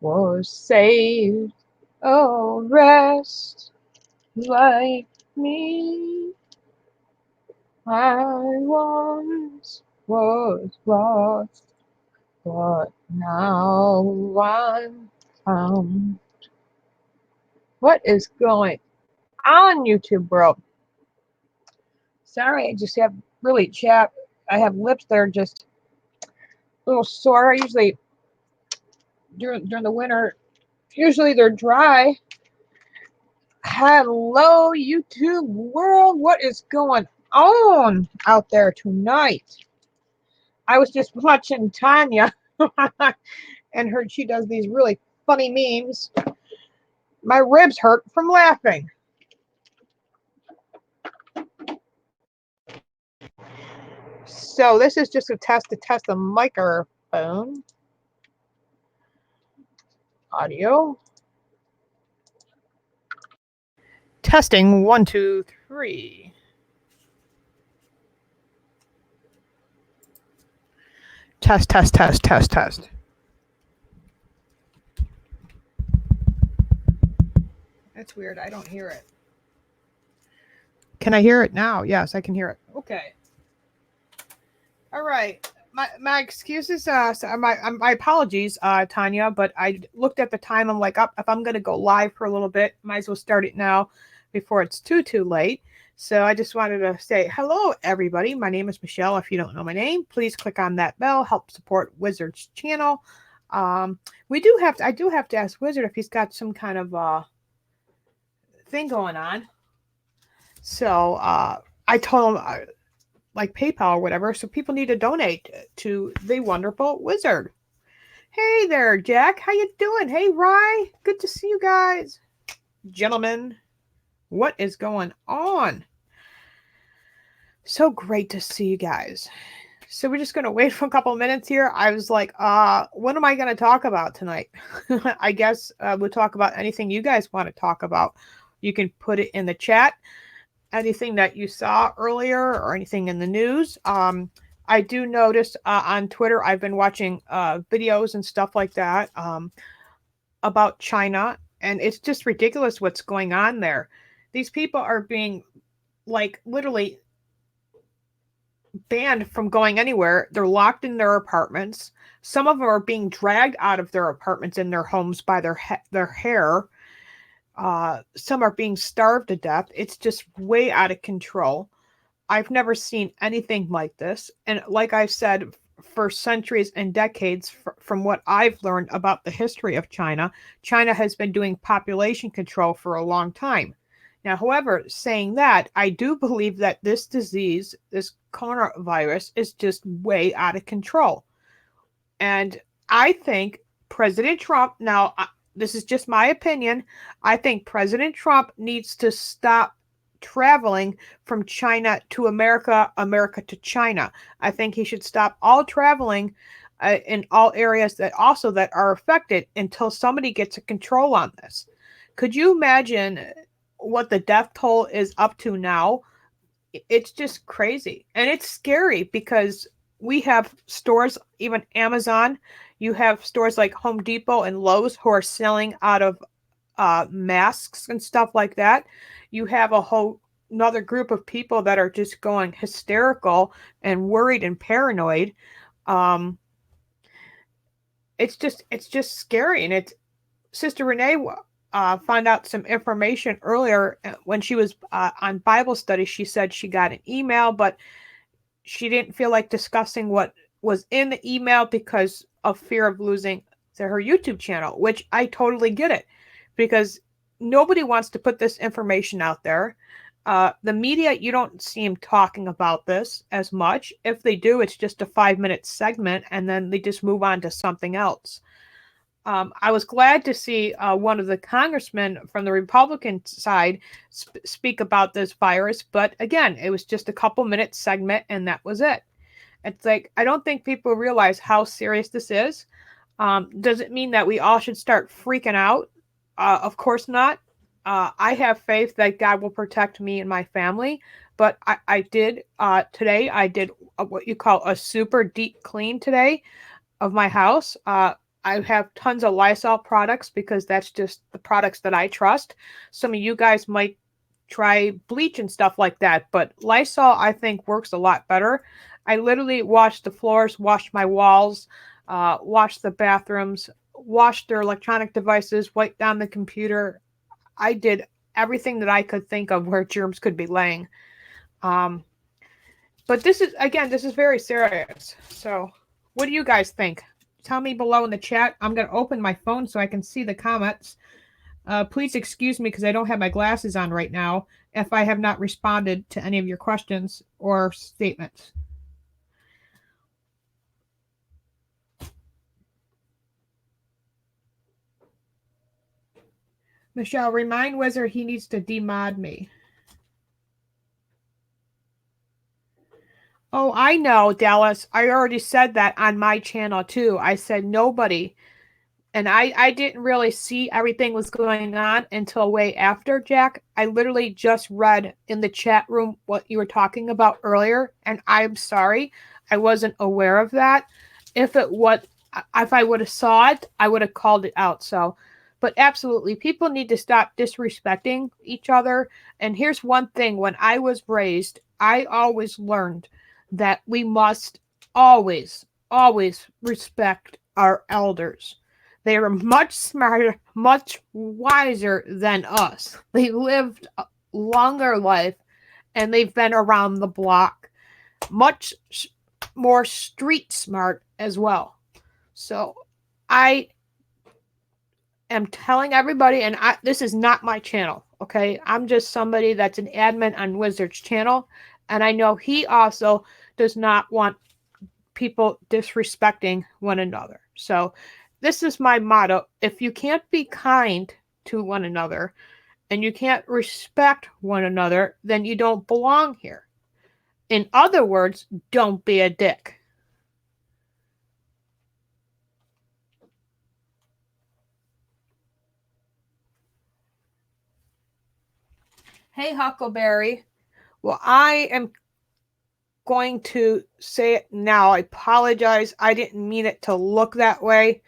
was saved. Oh, rest like me. I once was lost, but now I'm found. What is going on, YouTube world? Sorry, I just have really chapped. I have lips that are just a little sore. Usually during the winter, usually they're dry. Hello, YouTube world. What is going on out there tonight? I was just watching Tanya and heard she does these really funny memes. My ribs hurt from laughing. So this is just a test to test the microphone audio. Testing 1, 2, 3. Test, test, test, test, test. That's weird. I don't hear it. Can I hear it now? Yes, I can hear it. Okay. All right. My excuses, my apologies, Tanya, but I looked at the time. I'm like, if I'm going to go live for a little bit, might as well start it now before it's too late. So I just wanted to say hello, everybody. My name is Michelle. If you don't know my name, please click on that bell. Help support Wizard's channel. I do have to ask Wizard if he's got some kind of thing going on. So I told him like PayPal or whatever. So people need to donate to the wonderful Wizard. Hey there, Jack. How you doing? Hey, Rye. Good to see you guys. Gentlemen, what is going on? So great to see you guys. So we're just going to wait for a couple of minutes here. I was like, what am I going to talk about tonight? I guess we'll talk about anything you guys want to talk about. You can put it in the chat. Anything that you saw earlier or anything in the news. I do notice on Twitter, I've been watching videos and stuff like that about China, and it's just ridiculous what's going on there. These people are being like literally banned from going anywhere. They're locked in their apartments. Some of them are being dragged out of their apartments in their homes by their hair. Some are being starved to death. It's just way out of control. I've never seen anything like this. And like I've said, for centuries and decades, from what I've learned about the history of China, China has been doing population control for a long time. Now, however, saying that, I do believe that this disease, this coronavirus, is just way out of control. And I think President Trump, now, this is just my opinion, I think President Trump needs to stop traveling from China to America, America to China. I think he should stop all traveling in all areas that are affected until somebody gets a control on this. Could you imagine what the death toll is up to now? It's just crazy. And it's scary because we have stores, even Amazon, you have stores like Home Depot and Lowe's who are selling out of masks and stuff like that. You have another group of people that are just going hysterical and worried and paranoid. It's just scary. And Sister Renee found out some information earlier when she was on Bible study. She said she got an email, but she didn't feel like discussing what was in the email because of fear of losing her YouTube channel, which I totally get it, because nobody wants to put this information out there. The media, you don't see them talking about this as much. If they do, it's just a 5-minute segment, and then they just move on to something else. I was glad to see one of the congressmen from the Republican side speak about this virus, but again, it was just a couple-minute segment, and that was it. It's like, I don't think people realize how serious this is. Does it mean that we all should start freaking out? Of course not. I have faith that God will protect me and my family, but I did what you call a super deep clean today of my house. I have tons of Lysol products because that's just the products that I trust. Some of you guys might try bleach and stuff like that, but Lysol I think works a lot better. I literally wash the floors, wash my walls, wash the bathrooms, wash their electronic devices, wipe down the computer. I did everything that I could think of where germs could be laying. Um, but this is, again, this is very serious. So, what do you guys think? Tell me below in the chat. I'm going to open my phone so I can see the comments. Please excuse me because I don't have my glasses on right now if I have not responded to any of your questions or statements. Michelle, remind Wizard he needs to demod me. Oh, I know, Dallas. I already said that on my channel too. I said nobody. And I didn't really see everything was going on until way after, Jack. I literally just read in the chat room what you were talking about earlier, and I'm sorry. I wasn't aware of that. If I would have saw it, I would have called it out. So, but absolutely, people need to stop disrespecting each other. And here's one thing: when I was raised, I always learned that we must always respect our elders. They are much smarter, much wiser than us. They lived a longer life and they've been around the block, much more street smart as well. So I am telling everybody, and this is not my channel, okay? I'm just somebody that's an admin on Wizard's channel, and I know he also does not want people disrespecting one another. So this is my motto. If you can't be kind to one another and you can't respect one another, then you don't belong here. In other words, don't be a dick. Hey, Huckleberry. Well, I am going to say it now. I apologize. I didn't mean it to look that way.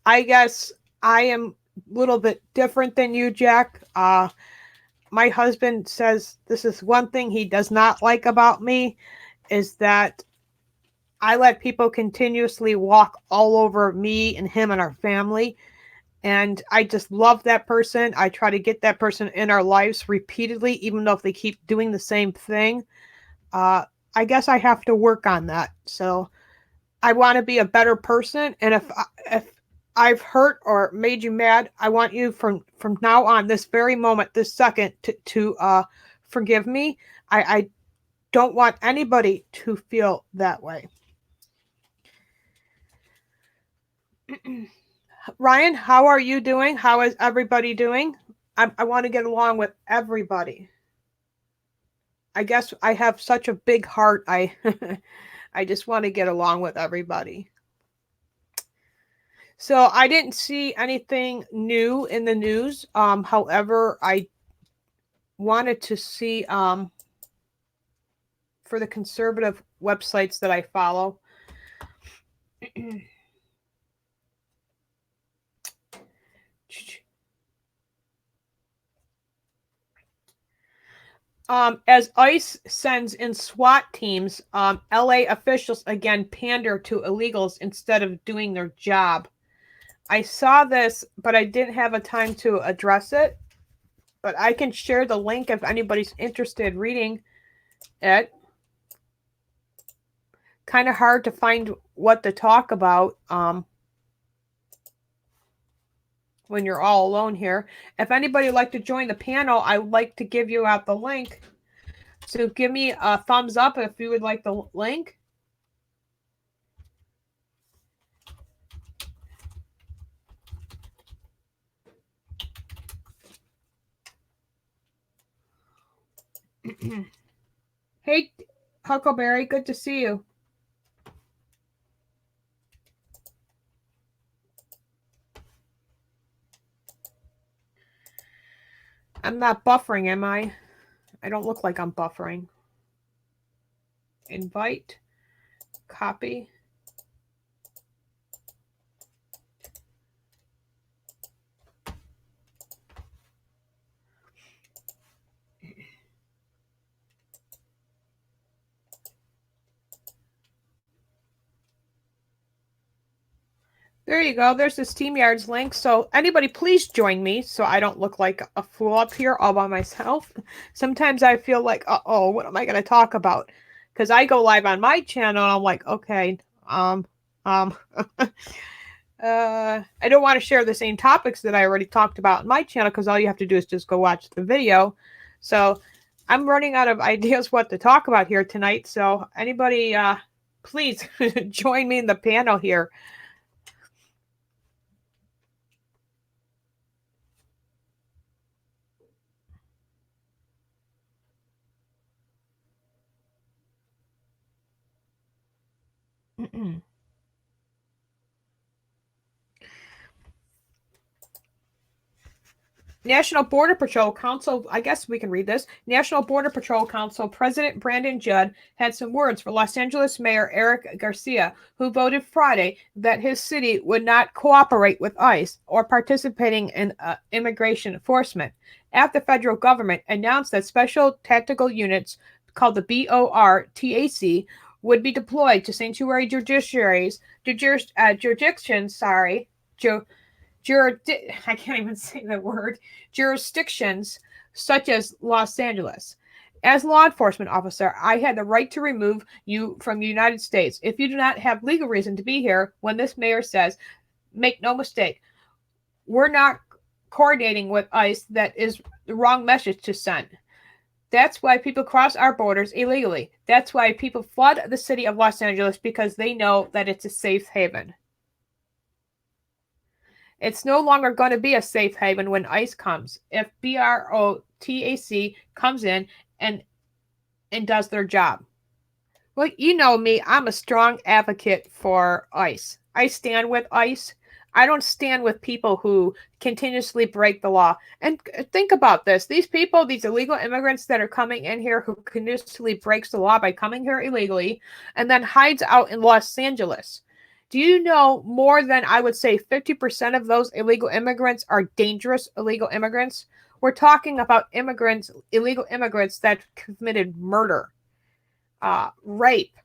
I guess I am a little bit different than you, Jack. My husband says this is one thing he does not like about me is that I let people continuously walk all over me and him and our family. And I just love that person. I try to get that person in our lives repeatedly, even though if they keep doing the same thing. Uh, I guess I have to work on that. So I want to be a better person. And if I've hurt or made you mad, I want you from now on, this very moment, this second, to forgive me. I don't want anybody to feel that way. Ryan, how are you doing? How is everybody doing? I want to get along with everybody. I guess I have such a big heart. I I just want to get along with everybody. So I didn't see anything new in the news. However, I wanted to see for the conservative websites that I follow. As ICE sends in SWAT teams, LA officials again pander to illegals instead of doing their job. I saw this, but I didn't have a time to address it. But I can share the link if anybody's interested reading it. Kind of hard to find what to talk about when you're all alone here. If anybody would like to join the panel, I would like to give you out the link. So give me a thumbs up if you would like the link. Hey, Huckleberry, good to see you. I'm not buffering, am I? I don't look like I'm buffering. Invite, copy. There you go. There's this SteamYards link. So anybody, please join me so I don't look like a fool up here all by myself. Sometimes I feel like, uh-oh, what am I going to talk about? Because I go live on my channel and I'm like, okay, I don't want to share the same topics that I already talked about in my channel because all you have to do is just go watch the video. So I'm running out of ideas what to talk about here tonight. So anybody, please join me in the panel here. National Border Patrol Council, I guess we can read this. National Border Patrol Council President Brandon Judd had some words for Los Angeles Mayor Eric Garcia, who voted Friday that his city would not cooperate with ICE or participating in immigration enforcement, after the federal government announced that special tactical units called the BORTAC would be deployed to sanctuary jurisdictions, I can't even say the word, jurisdictions such as Los Angeles. As law enforcement officer, I had the right to remove you from the United States if you do not have legal reason to be here. When this mayor says, make no mistake, we're not coordinating with ICE. That is the wrong message to send. That's why people cross our borders illegally. That's why people flood the city of Los Angeles, because they know that it's a safe haven. It's no longer going to be a safe haven when ICE comes. If BROTAC comes in and does their job. Well, you know me, I'm a strong advocate for ICE. I stand with ICE. I don't stand with people who continuously break the law. And think about this. These people, these illegal immigrants that are coming in here who continuously breaks the law by coming here illegally and then hides out in Los Angeles. Do you know more than, I would say, 50% of those illegal immigrants are dangerous illegal immigrants? We're talking about illegal immigrants that committed murder, rape,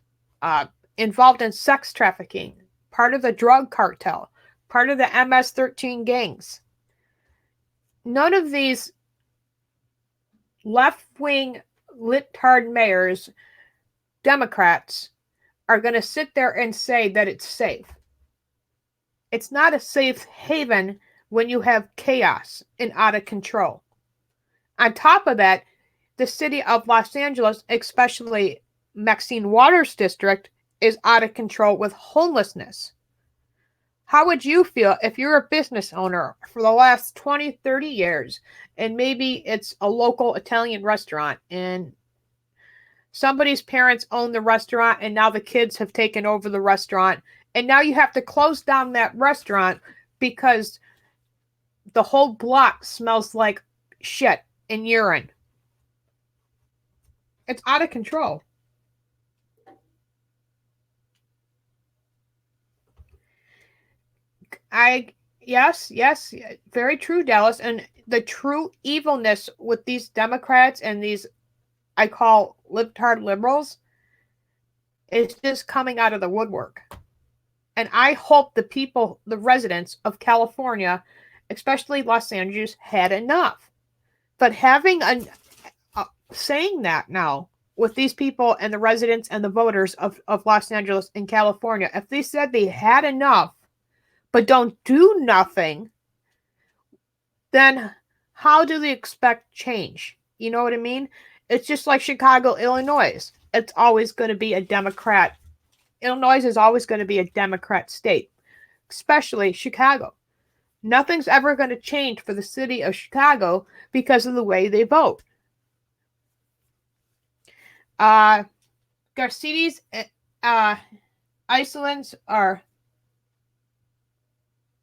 involved in sex trafficking, part of the drug cartel, part of the MS-13 gangs. None of these left-wing libtard mayors, Democrats, are going to sit there and say that it's safe. It's not a safe haven when you have chaos and out of control. On top of that, the city of Los Angeles, especially Maxine Waters district, is out of control with homelessness. How would you feel if you're a business owner for the last 20, 30 years, and maybe it's a local Italian restaurant, and somebody's parents own the restaurant and now the kids have taken over the restaurant, and now you have to close down that restaurant because the whole block smells like shit and urine? It's out of control. Yes, very true, Dallas. And the true evilness with these Democrats and these, I call libtard liberals, is just coming out of the woodwork. And I hope the people, the residents of California, especially Los Angeles, had enough. But saying that now with these people and the residents and the voters of Los Angeles and California, if they said they had enough but don't do nothing, then how do they expect change? You know what I mean? It's just like Chicago, Illinois. It's always going to be a Democrat. Illinois is always going to be a Democrat state, especially Chicago. Nothing's ever going to change for the city of Chicago because of the way they vote. Garcides, Iceland's are,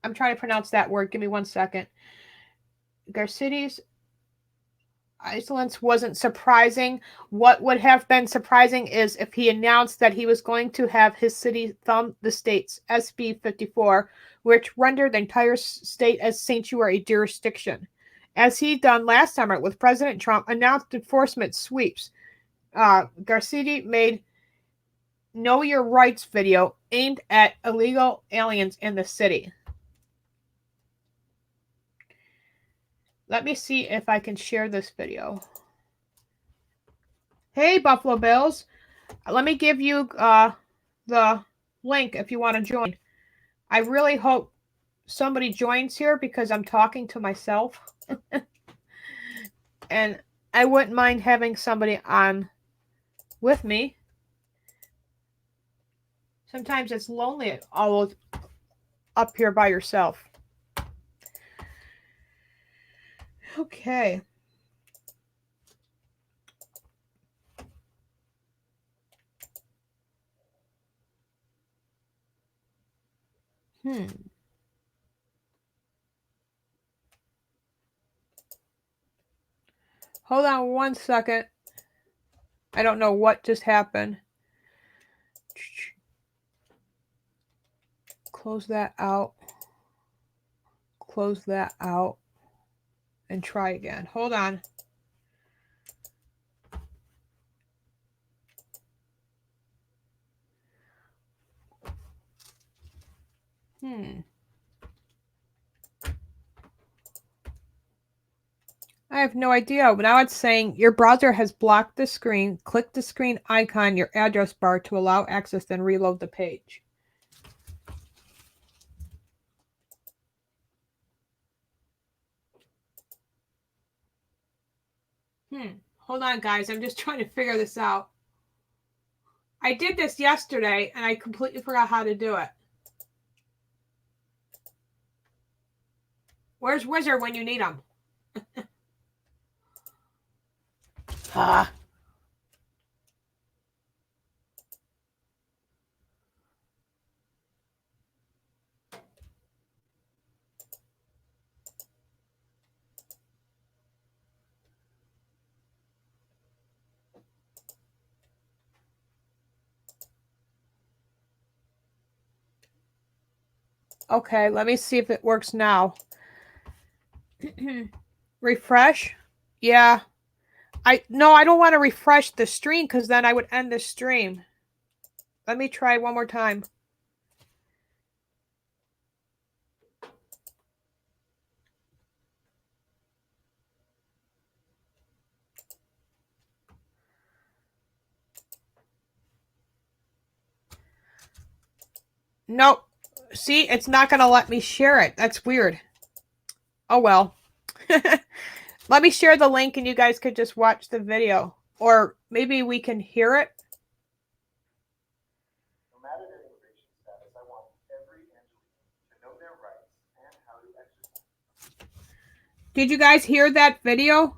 I'm trying to pronounce that word. Give me 1 second. Garcides, Iceland's wasn't surprising. What would have been surprising is if he announced that he was going to have his city thumb the state's SB 54, which rendered the entire state as sanctuary jurisdiction, as he done last summer with President Trump announced enforcement sweeps. Garcetti made Know Your Rights video aimed at illegal aliens in the city. Let me see if I can share this video. Hey, Buffalo Bills. Let me give you the link if you want to join. I really hope somebody joins here because I'm talking to myself. And I wouldn't mind having somebody on with me. Sometimes it's lonely all up here by yourself. Okay. Hold on 1 second. I don't know what just happened. Close that out. Close that out. And try again. Hold on. I have no idea. But now it's saying your browser has blocked the screen. Click the screen icon, your address bar to allow access, then reload the page. Hold on, guys. I'm just trying to figure this out. I did this yesterday, and I completely forgot how to do it. Where's Wizard when you need him? Okay, let me see if it works now. Refresh? Yeah. I don't want to refresh the stream because then I would end the stream. Let me try one more time. Nope. See, it's not going to let me share it. That's weird. Oh, well. Let me share the link and you guys could just watch the video. Or maybe we can hear it. No matter their immigration status, I want every Angelino to know their rights and how to exercise. Did you guys hear that video?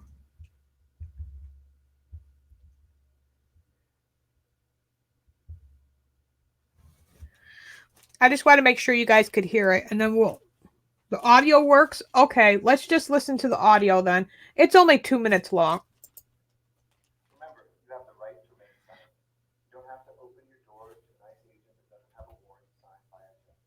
I just want to make sure you guys could hear it, and then the audio works? Okay, let's just listen to the audio then. It's only 2 minutes long. Remember, you have the right to remain silent. You don't have to open your doors to an ICE agent that doesn't have a warrant signed by a judge.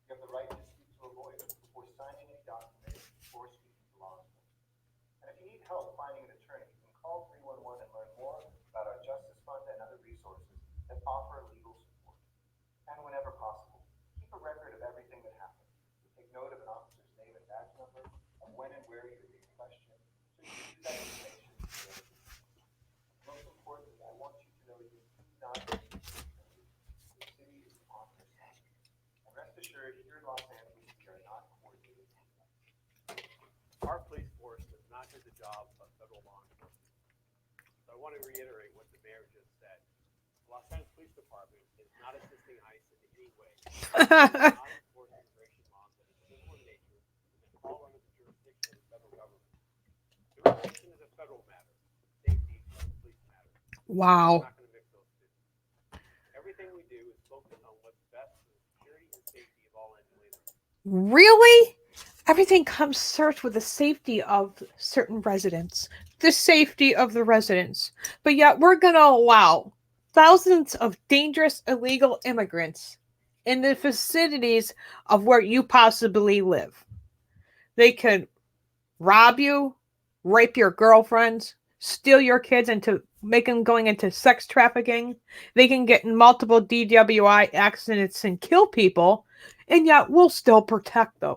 You have the right to speak to a lawyer before signing any document or speaking to law enforcement. And if you need help finding an attorney, you can call 311 and learn more about our Justice Fund and other resources that offer legal support. And whenever possible, keep a record of everything that happens. Take note of an officer's name and badge number, and when and where you're being questioned, so you can use that information to gain. Most importantly, I want you to know you do not need to be. The city is on your side. And rest assured, here in Los Angeles, we are not coordinated. Our police force does not do the job of federal law enforcement. So I want to reiterate what the mayor just said. The Los Angeles Police Department is not assisting ICE in any way. Not enforcing immigration laws that are civil in nature and fall under the jurisdiction of the federal government. Immigration is a federal matter. Safety is a police matter. Wow. We're not going to mix those two. Everything we do is focused on what's best for the security and safety of all Angelinos. Really? Everything comes first with the safety of certain residents. The safety of the residents. But yet we're going to allow thousands of dangerous illegal immigrants in the vicinities of where you possibly live. They could rob you, rape your girlfriends, steal your kids, and to make them going into sex trafficking. They can get in multiple DWI accidents and kill people, and yet we'll still protect them.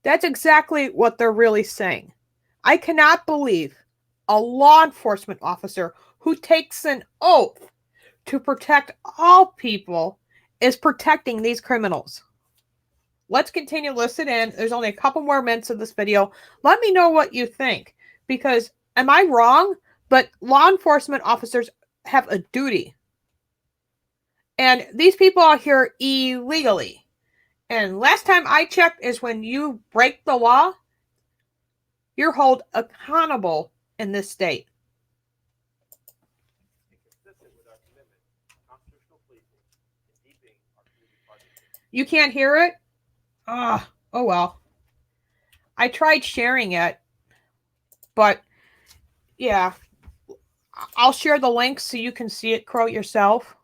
That's exactly what they're really saying. I cannot believe a law enforcement officer who takes an oath to protect all people is protecting these criminals. Let's continue to listen in. There's only a couple more minutes of this video. Let me know what you think, because am I wrong? But law enforcement officers have a duty. And these people are here illegally. And last time I checked is when you break the law, you're held accountable in this state. You can't hear it? Oh well. I tried sharing it, but yeah. I'll share the link so you can see it, Crow, yourself.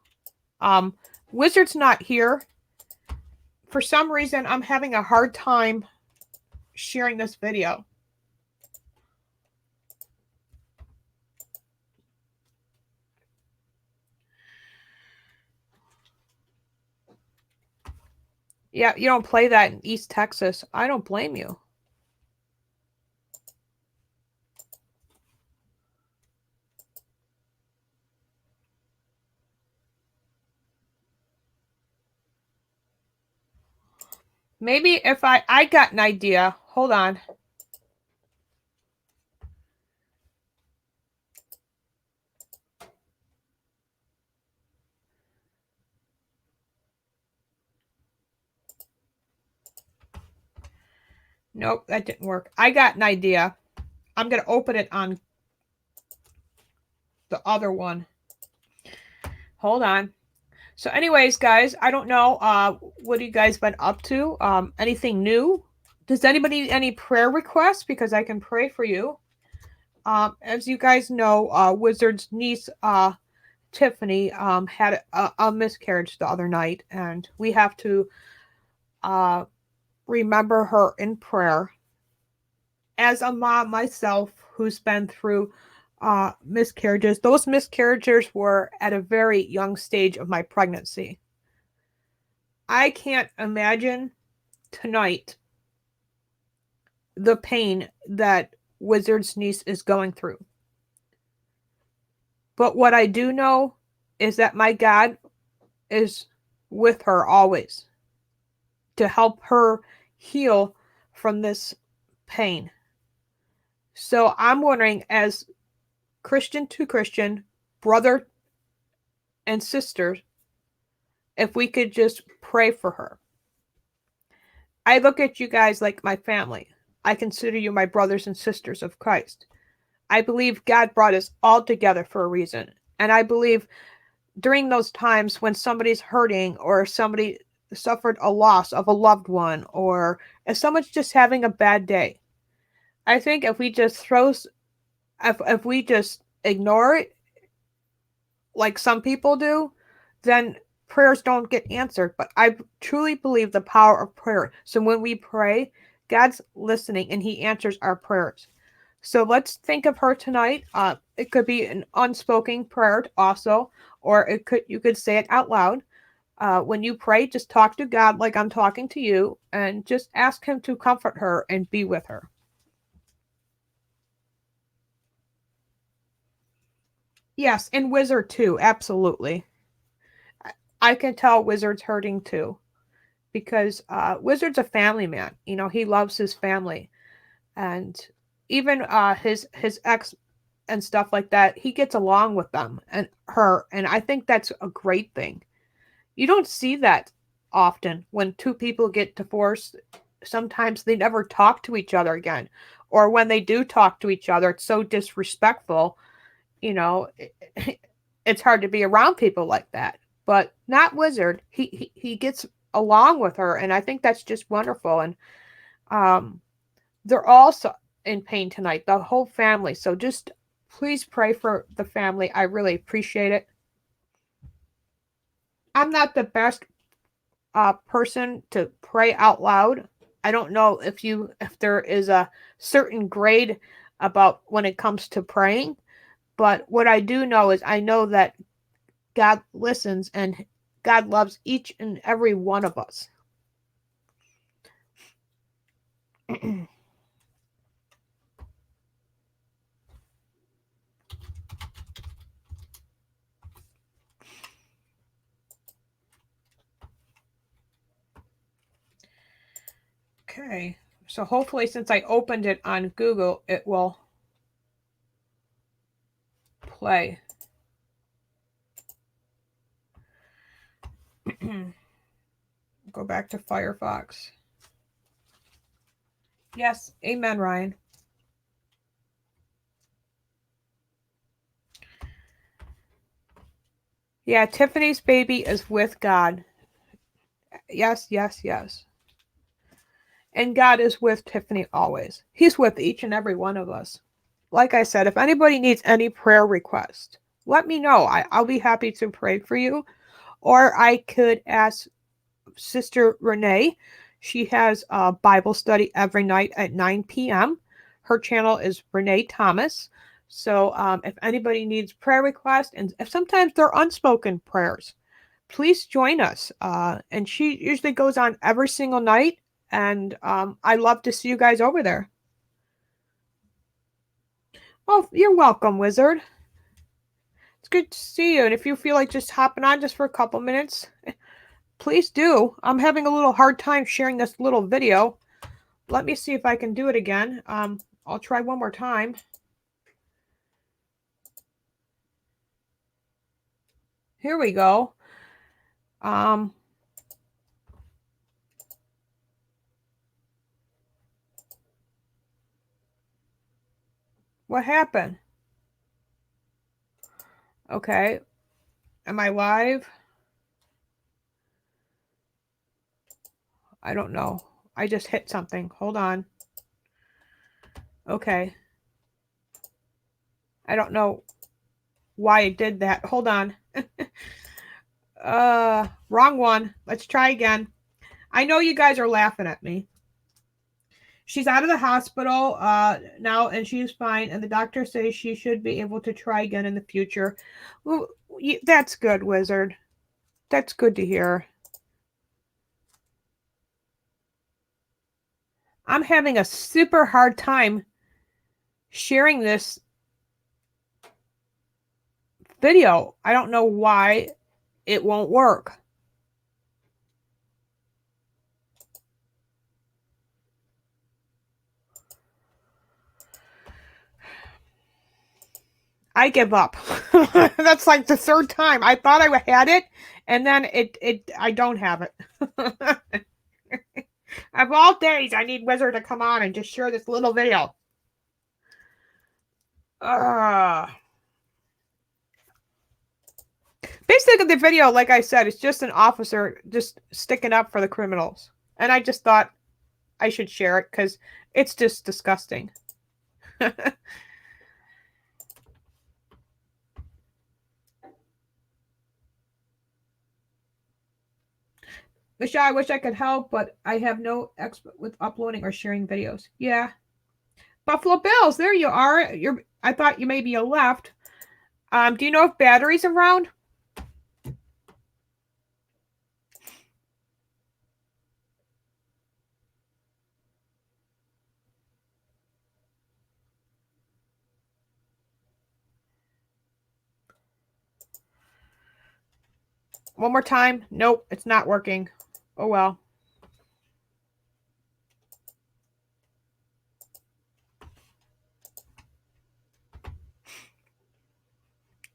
Wizard's not here. For some reason, I'm having a hard time sharing this video. Yeah, you don't play that in East Texas. I don't blame you. Maybe if I got an idea. Hold on. Nope, that didn't work. I got an idea. I'm going to open it on the other one. Hold on. So anyways, guys, I don't know. What have you guys been up to? Anything new? Does anybody need any prayer requests? Because I can pray for you. As you guys know, Wizard's niece, Tiffany, had a miscarriage the other night, and we have to remember her in prayer. As a mom myself who's been through miscarriages, those miscarriages were at a very young stage of my pregnancy. I can't imagine tonight the pain that Wizard's niece is going through. But what I do know is that my God is with her always to help her heal from this pain. So I'm wondering, as Christian to Christian, brother and sister, if we could just pray for her. I look at you guys like my family. I consider you my brothers and sisters of Christ. I believe God brought us all together for a reason. And I believe during those times when somebody's hurting, or somebody suffered a loss of a loved one, or if someone's just having a bad day, I think if we just if we just ignore it like some people do, then prayers don't get answered. But I truly believe the power of prayer. So when we pray, God's listening and he answers our prayers. So let's think of her tonight. It could be an unspoken prayer also, or you could say it out loud. When you pray, just talk to God like I'm talking to you, and just ask him to comfort her and be with her. Yes, and Wizard too, absolutely. I can tell Wizard's hurting too, because Wizard's a family man. You know, he loves his family, and even his ex and stuff like that, he gets along with them and her, and I think that's a great thing. You don't see that often when two people get divorced. Sometimes they never talk to each other again, or when they do talk to each other, it's so disrespectful. You know, it's hard to be around people like that. But not Wizard. He gets along with her, and I think that's just wonderful. And they're all in pain tonight, the whole family. So just please pray for the family. I really appreciate it. I'm not the best person to pray out loud. I don't know if there is a certain grade about when it comes to praying, But what I do know is I know that God listens and God loves each and every one of us. Okay, so hopefully since I opened it on Google, it will play. Go back to Firefox. Yes, amen, Ryan. Yeah, Tiffany's baby is with God. Yes, yes, yes. And God is with Tiffany always. He's with each and every one of us. Like I said, if anybody needs any prayer request, let me know. I'll be happy to pray for you. Or I could ask Sister Renee. She has a Bible study every night at 9 p.m. Her channel is Renee Thomas. So if anybody needs prayer requests, and if sometimes they're unspoken prayers, please join us. And she usually goes on every single night. And I love to see you guys over there. Oh, you're welcome, Wizard. It's good to see you. And if you feel like just hopping on just for a couple minutes, please do. I'm having a little hard time sharing this little video. Let me see if I can do it again. I'll try one more time. Here we go. What happened? Okay. Am I live? I don't know. I just hit something. Hold on. Okay. I don't know why I did that. Hold on. Wrong one. Let's try again. I know you guys are laughing at me. She's out of the hospital now and she's fine, and the doctor says she should be able to try again in the future. Well, that's good, Wizard. That's good to hear. I'm having a super hard time sharing this video. I don't know why it won't work. I give up. That's like the third time. I thought I had it, and then I don't have it. Of all days, I need Wizard to come on and just share this little video. Basically, the video, like I said, is just an officer just sticking up for the criminals. And I just thought I should share it because it's just disgusting. Michelle, I wish I could help, but I have no expert with uploading or sharing videos. Yeah. Buffalo Bills, there you are. I thought you maybe you left. Do you know if battery's around? One more time. Nope, it's not working. Oh well.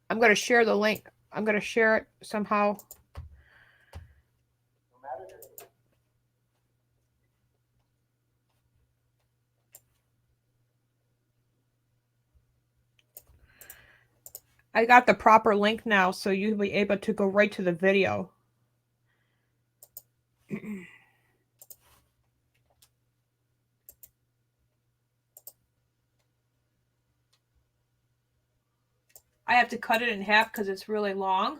I'm going to share the link. I'm going to share it somehow. I got the proper link now, so you'll be able to go right to the video. I have to cut it in half because it's really long.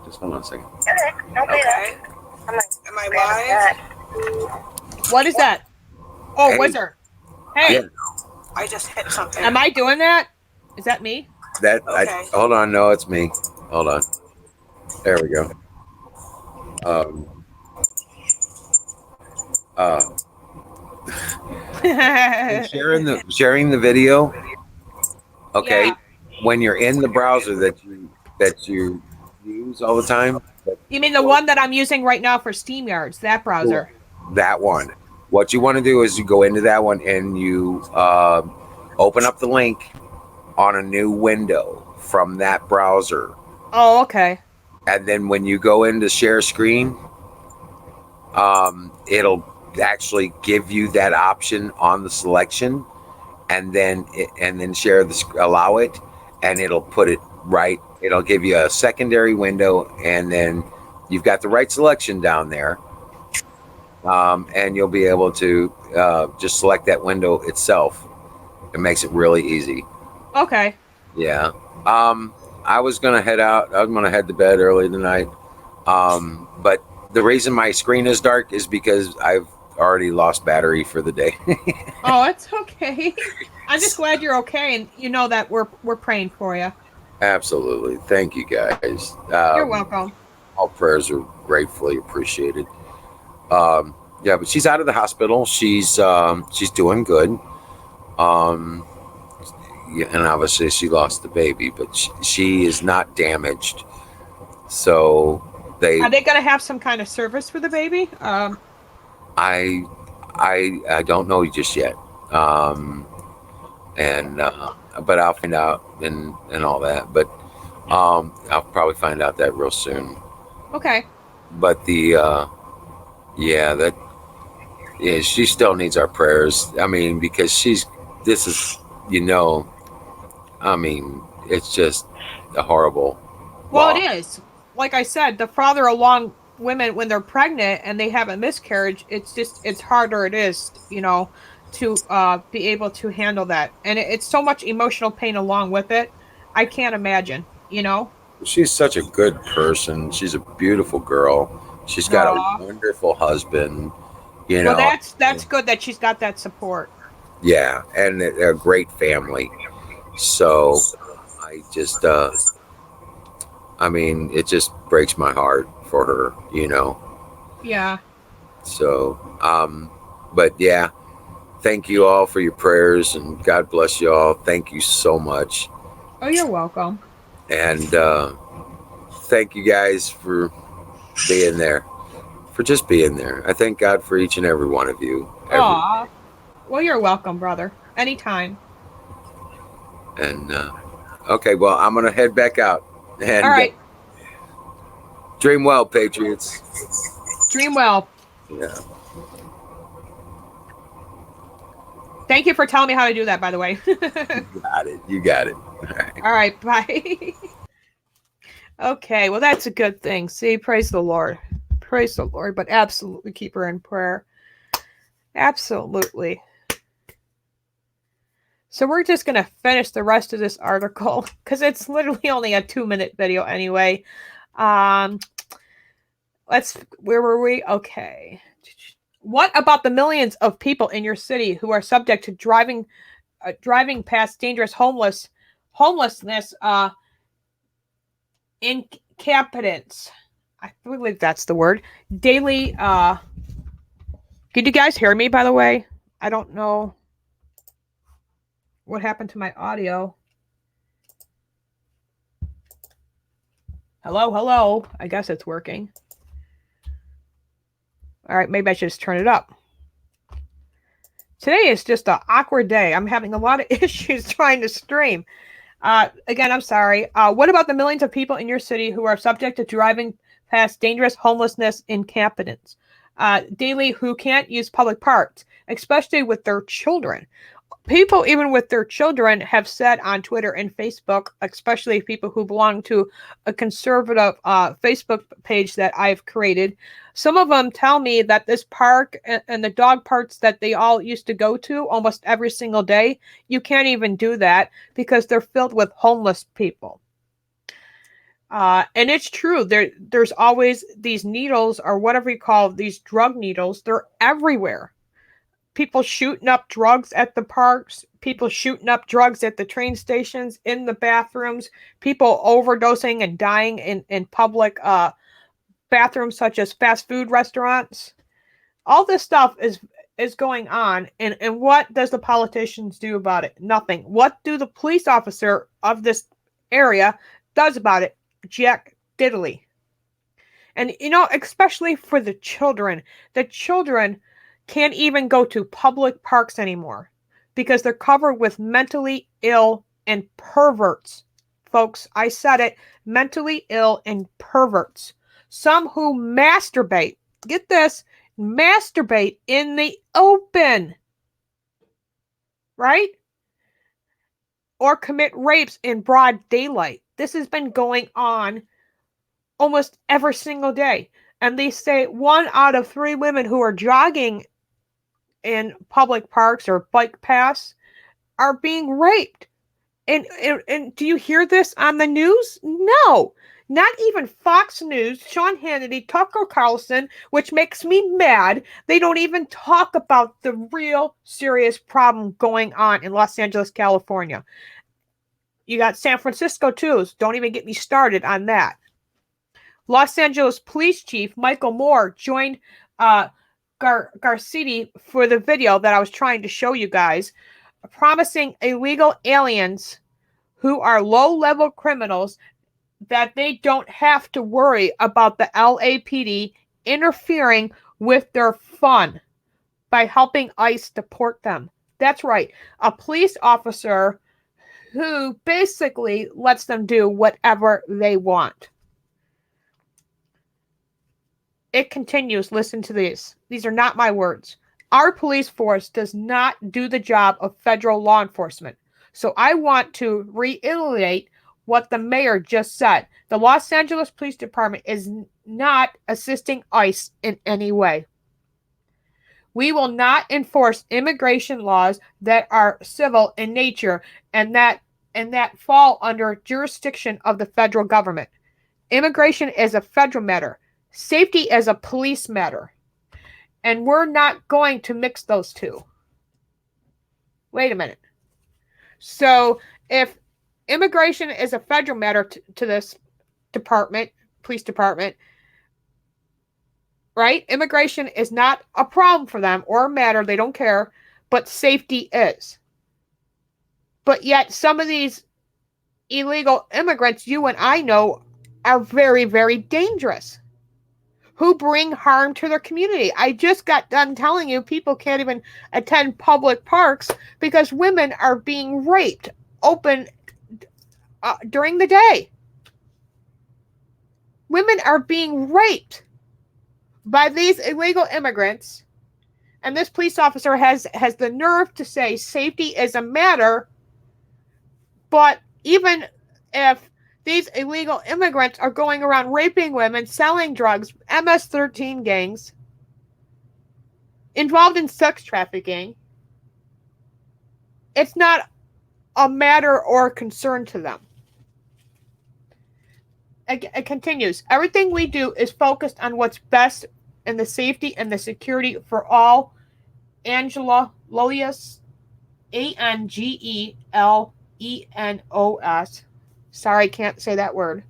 Just hold on a second. Okay. Am I live? What is that? Oh, Hey. Wizard. Hey, Yeah. I just hit something. am I doing that? Is that me? That Okay. hold on, no, it's me. Hold on. There we go. Um, uh, sharing the video. Okay, Yeah. when you're in the browser that you use all the time, You mean the one that I'm using right now for SteamYards, that browser? that one. What you want to do is you go into that one and you open up the link on a new window from that browser, Oh, okay. and then when you go into share screen, it'll actually give you that option on the selection, and then share allow it, and it'll put it right. It'll give you a secondary window, and then you've got the right selection down there, and you'll be able to just select that window itself. It makes it really easy. Okay. Yeah. I was gonna head out. I was gonna head to bed early tonight. But the reason my screen is dark is because I've already lost battery for the day. Oh, it's okay. I'm just glad you're okay, and you know that we're praying for you. Absolutely. Thank you guys. You're welcome. All prayers are gratefully appreciated. Yeah, but she's out of the hospital. She's doing good. Um, yeah, and obviously she lost the baby, but she is not damaged. So Are they gonna have some kind of service for the baby? I I don't know just yet. Um, and but I'll find out and all that. But I'll probably find out that real soon. Okay. But yeah, that yeah, she still needs our prayers. I mean, because this is you know, I mean, it's just a horrible Well, it loss. is. Like I said, the farther along women when they're pregnant and they have a miscarriage, it's harder it is, to be able to handle that. And it's so much emotional pain along with it. I can't imagine. She's such a good person. She's a beautiful girl. She's got a Aw. wonderful husband. You Well, know, that's good that she's got that support. yeah, and a great family. So I just, I mean, it just breaks my heart for her, you know. Yeah. So, but yeah, thank you all for your prayers, and God bless you all. Thank you so much, Oh, you're welcome. and thank you guys for being there, for just being there. I thank God for each and every one of you. Aw. Well, you're welcome, brother. Anytime. And okay, well, I'm gonna head back out All and right. dream well, Patriots. Dream well. Yeah, Thank you for telling me how to do that, by the way. you got it. You got it. All right. All right. Bye. Okay, well, that's a good thing. See, praise the Lord. Praise the Lord, but absolutely keep her in prayer. Absolutely. So we're just going to finish the rest of this article because it's literally only a 2-minute video anyway. Where were we? Okay. What about the millions of people in your city who are subject to driving past dangerous homelessness, incompetence? I believe that's the word. Daily. Could you guys hear me? By the way, I don't know what happened to my audio. Hello, hello. I guess it's working. All right, maybe I should just turn it up. Today is just an awkward day. I'm having a lot of issues trying to stream. Again, I'm sorry. What about the millions of people in your city who are subject to driving past dangerous homelessness incompetence daily, who can't use public parks, especially with their children? People, even with their children, have said on Twitter and Facebook, especially people who belong to a conservative Facebook page that I've created. Some of them tell me that this park and the dog parks that they all used to go to almost every single day, you can't even do that because they're filled with homeless people. And it's true. There's always these needles or whatever you call these drug needles. They're everywhere. People shooting up drugs at the parks, people shooting up drugs at the train stations, in the bathrooms, people overdosing and dying in public bathrooms such as fast food restaurants. All this stuff is going on, and what does the politicians do about it? Nothing. What do the police officer of this area does about it? Jack diddly. And especially for the children can't even go to public parks anymore because they're covered with mentally ill and perverts. Folks, I said it, mentally ill and perverts. Some who masturbate, get this, masturbate in the open, right? Or commit rapes in broad daylight. This has been going on almost every single day. And they say 1 out of 3 women who are jogging in public parks or bike paths are being raped. And do you hear this on the news? No. Not even Fox News, Sean Hannity, Tucker Carlson, which makes me mad. They don't even talk about the real serious problem going on in Los Angeles, California. You got San Francisco too. So don't even get me started on that. Los Angeles Police Chief Michael Moore joined Garcetti for the video that I was trying to show you guys, promising illegal aliens who are low-level criminals that they don't have to worry about the LAPD interfering with their fun by helping ICE deport them. That's right, a police officer who basically lets them do whatever they want. It continues. Listen to these. These are not my words. Our police force does not do the job of federal law enforcement. So I want to reiterate what the mayor just said. The Los Angeles Police Department is not assisting ICE in any way. We will not enforce immigration laws that are civil in nature and that fall under jurisdiction of the federal government. Immigration is a federal matter. Safety is a police matter. And we're not going to mix those two. Wait a minute. So if immigration is a federal matter to this department, police department, right? Immigration is not a problem for them or a matter. They don't care. But safety is. But yet some of these illegal immigrants, you and I know, are very, very dangerous, who bring harm to their community. I just got done telling you people can't even attend public parks because women are being raped open during the day. Women are being raped by these illegal immigrants, and this police officer has the nerve to say safety is a matter. But even if these illegal immigrants are going around raping women, selling drugs, MS-13 gangs, involved in sex trafficking, it's not a matter or concern to them. It continues. Everything we do is focused on what's best in the safety and the security for all. Angela Loyas, Angelenos. Sorry, I can't say that word.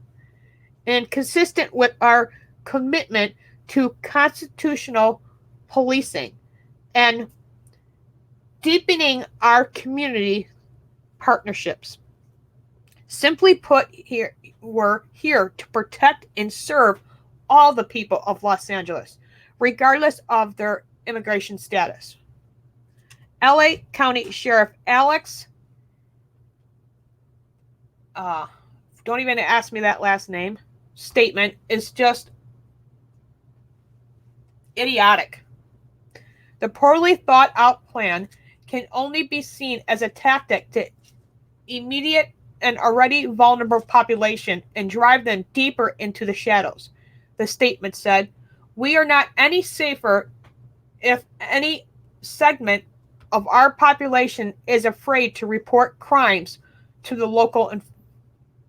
And consistent with our commitment to constitutional policing and deepening our community partnerships. Simply put, we're here to protect and serve all the people of Los Angeles, regardless of their immigration status. LA County Sheriff Alex, don't even ask me that last name, statement is just idiotic. The poorly thought out plan can only be seen as a tactic to immediate an already vulnerable population and drive them deeper into the shadows. The statement said, "We are not any safer if any segment of our population is afraid to report crimes to the local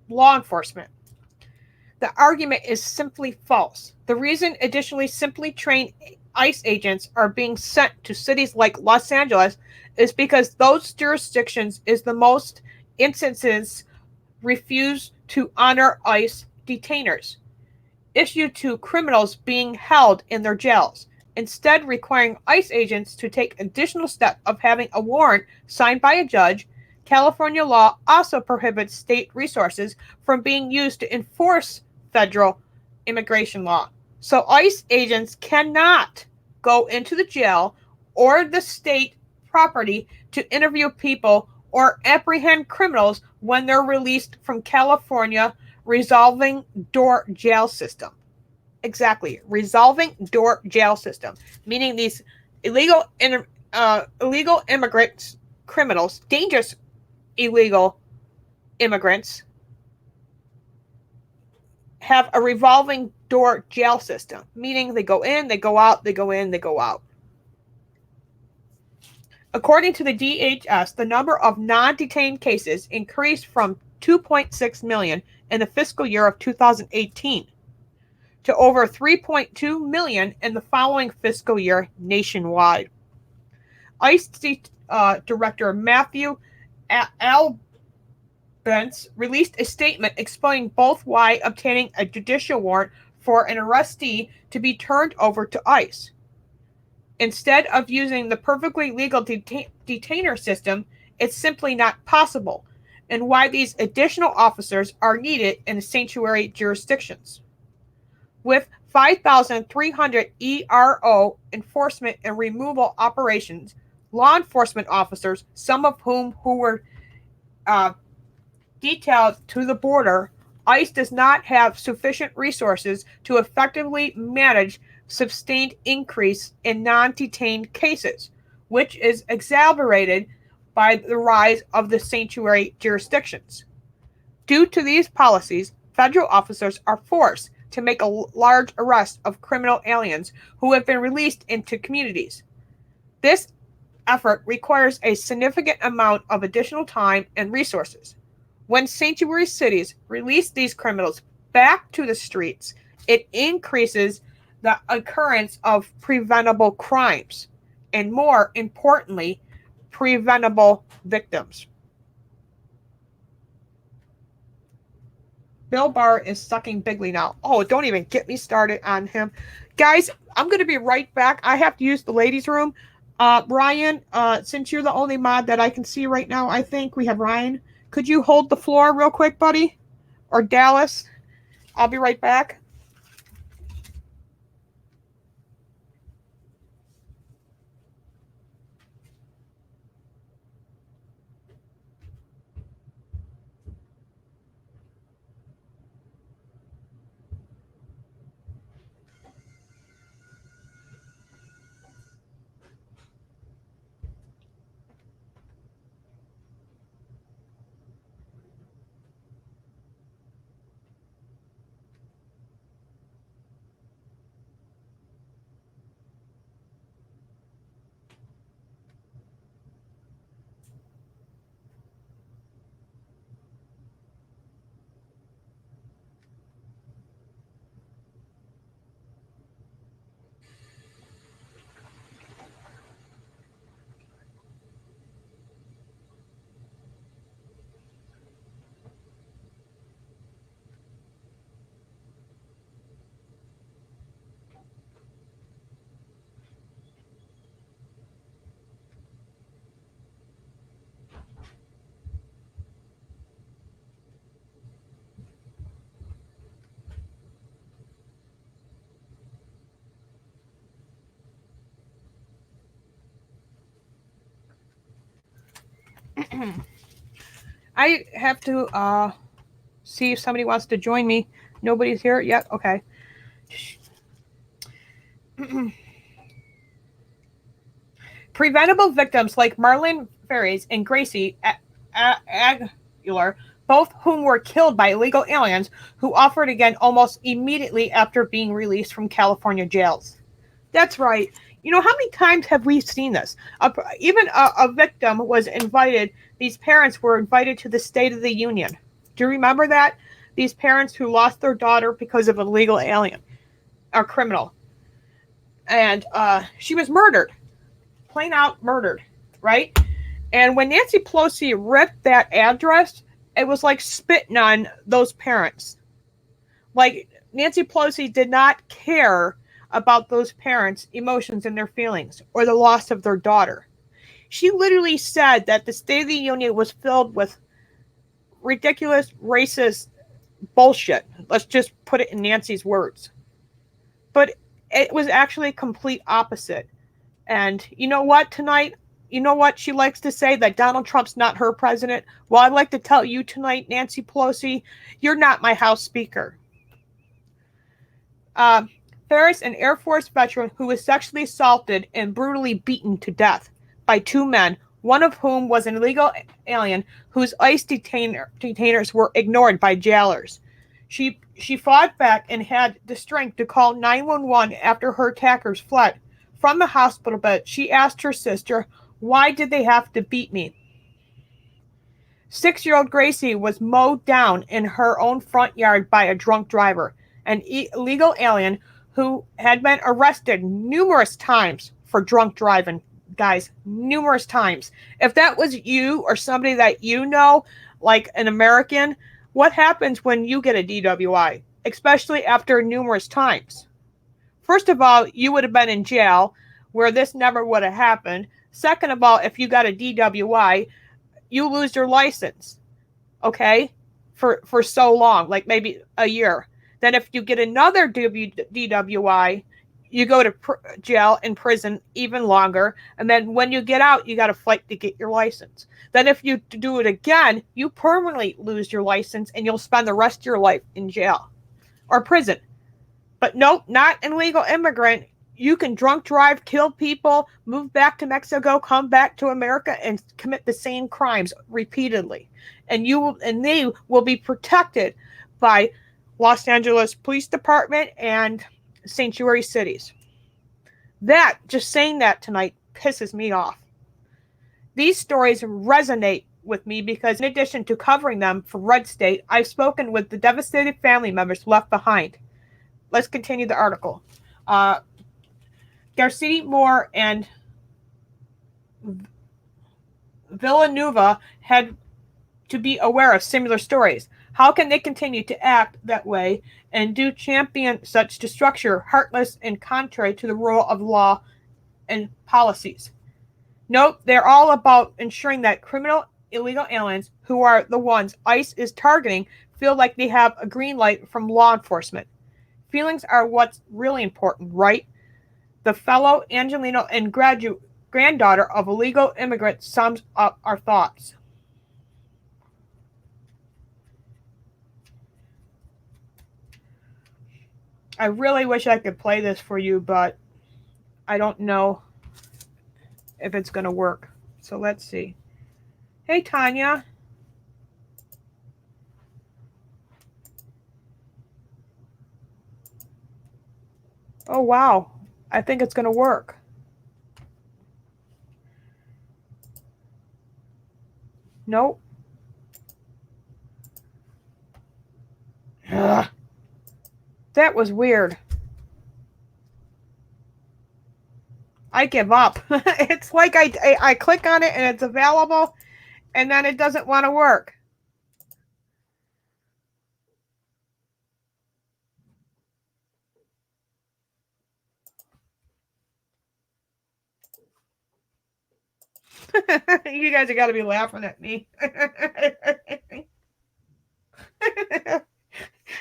law enforcement." The argument is simply false. The reason additionally simply trained ICE agents are being sent to cities like Los Angeles is because those jurisdictions is the most instances refuse to honor ICE detainers issued to criminals being held in their jails, instead requiring ICE agents to take additional step of having a warrant signed by a judge. California law also prohibits state resources from being used to enforce federal immigration law. So ICE agents cannot go into the jail or the state property to interview people or apprehend criminals when they're released from California resolving door jail system. Exactly, resolving door jail system, meaning these illegal immigrants, criminals, dangerous illegal immigrants have a revolving door jail system, meaning they go in, they go out, they go in, they go out. According to the DHS, the number of non-detained cases increased from 2.6 million in the fiscal year of 2018 to over 3.2 million in the following fiscal year nationwide. ICE Director Matthew Albence released a statement explaining both why obtaining a judicial warrant for an arrestee to be turned over to ICE, instead of using the perfectly legal detainer system, it's simply not possible, and why these additional officers are needed in sanctuary jurisdictions. With 5,300 ERO enforcement and removal operations, law enforcement officers, some of whom were detailed to the border, ICE does not have sufficient resources to effectively manage sustained increase in non-detained cases, which is exacerbated by the rise of the sanctuary jurisdictions. Due to these policies, federal officers are forced to make a large arrest of criminal aliens who have been released into communities. This effort requires a significant amount of additional time and resources. When sanctuary cities release these criminals back to the streets, it increases the occurrence of preventable crimes, and more importantly, preventable victims. Bill Barr is sucking bigly now. Oh, don't even get me started on him. Guys, I'm going to be right back. I have to use the ladies' room. Ryan, since you're the only mod that I can see right now, I think we have Ryan. Could you hold the floor real quick, buddy? Or Dallas? I'll be right back. I have to see if somebody wants to join me. Nobody's here yet? Okay. Preventable victims like Marlon Ferries and Gracie Aguilar, both whom were killed by illegal aliens who offered again almost immediately after being released from California jails. That's right. You know, how many times have we seen this? Even a victim was invited, these parents were invited to the State of the Union. Do you remember that? these parents who lost their daughter because of an illegal alien or criminal. And she was murdered, plain out murdered, right? And when Nancy Pelosi ripped that address, it was like spitting on those parents. Like, Nancy Pelosi did not care about those parents' emotions and their feelings or the loss of their daughter. She literally said that the State of the Union was filled with ridiculous, racist bullshit. Let's just put it in Nancy's words. But it was actually complete opposite. And you know what, tonight? You know what she likes to say? That Donald Trump's not her president. Well, I'd like to tell you tonight, Nancy Pelosi, you're not my House Speaker. Ferris, an Air Force veteran who was sexually assaulted and brutally beaten to death by two men, one of whom was an illegal alien whose ICE detainers were ignored by jailers. She fought back and had the strength to call 911 after her attackers fled. From the hospital bed, she asked her sister, "Why did they have to beat me?" 6-year-old Gracie was mowed down in her own front yard by a drunk driver, an illegal alien who had been arrested numerous times for drunk driving. Guys, numerous times. If that was you or somebody that you know, like an American, what happens when you get a DWI, especially after numerous times? First of all, you would have been in jail where this never would have happened. Second of all, if you got a DWI, you lose your license, okay, for so long, like maybe a year. Then if you get another DWI, you go to jail and prison even longer. And then when you get out, you got to fight to get your license. Then if you do it again, you permanently lose your license and you'll spend the rest of your life in jail or prison. But nope, not an illegal immigrant. You can drunk drive, kill people, move back to Mexico, come back to America, and commit the same crimes repeatedly. And they will be protected by Los Angeles Police Department and sanctuary cities. That, just saying that tonight, pisses me off. These stories resonate with me because in addition to covering them for Red State, I've spoken with the devastated family members left behind. Let's continue the article. Garcetti, Moore, and Villanueva had to be aware of similar stories. How can they continue to act that way and do champion such destruction, heartless and contrary to the rule of law and policies? Note, they're all about ensuring that criminal illegal aliens, who are the ones ICE is targeting, feel like they have a green light from law enforcement. Feelings are what's really important, right? The fellow Angelino and granddaughter of a legal immigrant sums up our thoughts. I really wish I could play this for you, but I don't know if it's going to work. So let's see. Hey, Tanya. Oh, wow. I think it's going to work. Nope. Ugh. That was weird. I give up. It's like I click on it and it's available, and then it doesn't want to work. You guys have got to be laughing at me.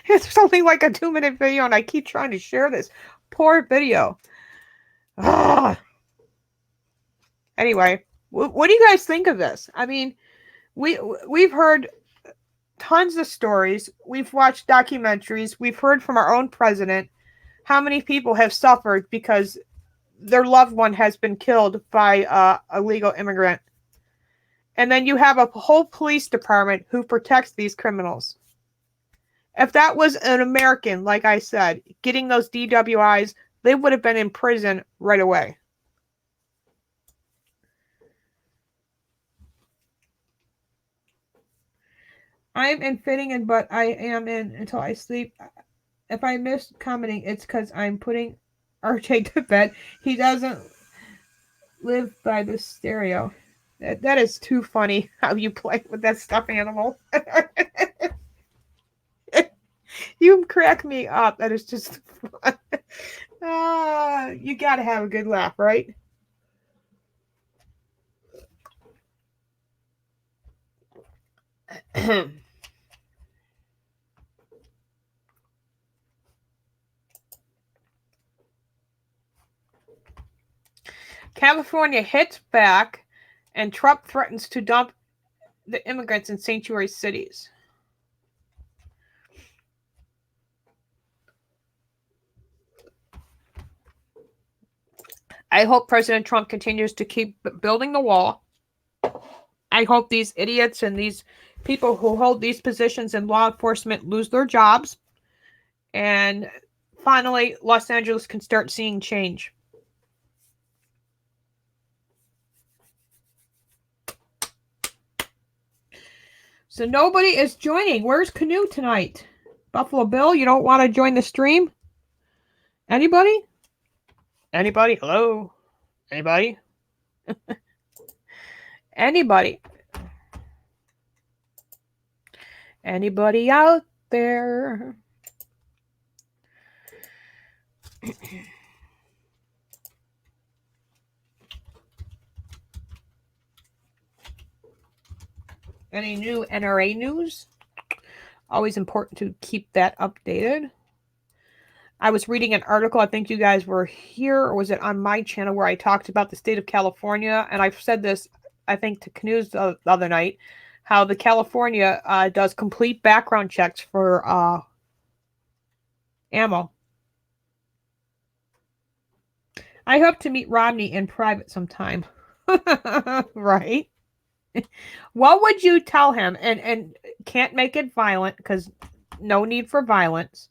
It's something like a 2-minute video, and I keep trying to share this poor video. Ugh. Anyway, what do you guys think of this? I mean, we've heard tons of stories. We've watched documentaries. We've heard from our own president how many people have suffered because their loved one has been killed by a legal immigrant. And then you have a whole police department who protects these criminals. If that was an American, like I said, getting those DWIs, they would have been in prison right away. I'm in fitting in, but I am in until I sleep. If I miss commenting, it's because I'm putting RJ to bed. He doesn't live by the stereo. That is too funny how you play with that stuffed animal. You crack me up. That is just fun. You gotta have a good laugh, right? California hits back, and Trump threatens to dump the immigrants in sanctuary cities. I hope President Trump continues to keep building the wall. I hope these idiots and these people who hold these positions in law enforcement lose their jobs. And finally, Los Angeles can start seeing change. So nobody is joining. Where's Canoe tonight? Buffalo Bill, you don't want to join the stream? Anybody? Anybody? Hello? Anybody? Anybody? Anybody out there? Any new NRA news? Always important to keep that updated. I was reading an article, I think you guys were here, or was it on my channel, where I talked about the state of California, and I've said this, I think, to Canoes the other night, how the California does complete background checks for ammo. I hope to meet Romney in private sometime. Right? What would you tell him? And can't make it violent, because no need for violence.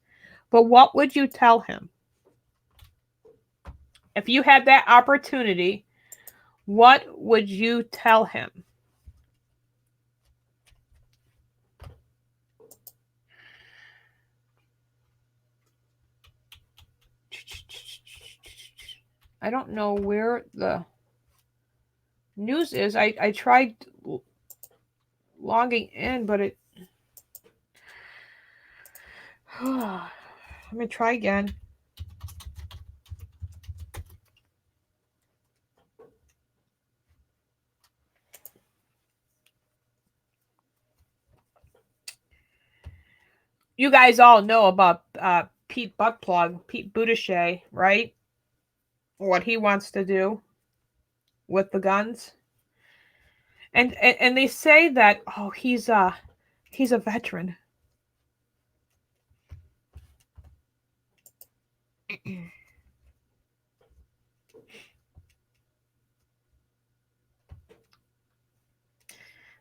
But what would you tell him? If you had that opportunity, what would you tell him? I don't know where the news is. I tried logging in, but it... Let me try again. You guys all know about Pete Buttplug, Pete Buttigieg, right? What he wants to do with the guns. And they say that, oh, he's a veteran.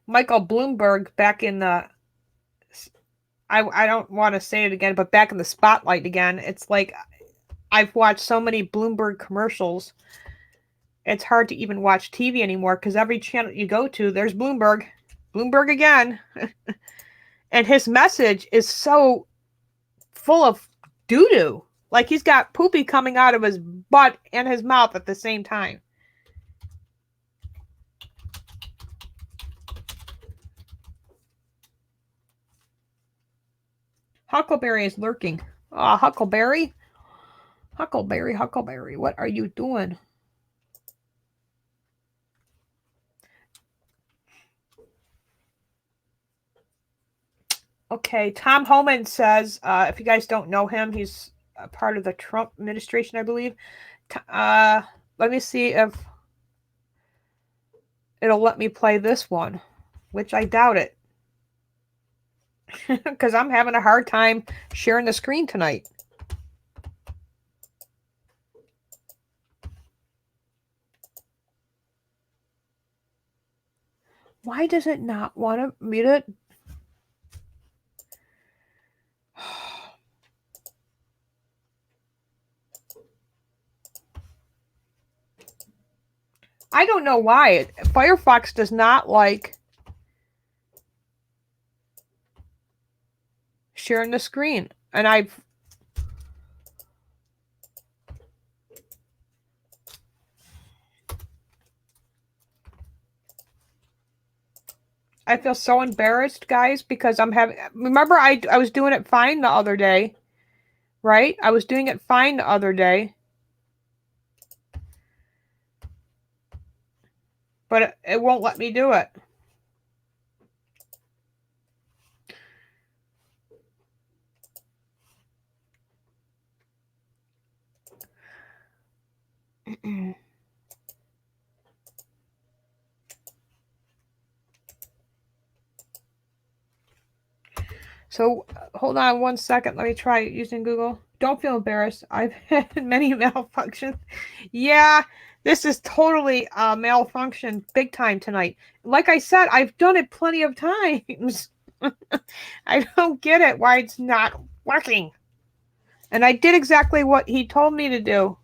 Michael Bloomberg back in the... I don't want to say it again, but back in the spotlight again. It's like I've watched so many Bloomberg commercials. It's hard to even watch TV anymore, because every channel you go to, there's Bloomberg. Bloomberg again. And his message is so full of doo-doo. Like he's got poopy coming out of his butt and his mouth at the same time. Huckleberry is lurking. Oh, Huckleberry. Huckleberry, Huckleberry, what are you doing? Okay, Tom Homan says, if you guys don't know him, he's a part of the Trump administration, I believe. Let me see if it'll let me play this one, which I doubt it. Because I'm having a hard time sharing the screen tonight. Why does it not want me to... I don't know why. Firefox does not like sharing the screen. And I feel so embarrassed, guys, because remember I was doing it fine the other day, right? I was doing it fine the other day. But it won't let me do it. So hold on 1 second. Let me try using Google. Don't feel embarrassed. I've had many malfunctions. Yeah, this is totally malfunction big time tonight. Like I said, I've done it plenty of times. I don't get it why it's not working. And I did exactly what he told me to do.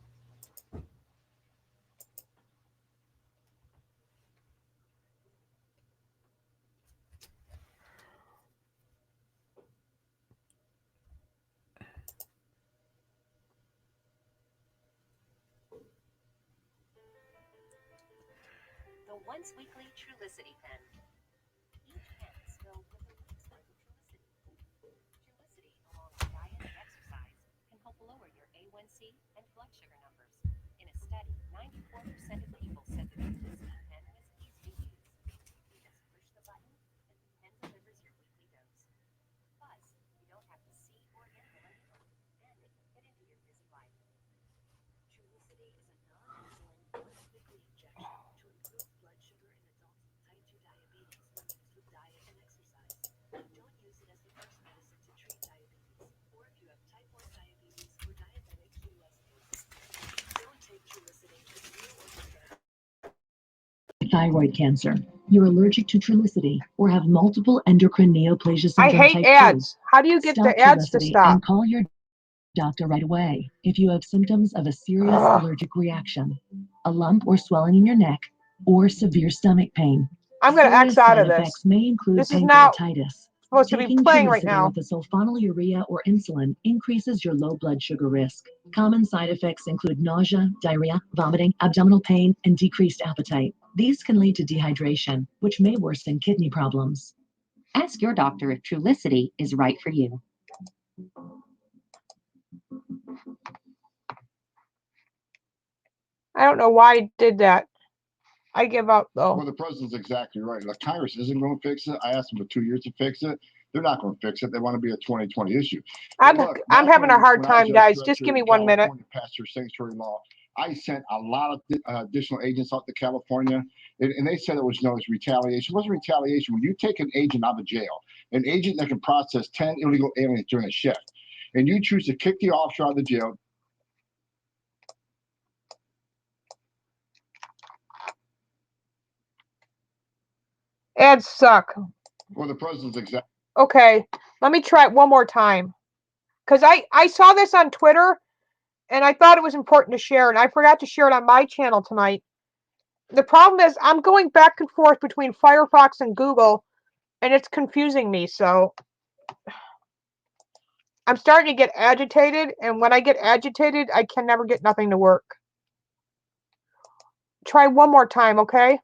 The once weekly Trulicity pen. Each pen is filled with a week's worth of Trulicity. Trulicity, along with diet and exercise, can help lower your A1C and blood sugar numbers. In a study, 94% of people said the Trulicity pen was easy to use. You just push the button, and the pen delivers your weekly dose. Plus, you don't have to see or handle anything, and it can fit into your busy life. Trulicity is a non-insulin once-weekly injection to improve blood sugar in adults with type 2 diabetes when used with diet and exercise. Don't use it as the first medicine to treat diabetes, or if you have type 1 diabetes or diabetic ketoacidosis. Don't take Trulicity if you or your family. Thyroid cancer, you're allergic to Trulicity, or have multiple endocrine neoplasia I syndrome hate type 2. ads. How do you get Stop the ads to Trulicity stop? and call your doctor right away if you have symptoms of a serious allergic reaction, a lump or swelling in your neck, or severe stomach pain. I'm going to X Serious out side of this. effects may include This is not pancreatitis. supposed to be Taking playing right Trulicity now. with a sulfonylurea or insulin increases your low blood sugar risk. Common side effects include nausea, diarrhea, vomiting, abdominal pain, and decreased appetite. These can lead to dehydration, which may worsen kidney problems. Ask your doctor if Trulicity is right for you. I don't know why I did that. I give up, though. Well, the president's exactly right. Like, Congress isn't going to fix it. I asked them for 2 years to fix it. They're not going to fix it. They want to be a 2020 issue. I'm Look, having a hard when I was time, judge guys. Just director give me in 1 minute. California, passed their sanctuary law. I sent a lot of additional agents out to California, and they said it was known as retaliation. It wasn't retaliation. When you take an agent out of jail, an agent that can process 10 illegal aliens during a shift, and you choose to kick the officer out of the jail. Ads suck. Well, the president's exactly. Okay, let me try it one more time. Because I saw this on Twitter, and I thought it was important to share, and I forgot to share it on my channel tonight. The problem is I'm going back and forth between Firefox and Google, and it's confusing me, so I'm starting to get agitated, and when I get agitated, I can never get nothing to work. Try one more time, okay?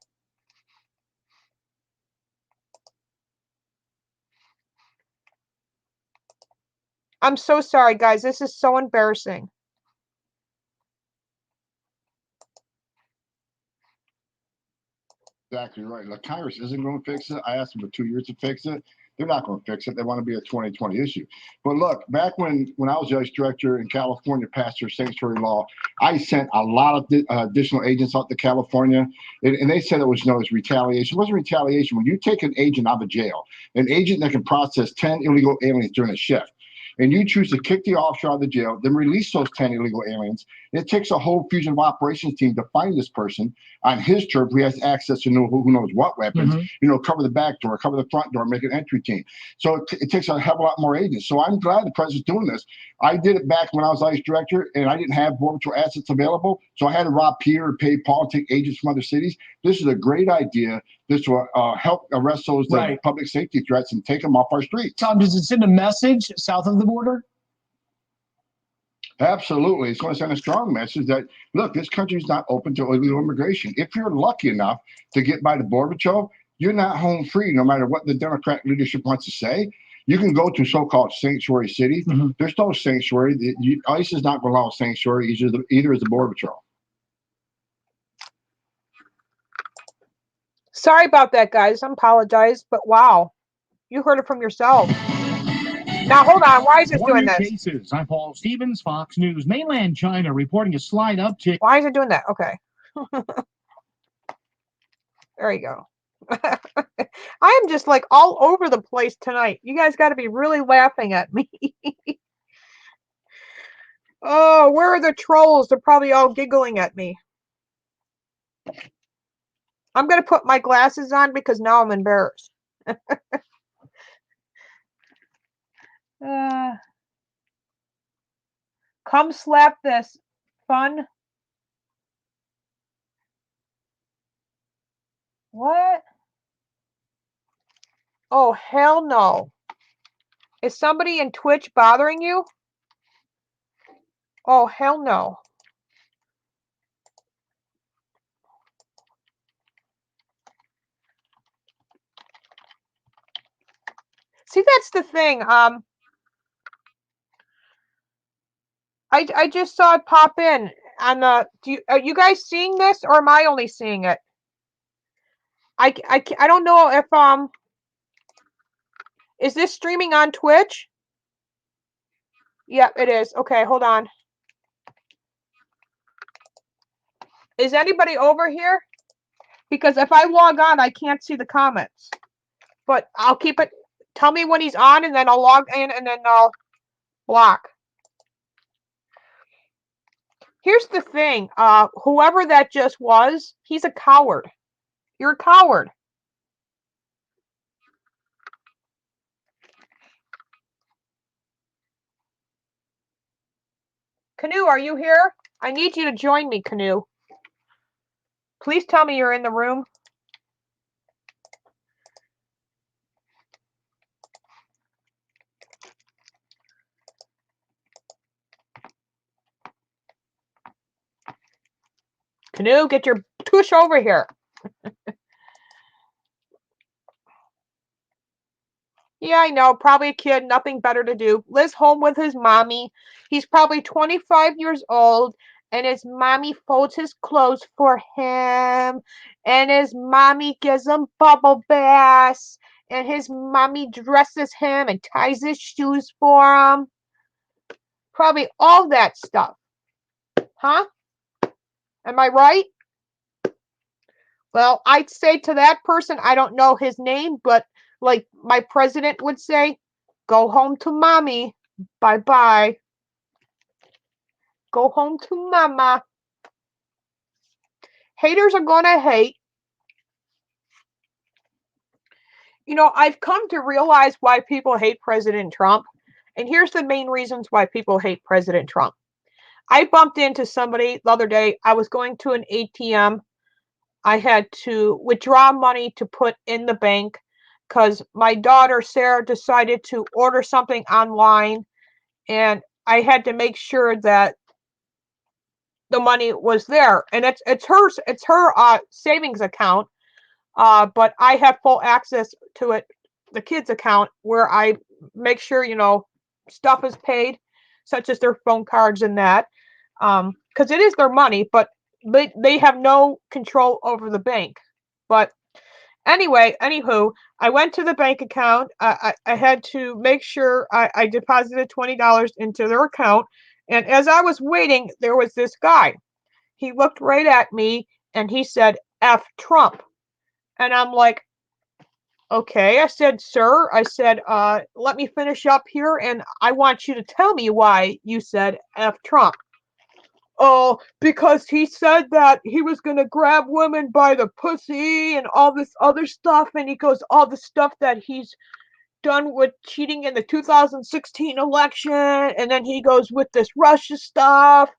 I'm so sorry, guys. This is so embarrassing. Exactly right. Like, Congress isn't going to fix it. I asked them for 2 years to fix it. They're not going to fix it. They want to be a 2020 issue. But look, back when I was judge director in California, passed their sanctuary law, I sent a lot of additional agents out to California, and they said it was known as retaliation. It wasn't retaliation. When you take an agent out of jail, an agent that can process 10 illegal aliens during a shift, and you choose to kick the officer out of the jail, then release those 10 illegal aliens, It takes a whole fusion of operations team to find this person on his turf who has access to know who knows what weapons, cover the back door, cover the front door, make an entry team. So it takes a hell of a lot more agents. So I'm glad the president's doing this. I did it back when I was ICE director and I didn't have Border Patrol assets available. So I had to rob Peter and pay Paul to take agents from other cities. This is a great idea. This will help arrest those public safety threats and take them off our streets. Tom, does it send a message south of the border? Absolutely. It's going to send a strong message that, look, this country is not open to illegal immigration. If you're lucky enough to get by the Border Patrol, you're not home free, no matter what the Democrat leadership wants to say. You can go to so-called sanctuary cities. There's no sanctuary. ICE is not going to allow sanctuary, either is the Border Patrol. Sorry about that, guys. I apologize, but wow, you heard it from yourself. Now, hold on. Why is it doing this? Cases. I'm Paul Stevens, Fox News. Mainland China reporting a slight uptick. Why is it doing that? Okay. There you go. I am just like all over the place tonight. You guys got to be really laughing at me. Oh, where are the trolls? They're probably all giggling at me. I'm going to put my glasses on because now I'm embarrassed. Come slap this. Fun. What? Oh, hell no. Is somebody in Twitch bothering you? Oh, hell no. See, that's the thing. I just saw it pop in on the. Are you guys seeing this, or am I only seeing it? I don't know if is this streaming on Twitch? Yep, it is. Okay, hold on. Is anybody over here? Because if I log on, I can't see the comments. But I'll keep it. Tell me when he's on, and then I'll log in, and then I'll block. Here's the thing. Whoever that just was, he's a coward. You're a coward. Canoe, are you here? I need you to join me, Canoe. Please tell me you're in the room. Canoe, get your tush over here. Yeah, I know. Probably a kid, nothing better to do. Lives home with his mommy. He's probably 25 years old, and his mommy folds his clothes for him, and his mommy gives him bubble baths, and his mommy dresses him and ties his shoes for him. Probably all that stuff. Huh? Am I right? Well, I'd say to that person, I don't know his name, but like my president would say, go home to mommy. Bye-bye. Go home to mama. Haters are going to hate. You know, I've come to realize why people hate President Trump. And here's the main reasons why people hate President Trump. I bumped into somebody the other day. I was going to an ATM. I had to withdraw money to put in the bank because my daughter Sarah decided to order something online, and I had to make sure that the money was there. And it's her savings account, but I have full access to it, the kids' account, where I make sure stuff is paid, such as their phone cards and that, because it is their money, but they have no control over the bank. But anywho, I went to the bank account. I had to make sure I deposited $20 into their account. And as I was waiting, there was this guy. He looked right at me and he said, F Trump. And I'm like, okay. I said, sir, let me finish up here and I want you to tell me why you said F Trump. oh, because he said that he was going to grab women by the pussy and all this other stuff. And he goes, all the stuff that he's done with cheating in the 2016 election. And then he goes with this Russia stuff.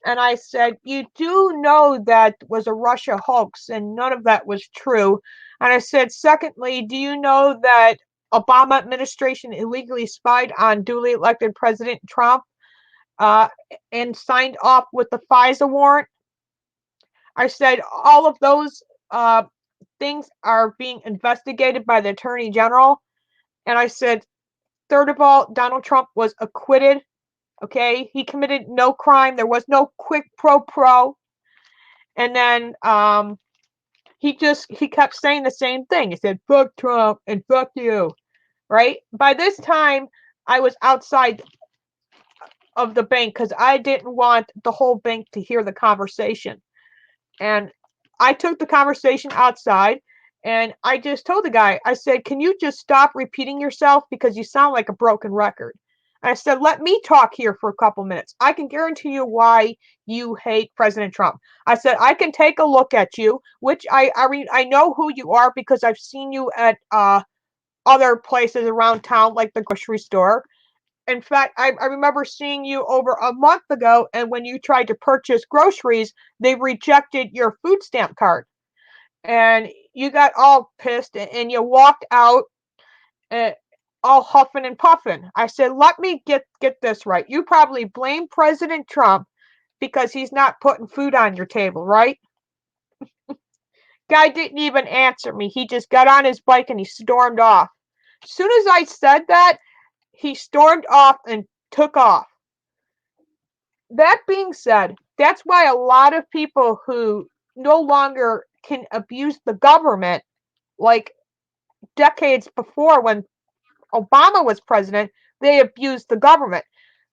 And I said, you do know that was a Russia hoax and none of that was true. And I said, secondly, do you know that Obama administration illegally spied on duly elected President Trump and signed off with the FISA warrant? I said, all of those things are being investigated by the Attorney General. And I said, third of all, Donald Trump was acquitted. Okay, he committed no crime. There was no quid pro quo. And then he kept saying the same thing. He said, fuck Trump and fuck you. Right? By this time, I was outside of the bank because I didn't want the whole bank to hear the conversation. And I took the conversation outside and I just told the guy, I said, can you just stop repeating yourself because you sound like a broken record? I said, let me talk here for a couple minutes. I can guarantee you why you hate President Trump. I said, I can take a look at you, which I know who you are because I've seen you at other places around town, like the grocery store. In fact, I remember seeing you over a month ago, and when you tried to purchase groceries, they rejected your food stamp card. And you got all pissed and you walked out uh, all huffing and puffing. I said, let me get this right. You probably blame President Trump because he's not putting food on your table, right? Guy didn't even answer me. He just got on his bike and he stormed off. As soon as I said that, he stormed off and took off. That being said, that's why a lot of people who no longer can abuse the government, like decades before when Obama was president, they abused the government.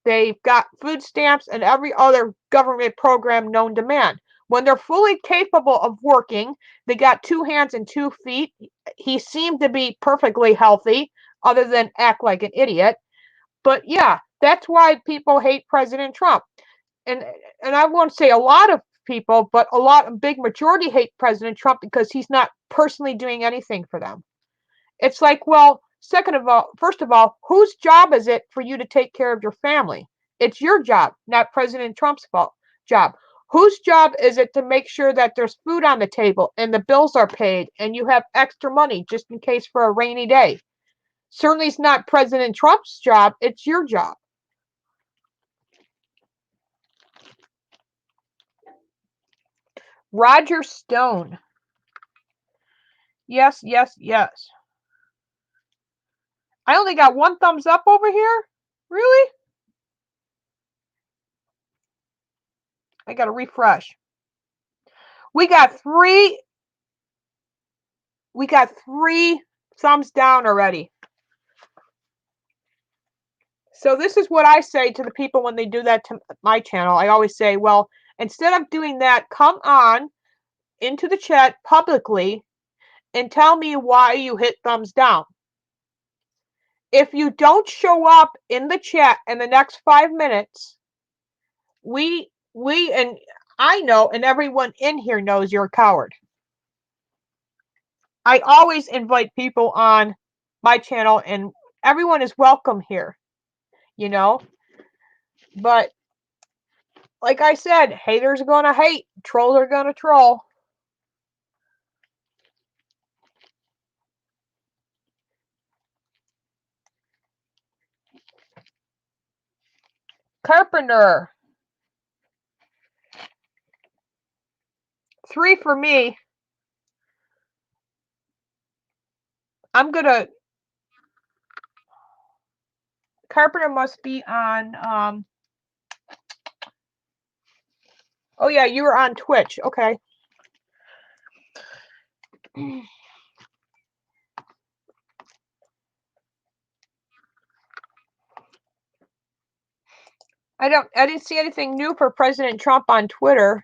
They've got food stamps and every other government program known to man. When they're fully capable of working, they got 2 hands and 2 feet. He seemed to be perfectly healthy, other than act like an idiot. But yeah, that's why people hate President Trump. And I won't say a lot of people, but a big majority hate President Trump because he's not personally doing anything for them. It's like, well, first of all, whose job is it for you to take care of your family? It's your job, not President Trump's job. Whose job is it to make sure that there's food on the table and the bills are paid and you have extra money just in case for a rainy day? Certainly it's not President Trump's job, it's your job. Roger Stone. Yes, yes, yes. I only got 1 thumbs up over here? Really? I gotta refresh. We got three thumbs down already. So this is what I say to the people when they do that to my channel. I always say, well, instead of doing that, come on into the chat publicly and tell me why you hit thumbs down. If you don't show up in the chat in the next 5 minutes, we and I know, and everyone in here knows you're a coward. I always invite people on my channel and everyone is welcome here, you know? But like I said, haters are gonna hate, trolls are gonna troll. Carpenter. 3 for me. I'm gonna. Carpenter must be on. Oh yeah, you were on Twitch. Okay. I didn't see anything new for President Trump on Twitter.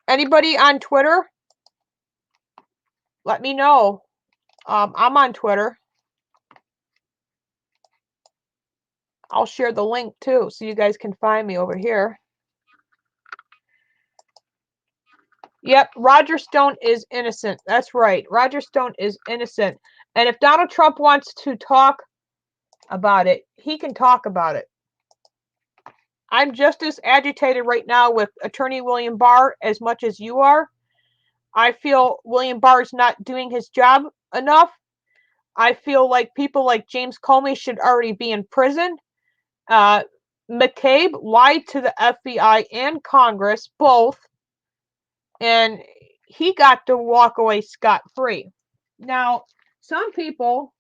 Anybody on Twitter? Let me know. I'm on Twitter. I'll share the link too, so you guys can find me over here. Yep, Roger Stone is innocent. That's right. Roger Stone is innocent. And if Donald Trump wants to talk about it, he can talk about it. I'm just as agitated right now with Attorney William Barr as much as you are. I feel William Barr is not doing his job enough. I feel like people like James Comey should already be in prison. McCabe lied to the FBI and Congress, both, and he got to walk away scot-free. Now, some people,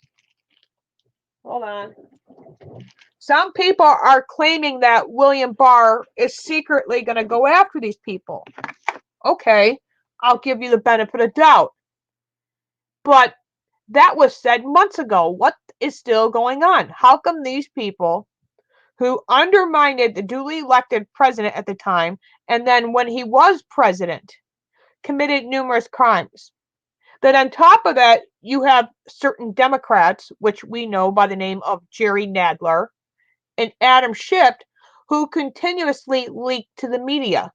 hold on, some people are claiming that William Barr is secretly going to go after these people. Okay, I'll give you the benefit of doubt. But that was said months ago. What is still going on? How come these people who undermined the duly elected president at the time, and then when he was president, committed numerous crimes? Then on top of that, you have certain Democrats, which we know by the name of Jerry Nadler and Adam Schiff, who continuously leak to the media.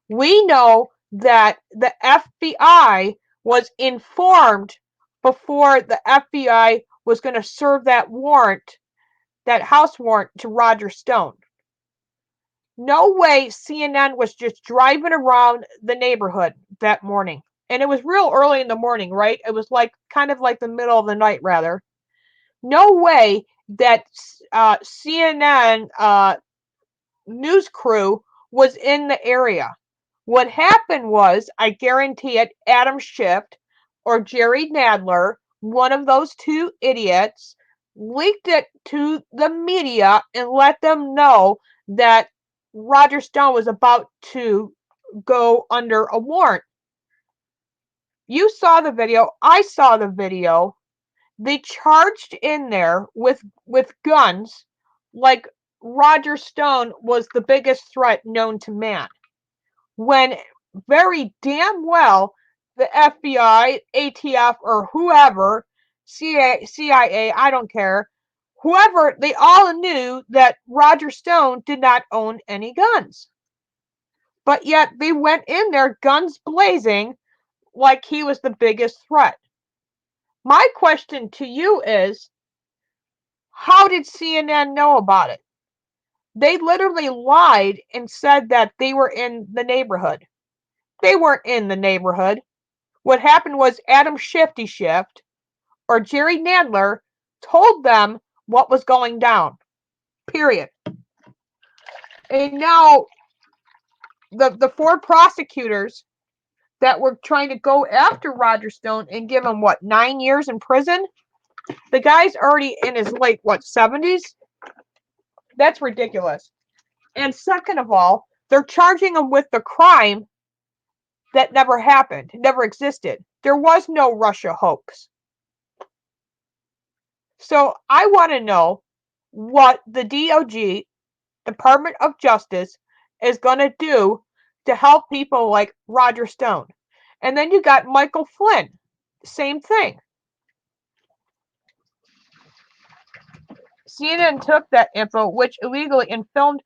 We know that the FBI was informed before the FBI was going to serve that warrant, that house warrant, to Roger Stone. No way CNN was just driving around the neighborhood that morning. And it was real early in the morning, right? It was like kind of like the middle of the night, rather. No way that CNN news crew was in the area. What happened was, I guarantee it, Adam Schiff or Jerry Nadler, one of those two idiots, leaked it to the media and let them know that Roger Stone was about to go under a warrant. You saw the video. I saw the video. They charged in there with guns like Roger Stone was the biggest threat known to man, when very damn well the FBI, ATF, or whoever, CIA, I don't care, whoever, they all knew that Roger Stone did not own any guns. But yet they went in there guns blazing like he was the biggest threat. My question to you is, how did CNN know about it? They literally lied and said that they were in the neighborhood. They weren't in the neighborhood. What happened was Adam Schiff or Jerry Nadler told them what was going down. Period. And now the four prosecutors that were trying to go after Roger Stone and give him, what, 9 years in prison? The guy's already in his late, 70s? That's ridiculous. And second of all, they're charging him with the crime that never happened, never existed. There was no Russia hoax. So I want to know what the DOJ, Department of Justice, is going to do to help people like Roger Stone. And then you got Michael Flynn. Same thing. CNN took that info, which illegally, and filmed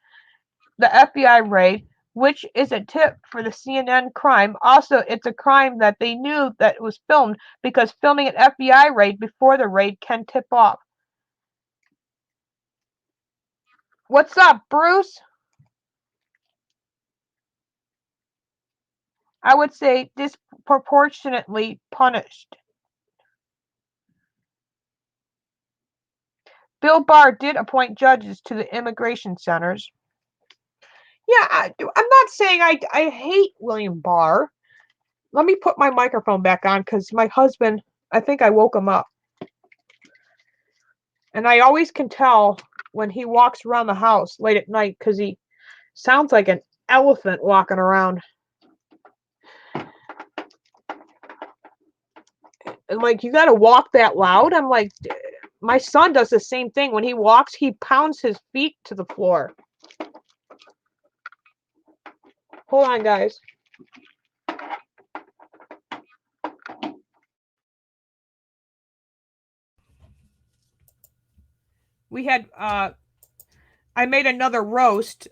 the FBI raid, which is a tip for the CNN crime. Also, it's a crime that they knew that it was filmed, because filming an FBI raid before the raid can tip off. What's up, Bruce? I would say disproportionately punished. Bill Barr did appoint judges to the immigration centers. Yeah, I'm not saying I hate William Barr. Let me put my microphone back on, because my husband, I think I woke him up. And I always can tell when he walks around the house late at night, because he sounds like an elephant walking around. And like, you gotta walk that loud? I'm like, my son does the same thing. When he walks, he pounds his feet to the floor. Hold on, guys. We had I made another roast.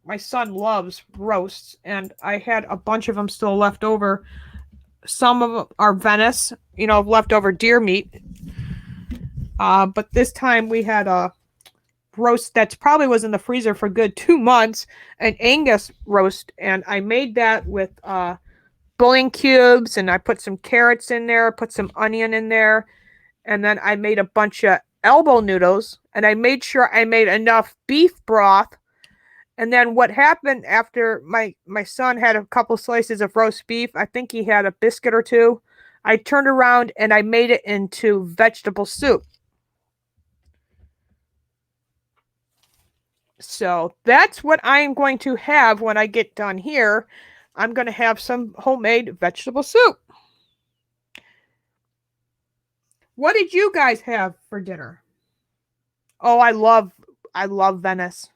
My son loves roasts, and I had a bunch of them still left over. Some of them are Venice, leftover deer meat. But this time we had a roast that's probably was in the freezer for good 2 months, an Angus roast, and I made that with bouillon cubes, and I put some carrots in there, put some onion in there, and then I made a bunch of elbow noodles, and I made sure I made enough beef broth. And then what happened after my son had a couple slices of roast beef, I think he had a biscuit or two, I turned around and I made it into vegetable soup. So that's what I'm going to have when I get done here. I'm going to have some homemade vegetable soup. What did you guys have for dinner? Oh, I love Venice.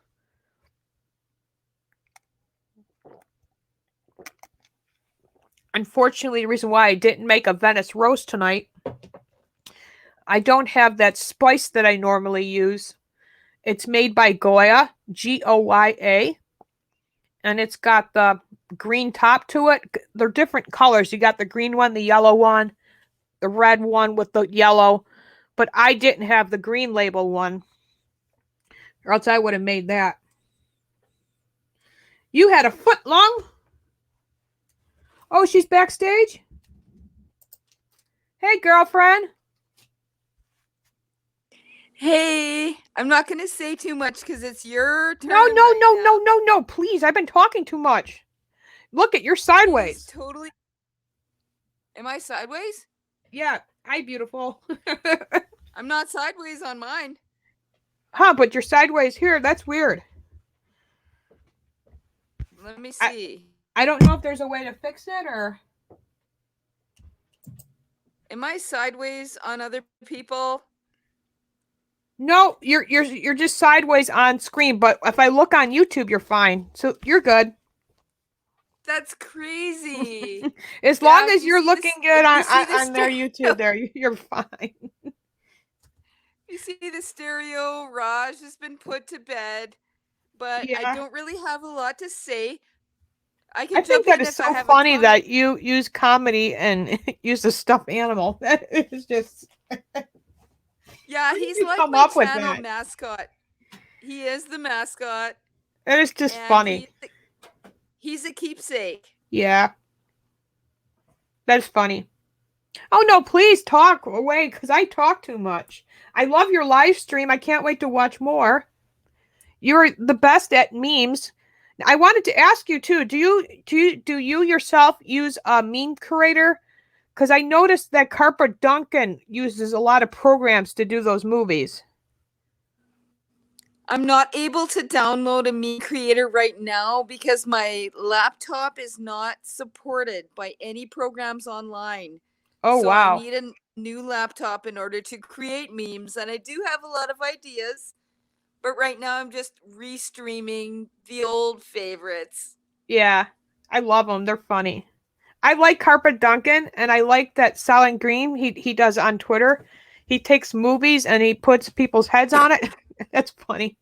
Unfortunately, the reason why I didn't make a Venice roast tonight, I don't have that spice that I normally use. It's made by Goya, Goya, and it's got the green top to it. They're different colors. You got the green one, the yellow one, the red one with the yellow, but I didn't have the green label one, or else I would have made that. You had a foot long? Oh, she's backstage? Hey, girlfriend. Hey, I'm not going to say too much because it's your turn. No. Please, I've been talking too much. Look, you're sideways. Totally. Am I sideways? Yeah. Hi, beautiful. I'm not sideways on mine. Huh, but you're sideways here. That's weird. Let me see. I don't know if there's a way to fix it or... Am I sideways on other people? No, you're just sideways on screen, but if I look on YouTube, you're fine. So you're good. That's crazy. As long as you're looking good on their YouTube there, you're fine. You see the stereo, Raj has been put to bed, but Yeah. I don't really have a lot to say. I think that is so funny that you use comedy and use a stuffed animal. That is just... Yeah, he's like my channel mascot. He is the mascot. It is just funny. He's a keepsake. Yeah. That's funny. Oh, no, please talk away because I talk too much. I love your live stream. I can't wait to watch more. You're the best at memes. I wanted to ask you too. Do you yourself use a meme creator? Because I noticed that Carpa Duncan uses a lot of programs to do those movies. I'm not able to download a meme creator right now because my laptop is not supported by any programs online. Oh, so wow. I need a new laptop in order to create memes, and I do have a lot of ideas. But right now I'm just restreaming the old favorites. Yeah, I love them. They're funny. I like Carpet Duncan, and I like that Silent Green he does on Twitter. He takes movies and he puts people's heads on it. That's funny.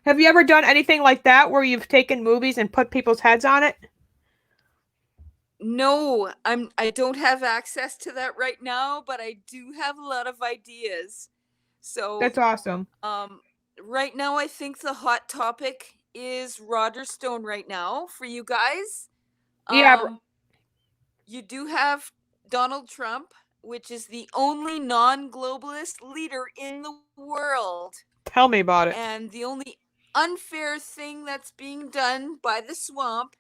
Have you ever done anything like that where you've taken movies and put people's heads on it? No, I don't have access to that right now, but I do have a lot of ideas. So that's awesome. Right now I think the hot topic is Roger Stone right now for you guys. Yeah. You do have Donald Trump, which is the only non-globalist leader in the world. Tell me about it. And the only unfair thing that's being done by the swamp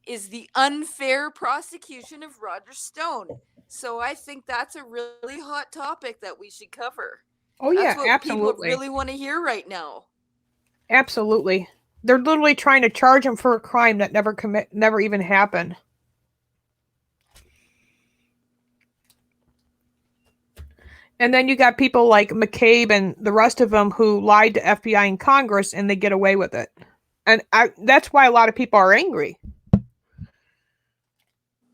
is the unfair prosecution of Roger Stone. So I think that's a really hot topic that we should cover. Oh, yeah, that's what absolutely. People really want to hear right now. Absolutely. They're literally trying to charge him for a crime that never even happened. And then you got people like McCabe and the rest of them who lied to FBI and Congress, and they get away with it. And that's why a lot of people are angry.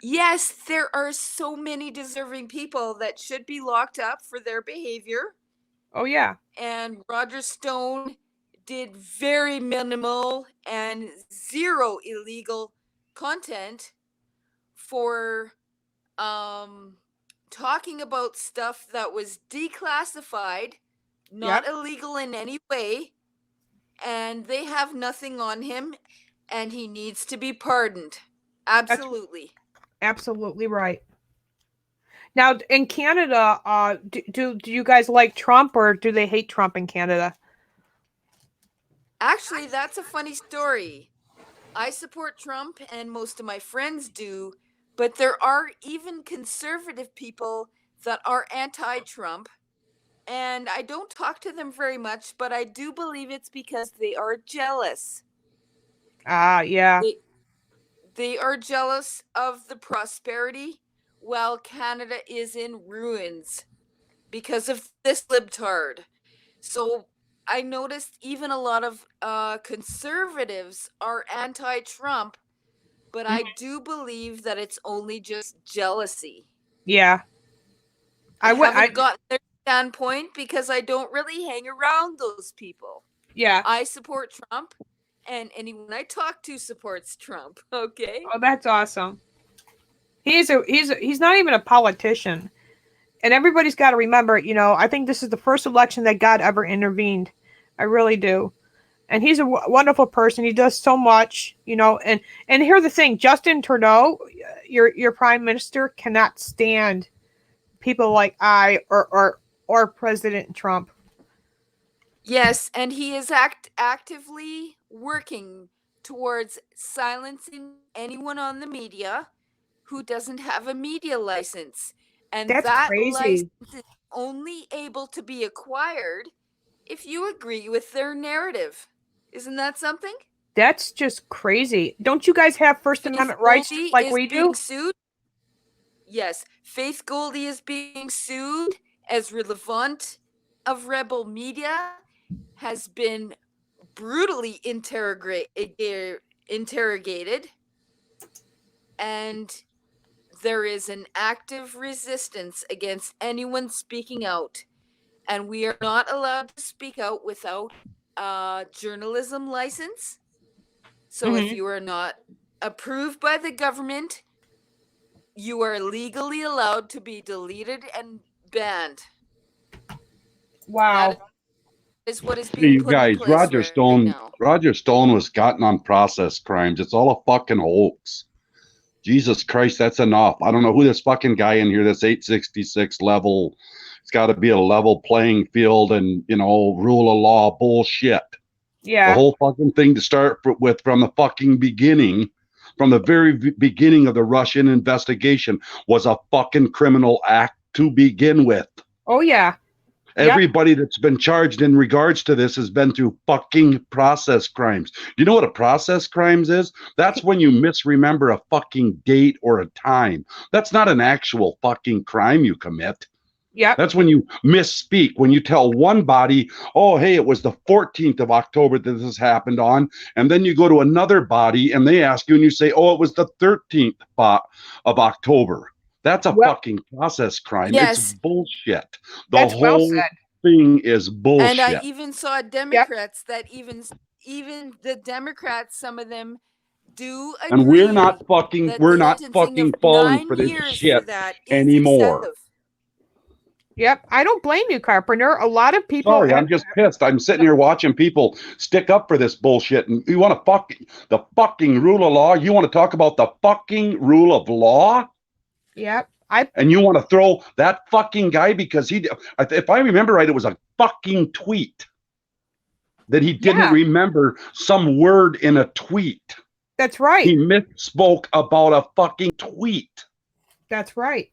Yes, there are so many deserving people that should be locked up for their behavior. Oh yeah. And Roger Stone did very minimal and zero illegal content for talking about stuff that was declassified, not Yep. illegal in any way, and they have nothing on him, and he needs to be pardoned. That's Absolutely. absolutely right. Now in Canada, do you guys like Trump or do they hate Trump in Canada? Actually, that's a funny story. I support Trump, and most of my friends do, but there are even conservative people that are anti Trump, and I don't talk to them very much, but I do believe it's because they are jealous. Ah, yeah. They, they are jealous of the prosperity while Canada is in ruins because of this libtard. So I noticed even a lot of conservatives are anti Trump, but I do believe that it's only just jealousy. Yeah. I I haven't gotten their standpoint because I don't really hang around those people. yeah. I support Trump, and anyone I talk to supports Trump. Okay. Oh, that's awesome. He's not even a politician. And everybody's got to remember, I think this is the first election that God ever intervened. I really do. And he's a wonderful person. He does so much, and here's the thing, Justin Trudeau, your prime minister, cannot stand people like I or President Trump. Yes, and he is actively working towards silencing anyone on the media who doesn't have a media license. And That's that crazy. license is only able to be acquired if you agree with their narrative. Isn't that something? That's just crazy. Don't you guys have First Faith Amendment rights just Goldie like is we being do? sued. Yes, Faith Goldie is being sued as relevant of Rebel Media has been brutally interrogated, and there is an active resistance against anyone speaking out. And we are not allowed to speak out without a journalism license. So if Hmm. you are not approved by the government, you are legally allowed to be deleted and banned. Wow. That is what is Hey, being you put in guys, place right now. Roger Stone was gotten on process crimes. It's all a fucking hoax. Jesus Christ, that's enough. I don't know who this fucking guy in here, this 866 level. It's got to be a level playing field and, rule of law bullshit. The Yeah. whole fucking thing to start with from the fucking beginning, from the very beginning of the Russian investigation, was a fucking criminal act to begin with. Oh yeah. Yep. Everybody that's been charged in regards to this has been through fucking process crimes. Do you know what a process crimes is? That's when you misremember a fucking date or a time. That's not an actual fucking crime you commit. Yep. That's when you misspeak, when you tell one body, oh, hey, it was the 14th of October that this happened on. And then you go to another body and they ask you and you say, oh, it was the 13th of October. That's a fucking process crime. Yes. It's bullshit. The That's well whole said. thing is bullshit. And I even saw Democrats that even the Democrats, some of them do agree. And we're not fucking sentencing of falling 9 for this years shit for that is anymore. excessive. Yep. I don't blame you, Carpenter. A lot of people. Sorry, I'm just pissed. I'm sitting here watching people stick up for this bullshit, and you want to the fucking rule of law? You want to talk about the fucking rule of law? Yep. And you want to throw that fucking guy because if I remember right, it was a fucking tweet that he didn't remember some word in a tweet. That's right. He misspoke about a fucking tweet. That's right.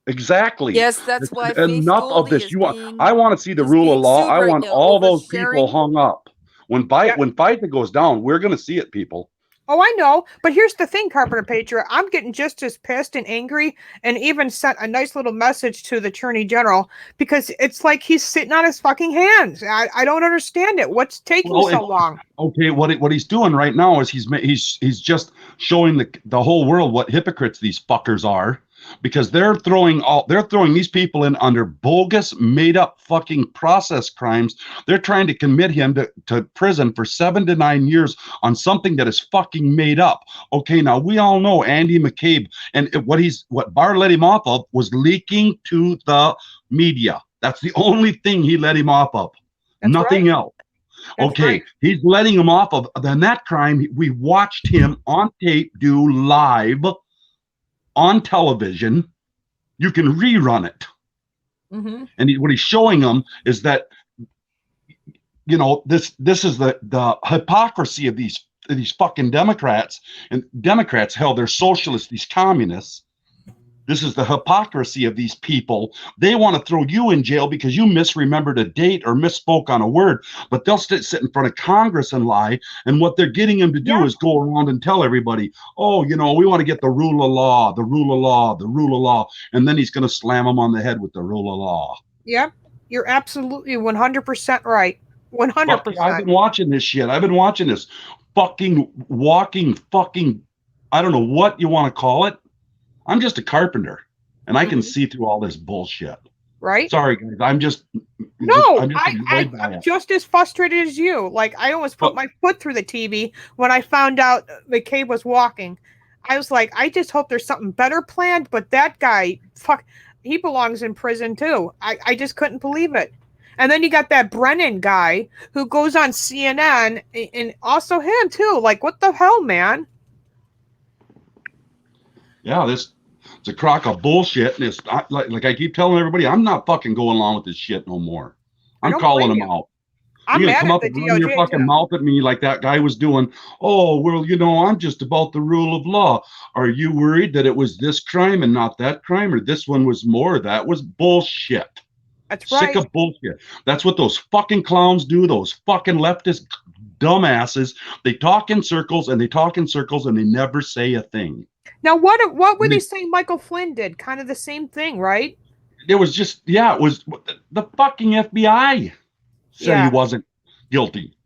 Exactly. Yes, that's why enough of this. I want to see the rule of law. I want all those people hung up. When FISA goes down, we're going to see it, people. Oh, I know. But here's the thing, Carpenter Patriot. I'm getting just as pissed and angry, and even sent a nice little message to the Attorney General because it's like he's sitting on his fucking hands. I don't understand it. What's taking so long? Okay, what he's doing right now is he's just showing the whole world what hypocrites these fuckers are. because they're throwing these people in under bogus, made up fucking process crimes. They're trying to commit him to prison for 7 to 9 years on something that is fucking made up. Okay, now we all know Andy McCabe and what Barr let him off of was leaking to the media. That's the only thing he let him off of. That's Nothing right. else. That's Okay, right. he's letting him off of then that crime. We watched him on tape do live on television. You can rerun it. Mm-hmm. And what he's showing them is that, you know, this is the hypocrisy of these fucking Democrats. And Democrats, hell, they're socialists, these communists. This is the hypocrisy of these people. They want to throw you in jail because you misremembered a date or misspoke on a word, but they'll sit in front of Congress and lie. And what they're getting them to do is go around and tell everybody, oh, you know, we want to get the rule of law, the rule of law, the rule of law. And then he's going to slam them on the head with the rule of law. Yep. You're absolutely 100% right. 100%. I've been watching this shit. I've been watching this fucking walking fucking, I don't know what you want to call it. I'm just a carpenter, and I can see through all this bullshit. Right? Sorry, guys. I'm just I'm it. just as frustrated as you. Like, I almost put my foot through the TV when I found out McCabe was walking. I was like, I just hope there's something better planned. But that guy, he belongs in prison too. I just couldn't believe it. And then you got that Brennan guy who goes on CNN, and also him too. Like, what the hell, man? Yeah, it's a crock of bullshit. And it's like I keep telling everybody, I'm not fucking going along with this shit no more. I'm calling them out. I'm You're gonna mad come at up the and run your DOJ fucking too. mouth at me like that guy was doing. Oh, well, you know, I'm just about the rule of law. Are you worried that it was this crime and not that crime, or this one was more? That was bullshit. That's right. Sick of bullshit. That's what those fucking clowns do. Those fucking leftist dumbasses. They talk in circles and they talk in circles and they never say a thing. Now, what were they saying Michael Flynn did? Kind of the same thing, right? It was just, it was the fucking FBI said he wasn't guilty.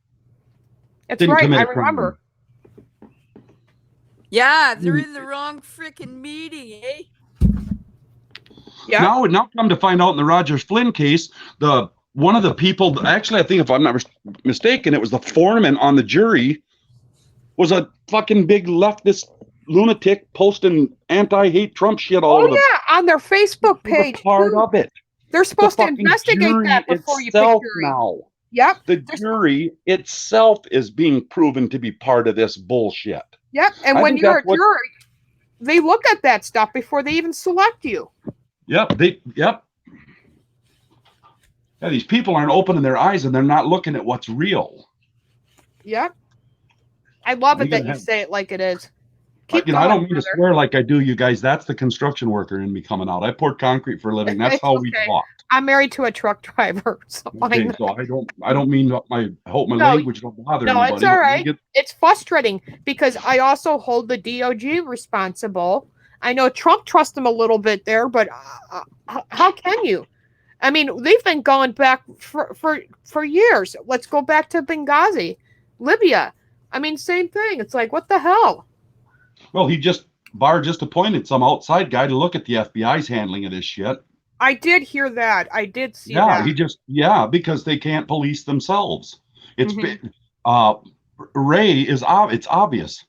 That's right. I remember. Yeah, they're in the wrong freaking meeting, eh? Yeah. Now come to find out in the Roger Flynn case, one of the people, actually, I think if I'm not mistaken, it was the foreman on the jury, was a fucking big leftist lunatic posting anti-hate Trump shit all over on their Facebook page. Part of it. They're supposed to investigate that before you pick jury. Now. Yep. The jury itself is being proven to be part of this bullshit. Yep. And when you're a jury, they look at that stuff before they even select you. Yep. Yeah, these people aren't opening their eyes and they're not looking at what's real. Yep. I love it that you say it like it is. I don't mean to swear like I do, you guys. That's the construction worker in me coming out. I poured concrete for a living. That's how we talk. I'm married to a truck driver. So okay, so I don't mean I hope my language don't bother anybody. No, it's all right. It's frustrating because I also hold the DOJ responsible. I know Trump trusts them a little bit there, but how can you? I mean, they've been going back for years. Let's go back to Benghazi, Libya. I mean, same thing. It's like, what the hell? Well, Barr just appointed some outside guy to look at the FBI's handling of this shit. I did hear that. I did see that. Because they can't police themselves. It's Ray is it's obvious.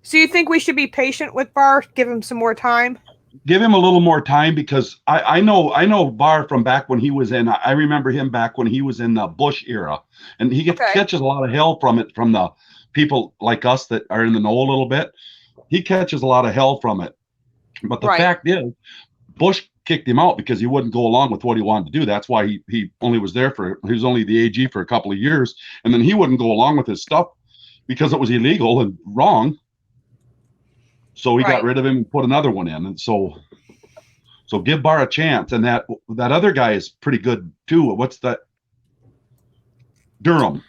So you think we should be patient with Barr? Give him some more time? Give him a little more time because I know Barr from back when he was in. I remember him back when he was in the Bush era, and he catches a lot of hell from the people like us that are in the know a little bit. He catches a lot of hell from it. But the fact is, Bush kicked him out because he wouldn't go along with what he wanted to do. That's why he only was there he was only the AG for a couple of years, and then he wouldn't go along with his stuff because it was illegal and wrong. So he got rid of him and put another one in. And so give Barr a chance. And that other guy is pretty good too. What's that? Durham,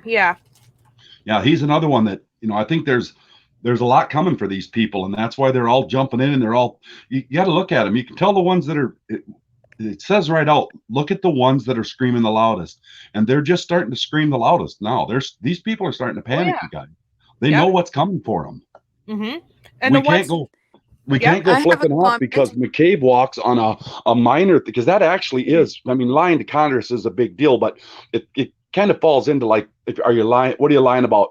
yeah. Yeah, he's another one that, I think there's a lot coming for these people, and that's why they're all jumping in, and they're all, you got to look at them. You can tell the ones that are, it says right out, look at the ones that are screaming the loudest, and they're just starting to scream the loudest now. These people are starting to panic, you guys. They know what's coming for them. Mm-hmm. And We Yep. can't go I have a flipping off comment. because McCabe walks on a minor, because that actually is, I mean, lying to Congress is a big deal, but it kind of falls into like, are you lying? What are you lying about?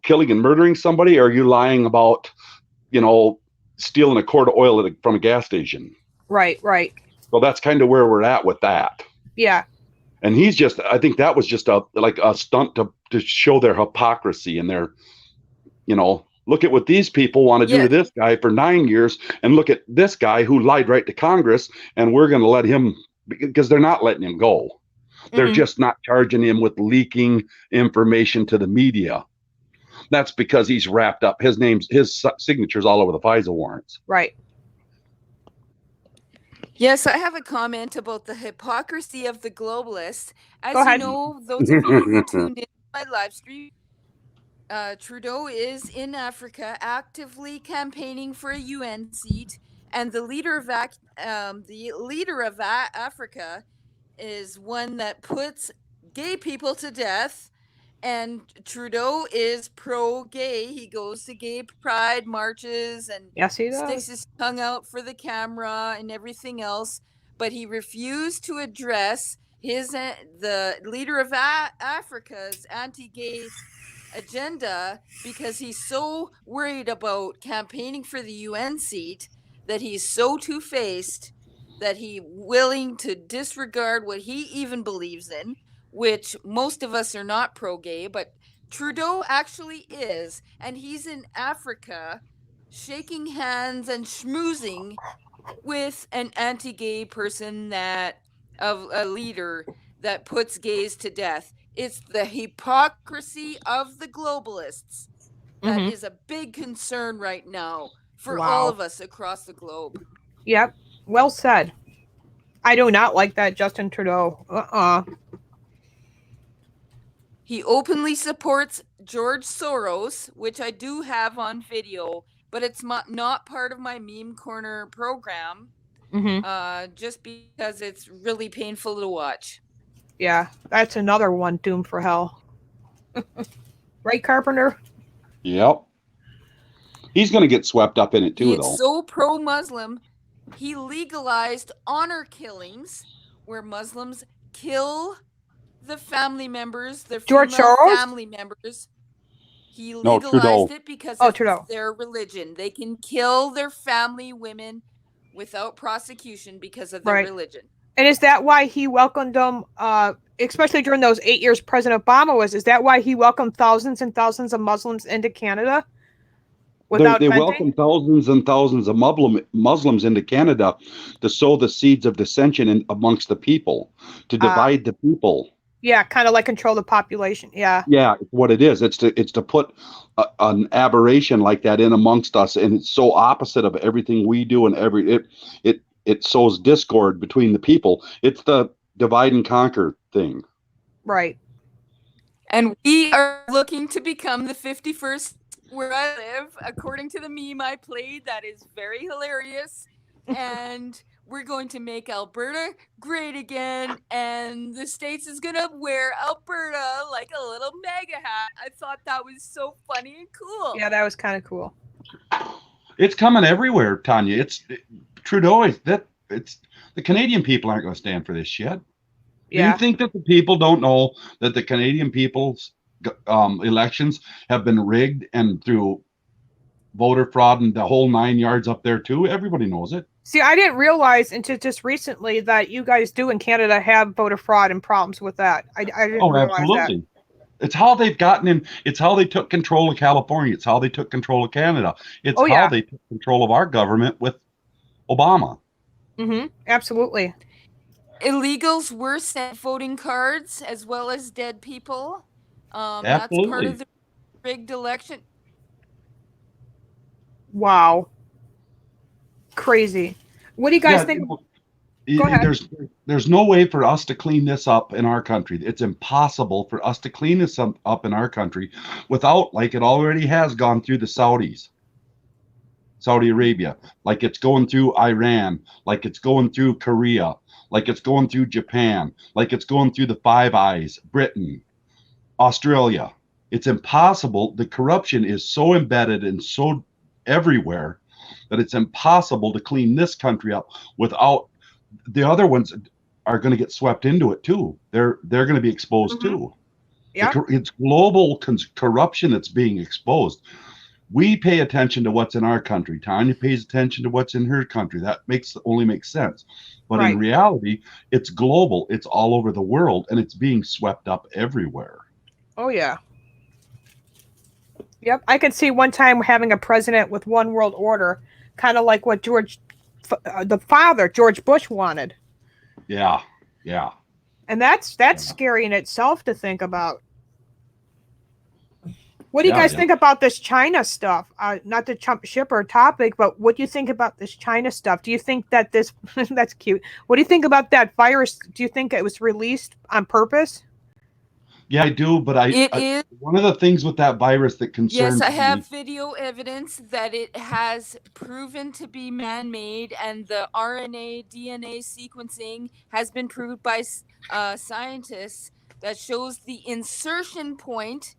Killing and murdering somebody? Or are you lying about, stealing a quart of oil from a gas station? Right. So that's kind of where we're at with that. Yeah. And I think that was just a stunt to show their hypocrisy and their, look at what these people want to do to this guy for 9 years, and look at this guy who lied right to Congress, and we're going to let him, because they're not letting him go. They're just not charging him with leaking information to the media. That's because he's wrapped up. His signature's all over the FISA warrants. Right. Yes, I have a comment about the hypocrisy of the globalists. As Go ahead. you know, those of you who tuned in to my live stream, Trudeau is in Africa actively campaigning for a UN seat, and the leader of Africa is one that puts gay people to death. And Trudeau is pro-gay. He goes to gay pride marches and Yes, he does. sticks his tongue out for the camera and everything else. But he refused to address the leader of Africa's anti-gay agenda because he's so worried about campaigning for the UN seat that he's so two-faced that he's willing to disregard what he even believes in, which most of us are not pro-gay, but Trudeau actually is, and he's in Africa shaking hands and schmoozing with an anti-gay person of a leader that puts gays to death. It's the hypocrisy of the globalists that is a big concern right now for all of us across the globe. Yep. Well said. I do not like that Justin Trudeau. He openly supports George Soros, which I do have on video, but it's not part of my Meme Corner program, just because it's really painful to watch. Yeah, that's another one doomed for hell. Right, Carpenter? Yep. He's going to get swept up in it too, though. He's so pro-Muslim, he legalized honor killings where Muslims kill the family members, their George female Soros? family members. He legalized it because it's their religion. They can kill their family women without prosecution because of their religion. And is that why he welcomed them, especially during those 8 years President Obama was, is that why he welcomed thousands and thousands of Muslims into Canada? They welcome thousands and thousands of Muslims into Canada to sow the seeds of dissension amongst the people, to divide the people. Yeah, kind of like control the population. Yeah. Yeah, what it is. It's to put an aberration like that in amongst us, and it's so opposite of everything we do, and it sows discord between the people. It's the divide and conquer thing. Right. And we are looking to become the 51st where I live, according to the meme I played. That is very hilarious. And we're going to make Alberta great again, and the States is going to wear Alberta like a little MAGA hat. I thought that was so funny and cool. Yeah, that was kind of cool. It's coming everywhere, Tanya. Trudeau it's the Canadian people aren't going to stand for this shit. Yeah. Do you think that the people don't know that the Canadian people's elections have been rigged and through voter fraud and the whole 9 yards up there too? Everybody knows it. See, I didn't realize until just recently that you guys do in Canada have voter fraud and problems with that. I didn't realize absolutely. That. It's how they've gotten in. It's how they took control of California. It's how they took control of Canada. It's how they took control of our government with Obama. Absolutely. Illegals were sent voting cards as well as dead people. Absolutely. That's part of the rigged election. Wow. Crazy. What do you guys think? Go ahead. There's no way for us to clean this up in our country. It's impossible for us to clean this up in our country without, like it already has gone through the Saudis, Saudi Arabia, like it's going through Iran, like it's going through Korea, like it's going through Japan, like it's going through the Five Eyes, Britain, Australia. It's impossible. The corruption is so embedded and so everywhere that it's impossible to clean this country up without the other ones are going to get swept into it too. They're going to be exposed too. Yeah. It's global corruption that's being exposed. We pay attention to what's in our country. Tanya pays attention to what's in her country. That only makes sense. But in reality, it's global. It's all over the world, and it's being swept up everywhere. Oh, yeah. Yep. I could see one time having a president with one world order, kind of like what the father, George Bush, wanted. Yeah. Yeah. And that's scary in itself to think about. What do you guys think about this China stuff? Not to jump ship or topic, but what do you think about this China stuff? Do you think that this, that's cute. What do you think about that virus? Do you think it was released on purpose? Yeah, I do, but one of the things with that virus that concerns Yes, I me. have video evidence that it has proven to be man-made, and the RNA, DNA sequencing has been proved by scientists that shows the insertion point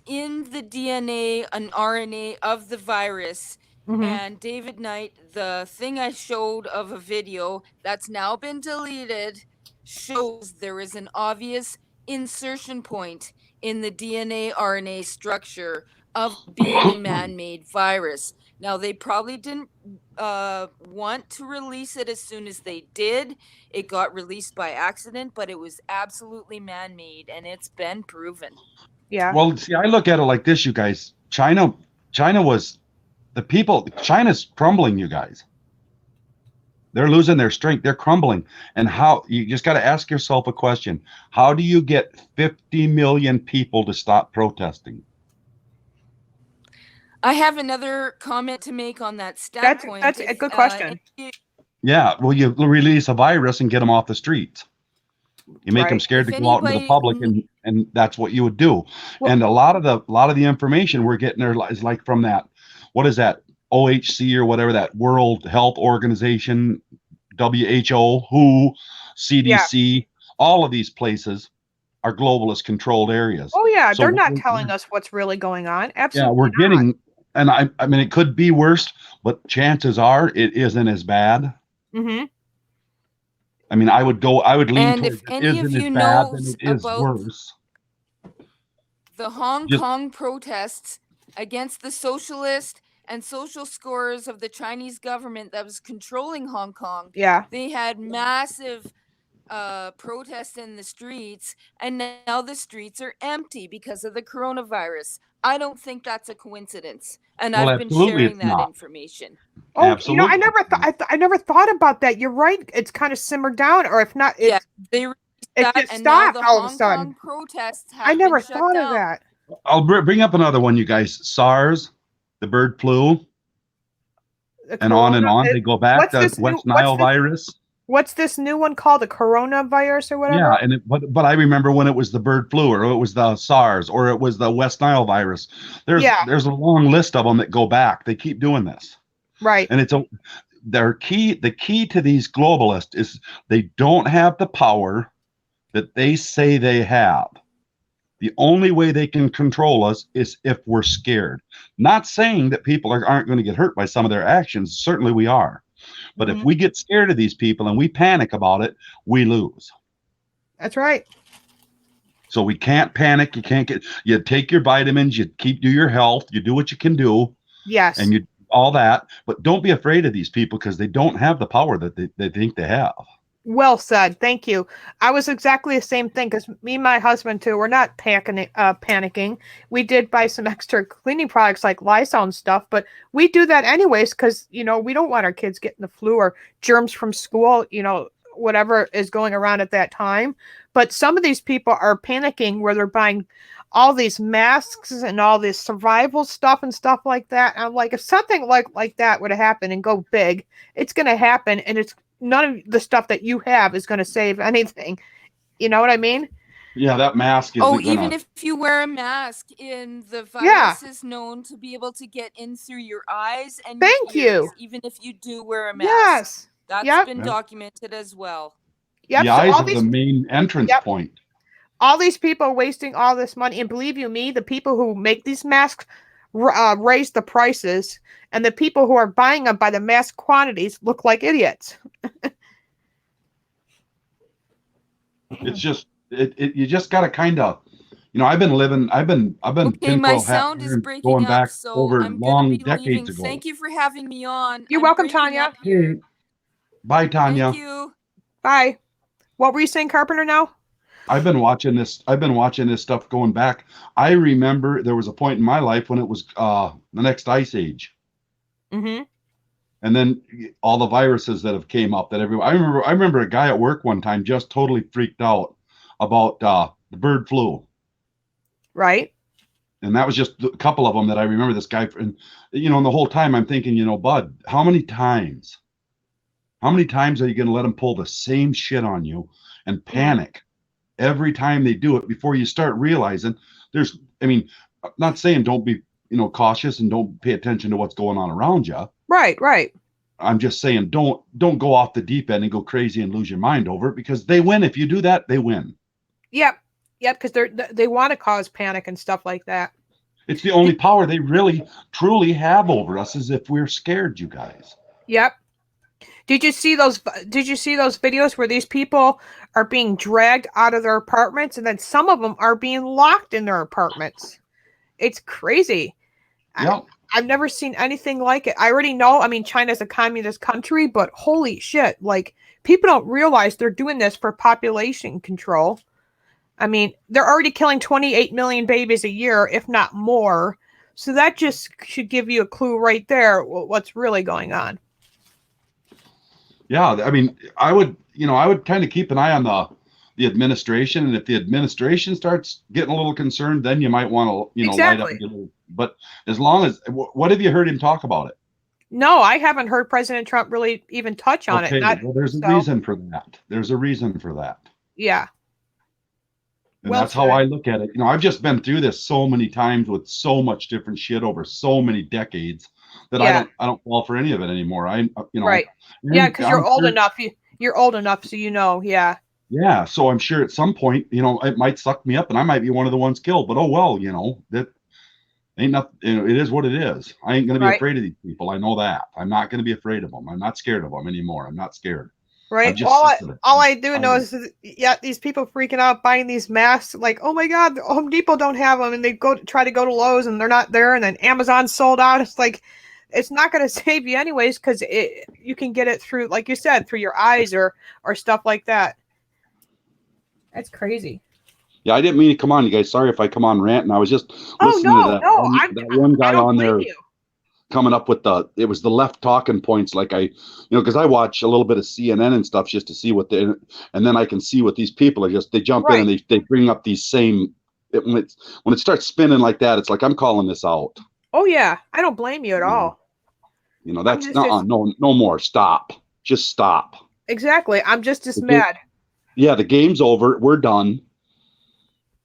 in the DNA and RNA of the virus. And David Knight, the thing I showed of a video that's now been deleted shows there is an obvious insertion point in the DNA RNA structure of being a man-made virus. Now, they probably didn't want to release it as soon as they did. It got released by accident, but it was absolutely man-made, and it's been proven. Yeah. Well, see, I look at it like this, you guys. China's crumbling, you guys. They're losing their strength. They're crumbling. And you just got to ask yourself a question. How do you get 50 million people to stop protesting? I have another comment to make on that standpoint. That's a good question. Yeah, well, you release a virus and get them off the streets. You make them scared to go out into the public, and that's what you would do. Well, and a lot of the information we're getting there is like from that, what is that, OHC or whatever, that World Health Organization, WHO, WHO, CDC, all of these places are globalist controlled areas. Oh yeah, so they're not telling us what's really going on. Absolutely. Yeah, we're getting, and I mean, it could be worse, but chances are it isn't as bad. I mean, I would lean towards it isn't as bad than it is worse. The Hong Kong protests against the socialist and social scores of the Chinese government that was controlling Hong Kong. Yeah. They had massive protests in the streets, and now the streets are empty because of the coronavirus. I don't think that's a coincidence, and I've been sharing that information. Oh, absolutely. You know, I never thought about that. You're right. It's kind of simmered down, or if not, it just stopped all of a sudden. Protests have I never thought of that. I'll bring up another one, you guys. SARS, the bird flu, and on. They go back. The West Nile virus. What's this new one called? The coronavirus or whatever? Yeah, and but I remember when it was the bird flu, or it was the SARS, or it was the West Nile virus. There's a long list of them that go back. They keep doing this. Right. And the key to these globalists is they don't have the power that they say they have. The only way they can control us is if we're scared. Not saying that people aren't going to get hurt by some of their actions. Certainly we are. But if we get scared of these people and we panic about it, we lose. That's right. So we can't panic. You take your vitamins, you do your health, you do what you can do. Yes. And you all that, but don't be afraid of these people because they don't have the power that they think they have. Well said. Thank you. I was exactly the same thing because me and my husband too, we're not panicking. We did buy some extra cleaning products like Lysol and stuff, but we do that anyways because, we don't want our kids getting the flu or germs from school, whatever is going around at that time. But some of these people are panicking where they're buying all these masks and all this survival stuff and stuff like that. And I'm like, if something like that would happen and go big, it's going to happen. And it's none of the stuff that you have is going to save anything. You know what I mean? Yeah, that mask isn't even if you wear a mask, the virus is known to be able to get in through your eyes and your ears, even if you do wear a mask. Yes. That's been documented as well. Yep. The eyes are the main entrance point. All these people wasting all this money, and believe you me, the people who make these masks raise the prices, and the people who are buying them by the mass quantities look like idiots. It's just you just got to kind of, I've been Okay, my tinfoil hat sound is wearing breaking going up, back so over I'm gonna long be leaving. decades ago. Thank you for having me on. You're I'm welcome, breaking Tanya. up here. Hey, bye, Tanya. Thank you. Bye. What were you saying, Carpenter, now? I've been watching this stuff going back. I remember there was a point in my life when it was the next ice age. Mm-hmm. And then all the viruses that have came up that everyone, I remember a guy at work one time just totally freaked out about the bird flu. Right. And that was just a couple of them that I remember this guy. And, and the whole time I'm thinking, Bud, how many times are you going to let them pull the same shit on you and panic every time they do it before you start realizing I'm not saying don't be, cautious and don't pay attention to what's going on around you. Right. I'm just saying, don't go off the deep end and go crazy and lose your mind over it, because they win. If you do that, they win. Yep, because they want to cause panic and stuff like that. It's the only power they really, truly have over us, is if we're scared, you guys. Yep. Did you see those videos where these people are being dragged out of their apartments, and then some of them are being locked in their apartments? It's crazy. Yep. I've never seen anything like it. I already know, China's a communist country, but holy shit, people don't realize they're doing this for population control. They're already killing 28 million babies a year, if not more. So that just should give you a clue right there what's really going on. Yeah, I would kind of keep an eye on the administration, and if the administration starts getting a little concerned, then you might want to, light up. But as long as, what have you heard him talk about it? No, I haven't heard President Trump really even touch on it. Well, there's a reason for that. There's a reason for that. Yeah. And that's how I look at it. I've just been through this so many times with so much different shit over so many decades that I don't fall for any of it anymore. Right. Yeah, because you're old enough. You're old enough, so yeah. Yeah, so I'm sure at some point, it might suck me up, and I might be one of the ones killed. But oh well, that ain't nothing. It is what it is. I ain't gonna be afraid of these people. I know that. I'm not gonna be afraid of them. I'm not scared of them anymore. I'm not scared. Right. All I do know is these people freaking out buying these masks. Like, oh my God, Home Depot don't have them, and they try to go to Lowe's and they're not there, and then Amazon sold out. It's like, it's not going to save you anyways, because you can get it through, like you said, through your eyes or stuff like that. That's crazy. Yeah, I didn't mean to come on, you guys. Sorry if I come on ranting. I was just listening to that one guy on there. Coming up with it was the left talking points, like because I watch a little bit of CNN and stuff just to see and then I can see what these people are they jump in and they bring up these same, when it starts spinning like that, it's like, I'm calling this out. Oh yeah, I don't blame you at all. That's no more. Stop. Just stop. Exactly. I'm just as mad. Yeah, the game's over. We're done.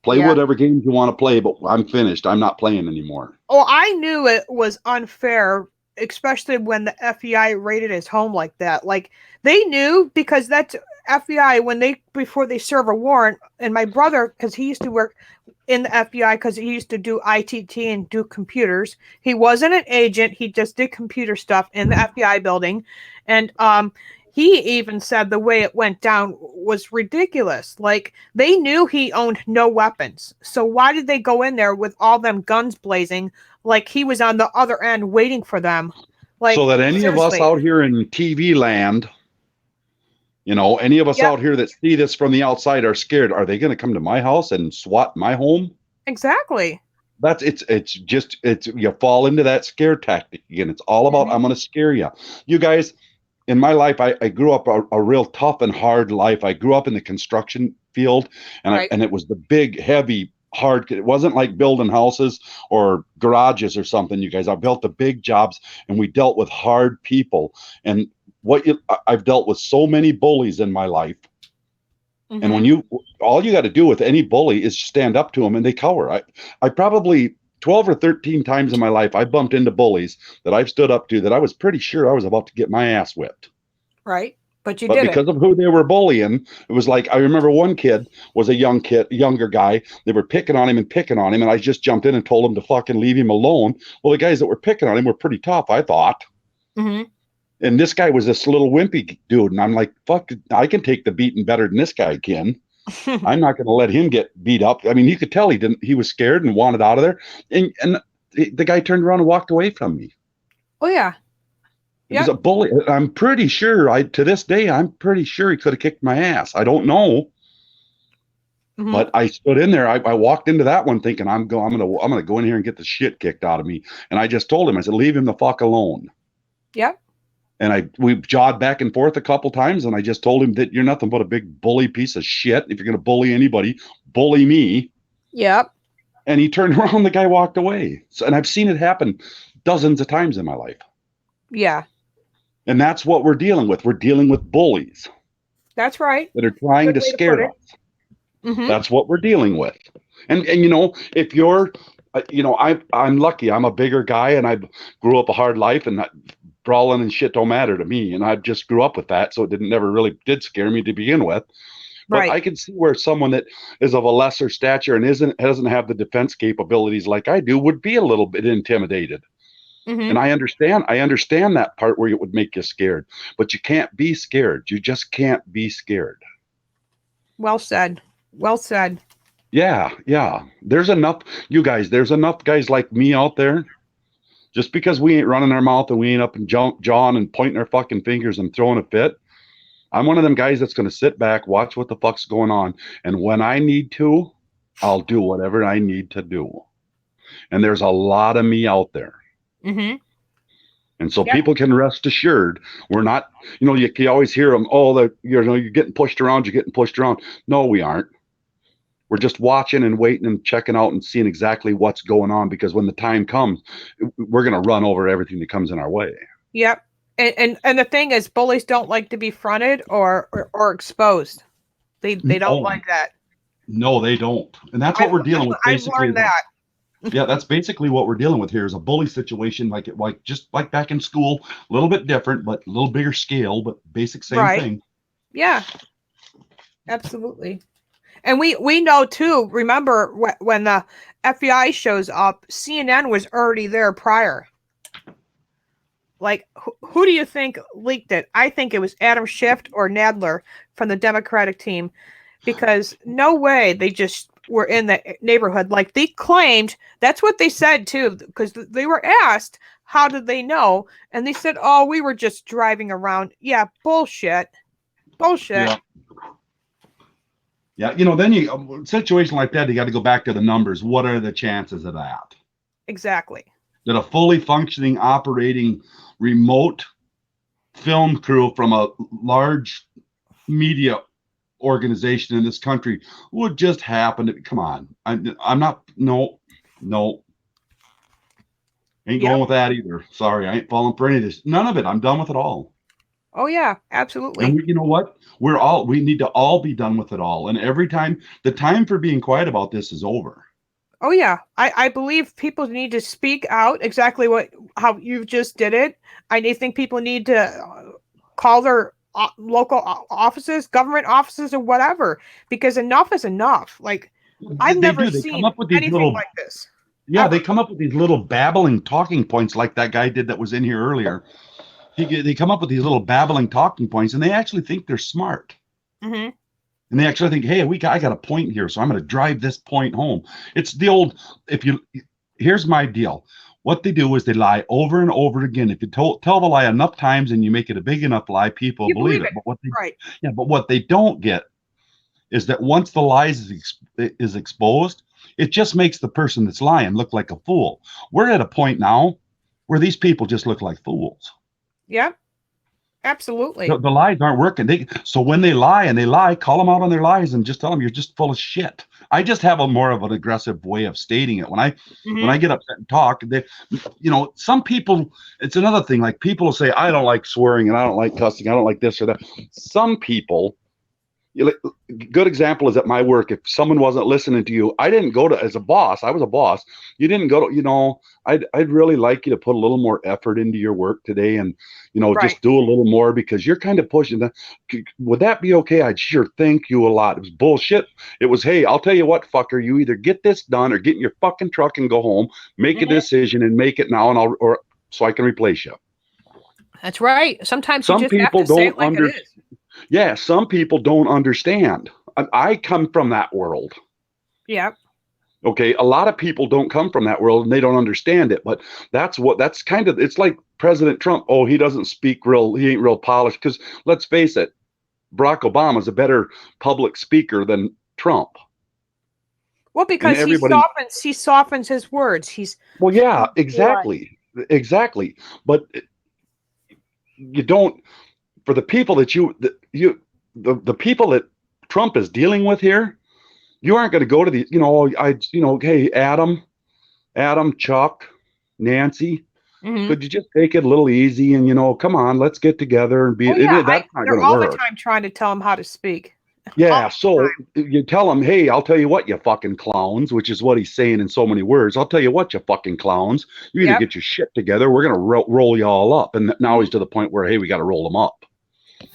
Play whatever games you want to play, but I'm finished. I'm not playing anymore. Oh, I knew it was unfair, especially when the FBI raided his home like that. Like, they knew, because that's FBI before they serve a warrant. And my brother, because he used to work in the FBI, because he used to do ITT and do computers. He wasn't an agent. He just did computer stuff in the FBI building. And he even said the way it went down was ridiculous. Like, they knew he owned no weapons. So why did they go in there with all them guns blazing, like he was on the other end waiting for them? Like, so that any of us out here in TV land, any of us out here that see this from the outside are scared. Are they going to come to my house and SWAT my home? Exactly. It's you fall into that scare tactic again. It's all about, I'm going to scare you. You guys, in my life, I grew up a real tough and hard life. I grew up in the construction field, and it was the big, heavy, hard. It wasn't like building houses or garages or something, you guys. I built the big jobs, and we dealt with hard people. And I've dealt with so many bullies in my life. Mm-hmm. And all you got to do with any bully is stand up to them, and they cower. I probably 12 or 13 times in my life, I bumped into bullies that I've stood up to that I was pretty sure I was about to get my ass whipped. Right. But you But did because it. of who they were bullying, it was like I remember one kid was a younger guy. They were picking on him, and I just jumped in and told him to fucking leave him alone. Well, the guys that were picking on him were pretty tough, I thought. Mm-hmm. And this guy was this little wimpy dude, and I'm like, fuck, I can take the beating better than this guy can. I'm not going to let him get beat up. I mean, you could tell he was scared and wanted out of there. And the guy turned around and walked away from me. Oh yeah. It was a bully. I'm pretty sure to this day, I'm pretty sure he could have kicked my ass. I don't know. Mm-hmm. But I stood in there. I walked into that one thinking I'm gonna go in here and get the shit kicked out of me. And I just told him, I said, leave him the fuck alone. Yep. And we jawed back and forth a couple times, and I just told him that you're nothing but a big bully piece of shit. If you're gonna bully anybody, bully me. Yep. And he turned around, the guy walked away. So, and I've seen it happen dozens of times in my life. Yeah. And that's what we're dealing with. We're dealing with bullies. That's right. That are trying to scare us. Mm-hmm. That's what we're dealing with. And if you're, I'm lucky. I'm a bigger guy, and I grew up a hard life, and that brawling and shit don't matter to me. And I just grew up with that, so it never really did scare me to begin with. But right. I can see where someone that is of a lesser stature and doesn't have the defense capabilities like I do would be a little bit intimidated. Mm-hmm. And I understand that part where it would make you scared, but you can't be scared. You just can't be scared. Well said. Well said. Yeah. There's enough guys like me out there. Just because we ain't running our mouth and we ain't up and jawing and pointing our fucking fingers and throwing a fit, I'm one of them guys that's going to sit back, watch what the fuck's going on. And when I need to, I'll do whatever I need to do. And there's a lot of me out there. Mm-hmm. And so people can rest assured we're not, you always hear them, you're getting pushed around, you're getting pushed around. No, we aren't. We're just watching and waiting and checking out and seeing exactly what's going on, because when the time comes, we're going to run over everything that comes in our way. Yep. And the thing is, bullies don't like to be fronted or exposed. They don't like that. No, they don't. And that's what we're dealing with. Basically, I've learned that. Yeah, that's basically what we're dealing with here is a bully situation, just like back in school, a little bit different, but a little bigger scale, but basic same thing. Yeah, absolutely. And we know too. Remember when the FBI shows up, CNN was already there prior. Like, who do you think leaked it? I think it was Adam Schiff or Nadler from the Democratic team, because no way they just were in the neighborhood like they claimed. That's what they said too, because they were asked how did they know, and they said, "Oh, we were just driving around." Yeah, bullshit. Yeah, then a situation like that, you got to go back to the numbers. What are the chances of that? Exactly. That a fully functioning, operating remote film crew from a large media organization in this country would just happen to come on. I'm not, no, ain't going with that either. Sorry, I ain't falling for any of this. None of it. I'm done with it all. Oh yeah, absolutely. And you know what? We need to all be done with it all. And every time, the time for being quiet about this is over. Oh yeah, I believe people need to speak out exactly how you just did it. I think people need to call their local offices, government offices, or whatever, because enough is enough. Like, I've never seen anything like this. Yeah, they come up with these little babbling talking points like that guy did that was in here earlier. They come up with these little babbling talking points, and they actually think they're smart. Mm-hmm. And they actually think, hey, I got a point here, so I'm going to drive this point home. It's the old, here's my deal. What they do is they lie over and over again. If you tell the lie enough times and you make it a big enough lie, people believe it. But what they don't get is that once the lies is exposed, it just makes the person that's lying look like a fool. We're at a point now where these people just look like fools. Yeah. Absolutely. The lies aren't working. So when they lie, call them out on their lies and just tell them you're just full of shit. I just have a more of an aggressive way of stating it. When I get upset and talk, some people, it's another thing. Like, people will say, I don't like swearing and I don't like cussing. I don't like this or that. Some people Good example is at my work. If someone wasn't listening to you, I didn't go to, as a boss, I was a boss. You didn't go to, I'd really like you to put a little more effort into your work today and, Right. just do a little more because you're kind of pushing that. Would that be okay? I'd sure thank you a lot. It was bullshit. It was, hey, I'll tell you what, fucker, you either get this done or get in your fucking truck and go home, make a decision and make it now, and so I can replace you. That's right. Sometimes you Some just have people to say don't it like it is. Yeah, some people don't understand. I come from that world. Yeah. Okay, a lot of people don't come from that world and they don't understand it. But that's kind of, it's like President Trump. Oh, he doesn't speak he ain't real polished. Because let's face it, Barack Obama's a better public speaker than Trump. Well, because he softens his words. Well, yeah, exactly. But you don't, for the people that the people that Trump is dealing with here, you aren't going to go to the, hey, Adam, Chuck, Nancy, could you just take it a little easy and, come on, let's get together and be, that's not going to all work. the time trying to tell him how to speak. Yeah, so you tell him, hey, I'll tell you what, you fucking clowns, which is what he's saying in so many words. I'll tell you what, you fucking clowns, you either get your shit together, we're going to roll you all up. And now he's to the point where, hey, we got to roll them up.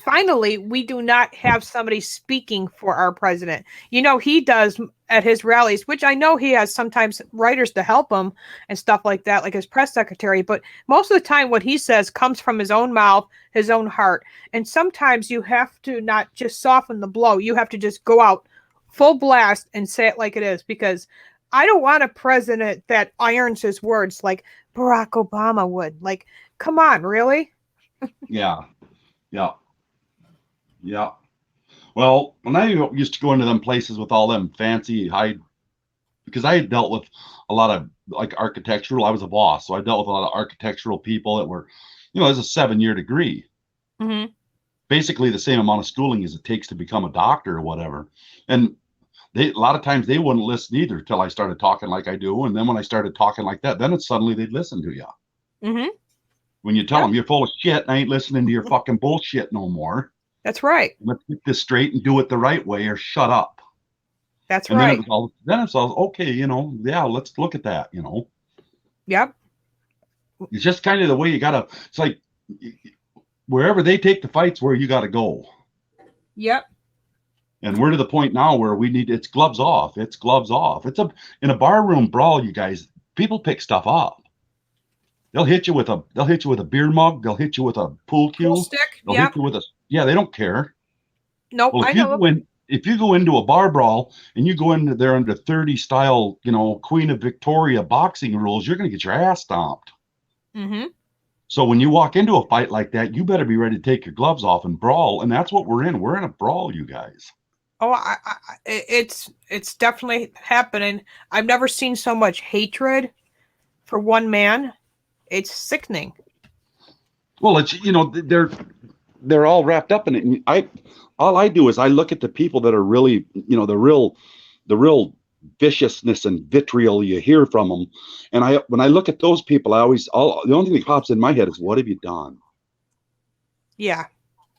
Finally, we do not have somebody speaking for our president. He does at his rallies, which I know he has sometimes writers to help him and stuff like that, like his press secretary. But most of the time, what he says comes from his own mouth, his own heart. And sometimes you have to not just soften the blow. You have to just go out full blast and say it like it is, because I don't want a president that irons his words like Barack Obama would. Like, come on, really? Yeah. Well, when I used to go into them places with all them fancy because I had dealt with a lot of like architectural, I was a boss. So I dealt with a lot of architectural people that were, there's a 7-year degree. Mm-hmm. Basically the same amount of schooling as it takes to become a doctor or whatever. And a lot of times they wouldn't listen either till I started talking like I do. And then when I started talking like that, then it's suddenly they'd listen to you. Mm-hmm. When you tell them you're full of shit, I ain't listening to your fucking bullshit no more. That's right. Let's get this straight and do it the right way, or shut up. That's right. Then it's all okay, yeah, let's look at that, Yep. It's just kind of the way you gotta, it's like wherever they take the fights, where you gotta go. Yep. And we're to the point now where it's gloves off. It's gloves off. In a barroom brawl, you guys, people pick stuff up. They'll hit you with a beer mug. They'll hit you with a pool cue. Pool stick. They'll hit you with they don't care. Nope. Well, if you go into a bar brawl and you go into there under 30 style, Queen of Victoria boxing rules, you're going to get your ass stomped. Mm-hmm. So when you walk into a fight like that, you better be ready to take your gloves off and brawl. And that's what we're in. We're in a brawl, you guys. Oh, it's definitely happening. I've never seen so much hatred for one man. It's sickening. Well, it's, they're all wrapped up in it. All I do is I look at the people that are really, the real viciousness and vitriol you hear from them. And when I look at those people, the only thing that pops in my head is, what have you done? Yeah.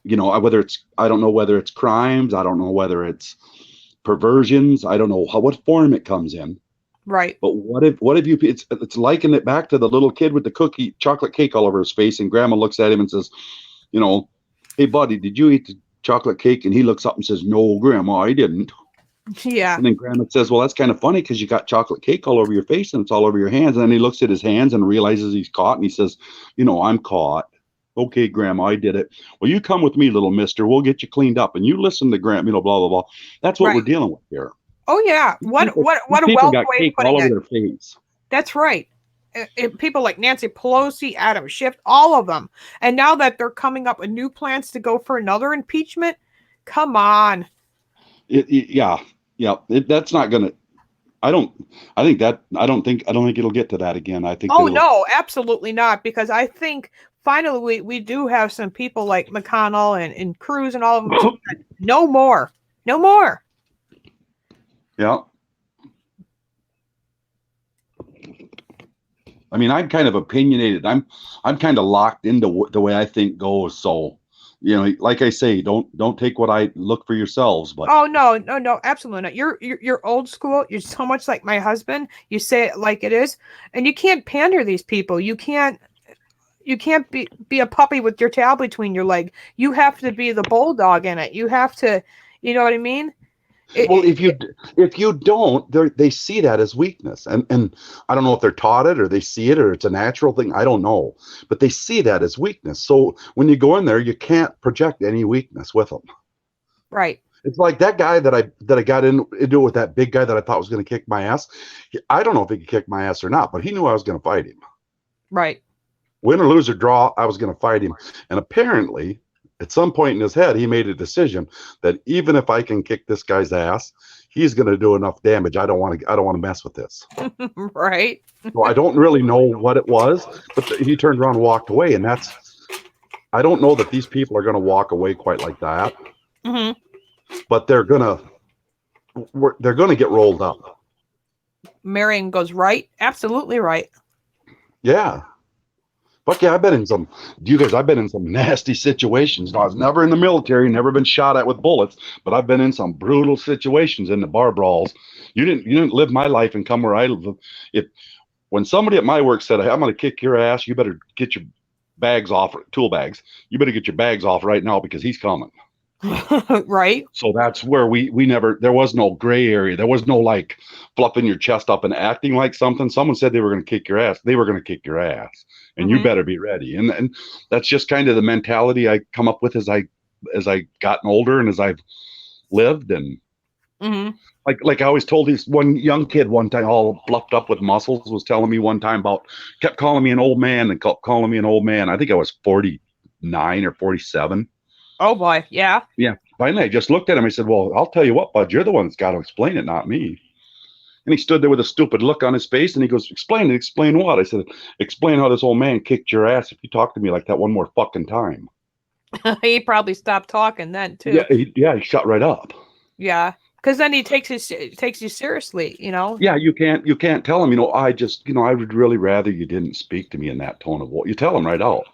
I don't know whether it's crimes. I don't know whether it's perversions. I don't know what form it comes in. Right. But what if you, it's liking it back to the little kid with the chocolate cake all over his face, and grandma looks at him and says, hey buddy, did you eat the chocolate cake? And he looks up and says, no, grandma, I didn't. Yeah. And then grandma says, well, that's kind of funny because you got chocolate cake all over your face and it's all over your hands. And then he looks at his hands and realizes he's caught, and he says, I'm caught. Okay, grandma, I did it. Well, you come with me, little mister. We'll get you cleaned up. And you listen to grandma, blah, blah, blah. That's what we're dealing with here. Oh yeah, what a well got cake all over their face. That's right. People like Nancy Pelosi, Adam Schiff, all of them. And now that they're coming up with new plans to go for another impeachment, come on. That's not gonna. I don't think it'll get to that again. I think. Oh no, absolutely not. Because I think finally we do have some people like McConnell and Cruz and all of them. No more. Yeah. I mean, I'm kind of opinionated. I'm kind of locked into the way I think goes. So You know, like I say, don't take what I look for yourselves. But Oh no, absolutely not. You're old school. You're so much like my husband. You say it like it is, and you can't pander these people. You can't be a puppy with your tail between your leg. You have to be the bulldog in it. You have to, you know what I mean? well, It, it, if you don't, they see that as weakness, and I don't know if they're taught it or they see it or it's a natural thing. I don't know, but they see that as weakness. So when you go in there, you can't project any weakness with them. right, It's like that guy that I got into it with, that big guy that I thought was going to kick my ass. I don't know if he could kick my ass or not, but he knew I was going to fight him. right. Win or lose or draw, I was going to fight him. And apparently, at some point in his head, he made a decision that even if I can kick this guy's ass, he's going to do enough damage. I don't want to mess with this. Right. So I don't really know what it was, but he turned around and walked away. And I don't know that these people are going to walk away quite like that, Hmm. but they're going to get rolled up. Marion goes right. Absolutely right. Yeah. Fuck yeah, I've been in some nasty situations. No, I was never in the military, never been shot at with bullets, but I've been in some brutal situations in the bar brawls. You didn't live my life and come where I live. If when somebody at my work said, "Hey, I'm going to kick your ass," you better get your bags off, tool bags. You better get your bags off right now because he's coming. Right. So that's where we never, there was no gray area. There was no like fluffing your chest up and acting like something. Someone said they were going to kick your ass. They were going to kick your ass, and you Mhm. better be ready. And that's just kind of the mentality I come up with as I gotten older and as I've lived. And Hmm. like I always told this one young kid one time, all fluffed up with muscles, was telling me one time kept calling me an old man and calling me an old man. I think I was 49 or 47. Oh boy. Yeah. Yeah. Finally, I just looked at him. I said, "Well, I'll tell you what, bud, you're the one that's got to explain it, not me." And he stood there with a stupid look on his face and he goes, "Explain it. Explain what?" I said, "Explain how this old man kicked your ass if you talk to me like that one more fucking time." He probably stopped talking then too. He shut right up. Yeah. Because then he takes you seriously. Yeah, you can't tell him, I would really rather you didn't speak to me in that tone of voice. You tell him right out.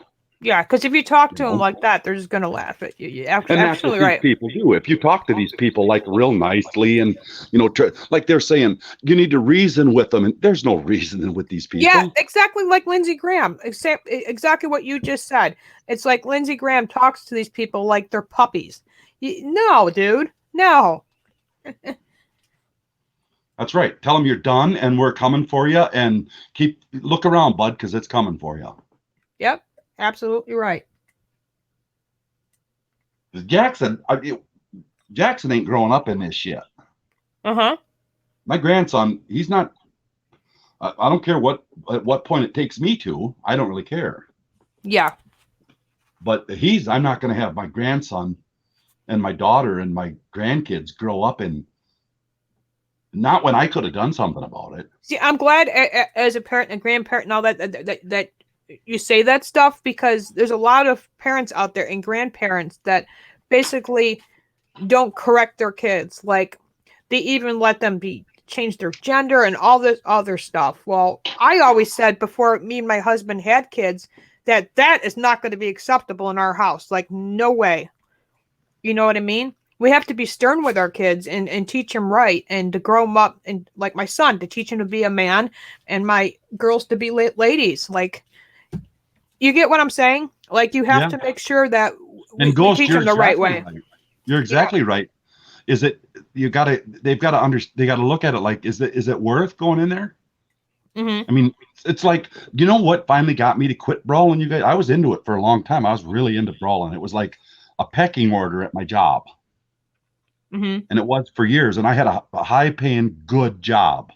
Yeah. Because if you talk You to him know? like that, they're just gonna laugh at you. You're And that's what absolutely these right. people do. If you talk to these people like real nicely and, like they're saying, you need to reason with them. And there's no reasoning with these Yeah, people. exactly like Lindsey Graham. Exactly what you just said. It's like Lindsey Graham talks to these people like they're puppies. No, dude. No. That's right. Tell them you're done and we're coming for you, and look around, bud, because it's coming for you. Yep. Absolutely right. Jackson ain't growing up in this shit. Uh-huh. My grandson, he's not. I don't care at what point it takes me to. I don't really care. Yeah. But I'm not going to have my grandson and my daughter and my grandkids grow up in. Not when I could have done something about it. See, I'm glad as a parent and grandparent and all that you say that stuff, because there's a lot of parents out there and grandparents that basically don't correct their kids. Like they even let them change their gender and all this other stuff. Well, I always said before me and my husband had kids that is not going to be acceptable in our house. Like no way. You know what I mean? We have to be stern with our kids and teach them right, and to grow them up, and like my son, to teach him to be a man, and my girls to be ladies. Like, you get what I'm saying? Like, you have Yeah. to make sure that we Ghost, teach you're them the right exactly way. right. You're exactly right. Is it they got to look at it like, is it worth going in there? Mm-hmm. I mean, it's like, you know what finally got me to quit brawling, you guys? I was into it for a long time. I was really into brawling. It was like a pecking order at my job. Mm-hmm. And it was for years. And I had a high paying, good job.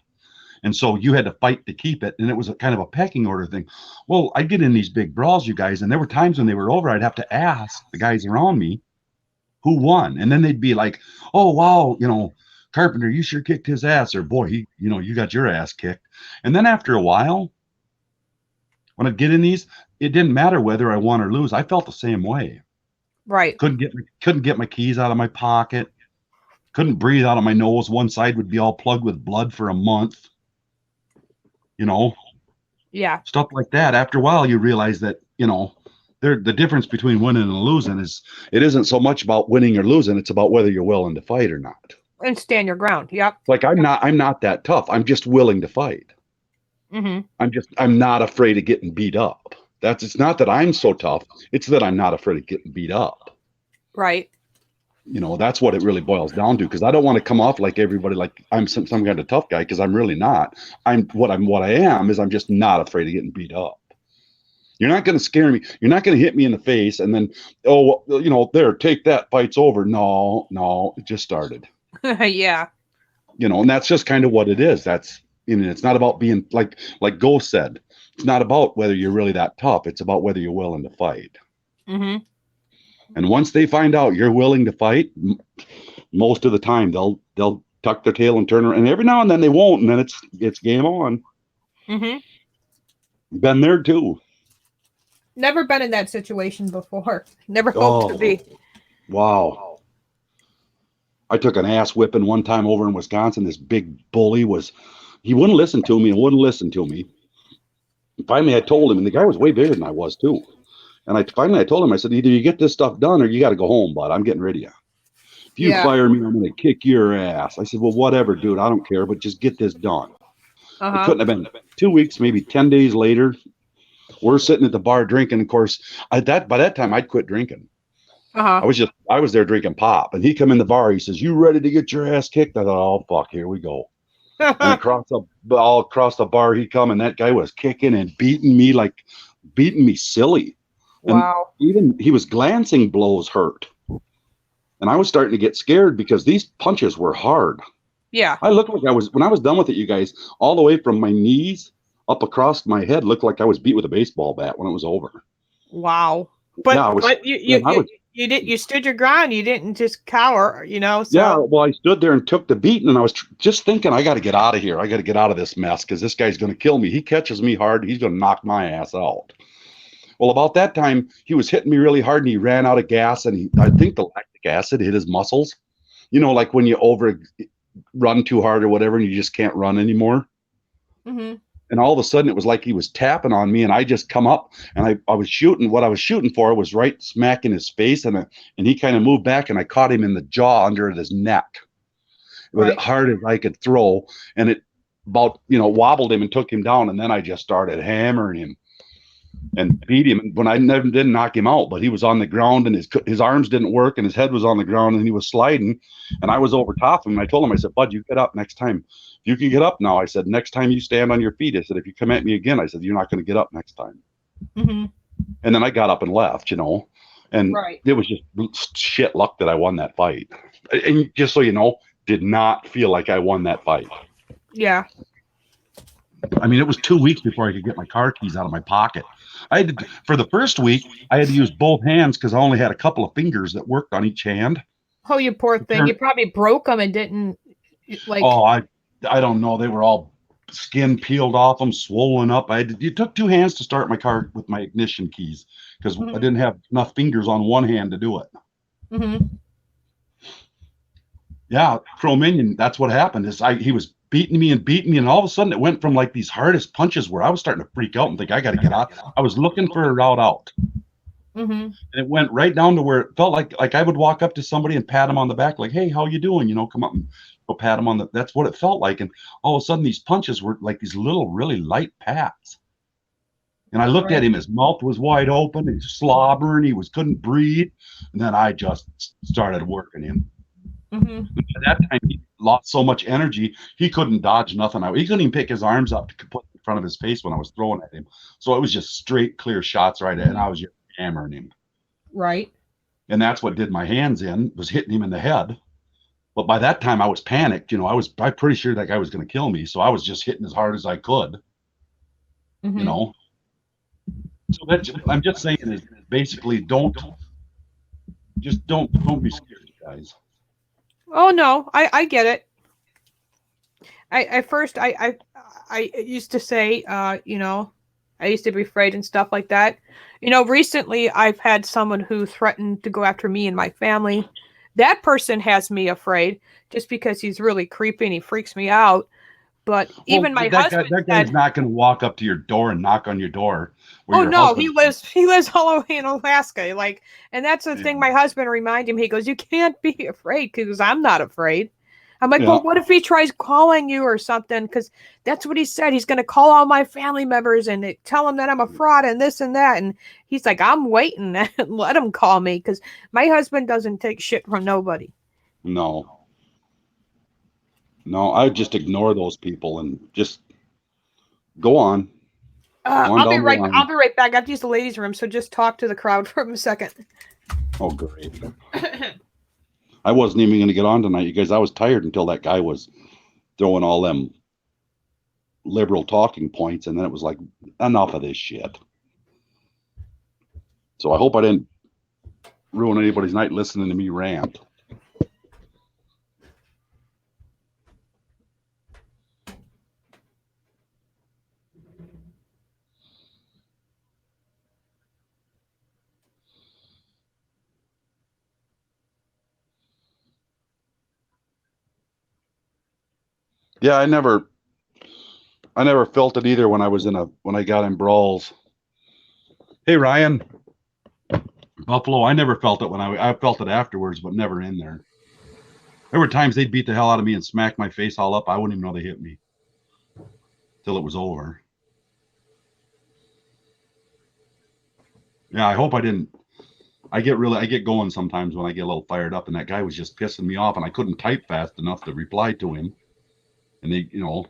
And so you had to fight to keep it. And it was a kind of a pecking order thing. Well, I'd get in these big brawls, you guys, and there were times when they were over, I'd have to ask the guys around me who won. And then they'd be like, "Oh, wow, Carpenter, you sure kicked his ass," or "Boy, you got your ass kicked." And then after a while, when I'd get in these, it didn't matter whether I won or lose. I felt the same way. Right. Couldn't get my keys out of my pocket. Couldn't breathe out of my nose. One side would be all plugged with blood for a month. Yeah. Stuff like that. After a while, you realize that, the difference between winning and losing is it isn't so much about winning or losing. It's about whether you're willing to fight or not. And stand your ground. Yep. Like I'm not that tough. I'm just willing to fight. Mm-hmm. I'm not afraid of getting beat up. It's not that I'm so tough. It's that I'm not afraid of getting beat up. Right. You know, that's what it really boils down to. Because I don't want to come off like everybody, like I'm some kind of tough guy. Because I'm really not. What I am is I'm just not afraid of getting beat up. You're not going to scare me. You're not going to hit me in the face and then, oh, well, you know, there, take that. Fight's over. No, it just started. Yeah. You know, and that's just kind of what it is. That's, you know, it's not about being like Ghost said. It's not about whether you're really that tough. It's about whether you're willing to fight. Mm-hmm. And once they find out you're willing to fight, most of the time they'll tuck their tail and turn around. And every now and then they won't, and then it's game on. Mm-hmm. Been there too. Never been in that situation before. Never hoped to be. Wow. I took an ass whipping one time over in Wisconsin. This big bully he wouldn't listen to me and wouldn't listen to me. Finally, I told him, and the guy was way bigger than I was too. And I told him, I said, either you get this stuff done or you got to go home, bud. I'm getting rid of you. If you fire me, I'm going to kick your ass. I said, well, whatever, dude. I don't care, but just get this done. It couldn't have been 2 weeks, maybe 10 days later. We're sitting at the bar drinking. Of course, by that time, I'd quit drinking. I was there drinking pop, and he come in the bar. He says, "You ready to get your ass kicked?" I thought, "Oh fuck, here we go." And all across the bar, he come, and that guy was kicking and beating me silly. Wow. And even he was glancing blows hurt, and I was starting to get scared because these punches were hard. Yeah. I looked like when I was done with it, you guys, all the way from my knees up across my head, looked like I was beat with a baseball bat when it was over. Wow. But yeah, you stood your ground. You didn't just cower, you know. So. Yeah, well, I stood there and took the beating, and I was just thinking, I got to get out of here. I got to get out of this mess because this guy's going to kill me. He catches me hard, he's going to knock my ass out. Well, about that time, he was hitting me really hard, and he ran out of gas, and I think the lactic acid hit his muscles. You know, like when you run too hard or whatever, and you just can't run anymore. Mm-hmm. And all of a sudden, it was like he was tapping on me, and I just come up, and I was shooting. What I was shooting for was right smack in his face, and he kind of moved back, and I caught him in the jaw under his neck, with it hard as I could throw, and it about wobbled him and took him down, and then I just started hammering him and beat him. When I didn't knock him out, but he was on the ground, and his arms didn't work, and his head was on the ground, and he was sliding, and I was over top of him. I told him, I said, "Bud, you get up next time. If you can get up now," I said, "next time you stand on your feet," I said, "if you come at me again," I said, "you're not going to get up next time." Mm-hmm. And then I got up and left, and it was just shit luck that I won that fight. And just so you know, did not feel like I won that fight. Yeah. I mean, it was 2 weeks before I could get my car keys out of my pocket. For the first week, I had to use both hands because I only had a couple of fingers that worked on each hand. Oh, you poor thing! You probably broke them and didn't like. Oh, I don't know. They were all skin peeled off them, swollen up. It took 2 hands to start my car with my ignition keys because I didn't have enough fingers on one hand to do it. Mm-hmm. Yeah, Cro-Minion, that's what happened. He was beating me, and all of a sudden it went from like these hardest punches where I was starting to freak out and think I got to get out. I was looking for a route out. Mm-hmm. And it went right down to where it felt like I would walk up to somebody and pat him on the back, like, "Hey, how you doing? Come up and go pat him on the." That's what it felt like. And all of a sudden, these punches were like these little, really light pats. And I looked at him; his mouth was wide open, he's slobbering, couldn't breathe. And then I just started working him. Mm-hmm. At that time, he lost so much energy, he couldn't dodge nothing. He couldn't even pick his arms up to put in front of his face when I was throwing at him. So it was just straight, clear shots right at, and I was just hammering him. Right. And that's what did my hands in, was hitting him in the head. But by that time, I was panicked. I'm pretty sure that guy was going to kill me. So I was just hitting as hard as I could. Mm-hmm. So I'm just saying is basically don't be scared, guys. Oh no, I get it. I used to say, I used to be afraid and stuff like that. Recently I've had someone who threatened to go after me and my family. That person has me afraid just because he's really creepy and he freaks me out. But even my husband that guy's not going to walk up to your door and knock on your door. Oh no, he lives all the way in Alaska. Like, and that's the thing my husband reminded him. He goes, "You can't be afraid," because I'm not afraid. I'm like, but what if he tries calling you or something? Because that's what he said. He's going to call all my family members and tell them that I'm a fraud and this and that. And he's like, I'm waiting and let him call me because my husband doesn't take shit from nobody. No, I just ignore those people and just go on. I'll be right back. I have to use the ladies' room, so just talk to the crowd for a second. Oh, great. I wasn't even going to get on tonight, you guys. I was tired until that guy was throwing all them liberal talking points, and then it was like, enough of this shit. So I hope I didn't ruin anybody's night listening to me rant. Yeah, I never felt it either when I got in brawls. Hey Ryan, Buffalo, I never felt it when I felt it afterwards, but never in there. There were times they'd beat the hell out of me and smack my face all up. I wouldn't even know they hit me till it was over. Yeah, I hope I didn't. I get going sometimes when I get a little fired up, and that guy was just pissing me off, and I couldn't type fast enough to reply to him. And they, because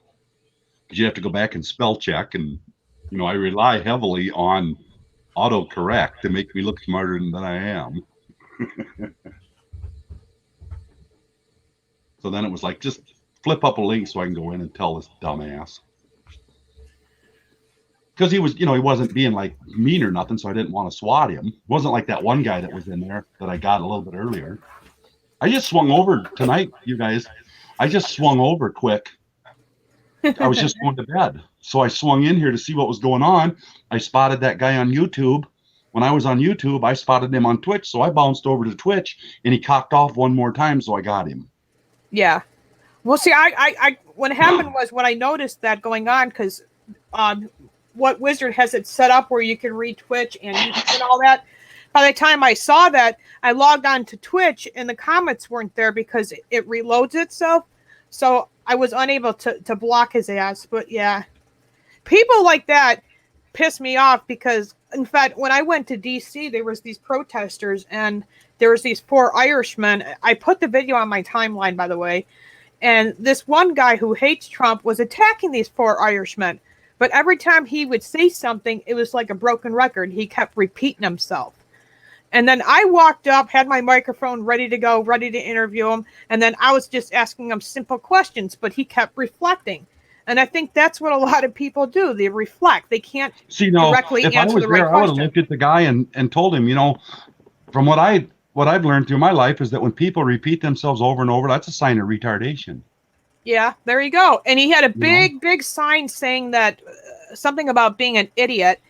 you have to go back and spell check, and I rely heavily on autocorrect to make me look smarter than I am. So then it was like, just flip up a link so I can go in and tell this dumbass. Because he was, he wasn't being like mean or nothing, so I didn't want to swat him. It wasn't like that one guy that was in there that I got a little bit earlier. I just swung over tonight, you guys. I just swung over quick. I was just going to bed. So I swung in here to see what was going on. I spotted that guy on YouTube. When I was on YouTube, I spotted him on Twitch. So I bounced over to Twitch and he cocked off one more time. So I got him. Yeah. Well, see, I what happened was when I noticed that going on, because what Wizard has it set up where you can read Twitch and YouTube and all that. By the time I saw that, I logged on to Twitch and the comments weren't there because it reloads itself. So I was unable to block his ass. But yeah, people like that piss me off because, in fact, when I went to DC, there was these protesters and there was these 4 Irishmen. I put the video on my timeline, by the way. And this one guy who hates Trump was attacking these 4 Irishmen. But every time he would say something, it was like a broken record. He kept repeating himself. And then I walked up, had my microphone ready to go, ready to interview him. And then I was just asking him simple questions, but he kept reflecting. And I think that's what a lot of people do. They reflect. They can't directly answer the right question. I would have looked at the guy and told him, from what I've learned through my life is that when people repeat themselves over and over, that's a sign of retardation. Yeah, there you go. And he had a big sign saying that something about being an idiot.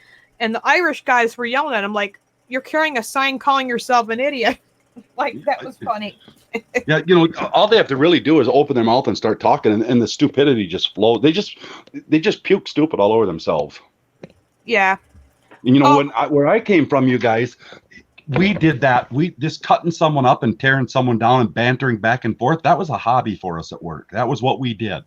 And the Irish guys were yelling at him like, you're carrying a sign calling yourself an idiot. Like, that was funny. Yeah, all they have to really do is open their mouth and start talking, and the stupidity just flows. They just puke stupid all over themselves. Yeah. And where I came from, you guys, we did that. We just cutting someone up and tearing someone down and bantering back and forth. That was a hobby for us at work. That was what we did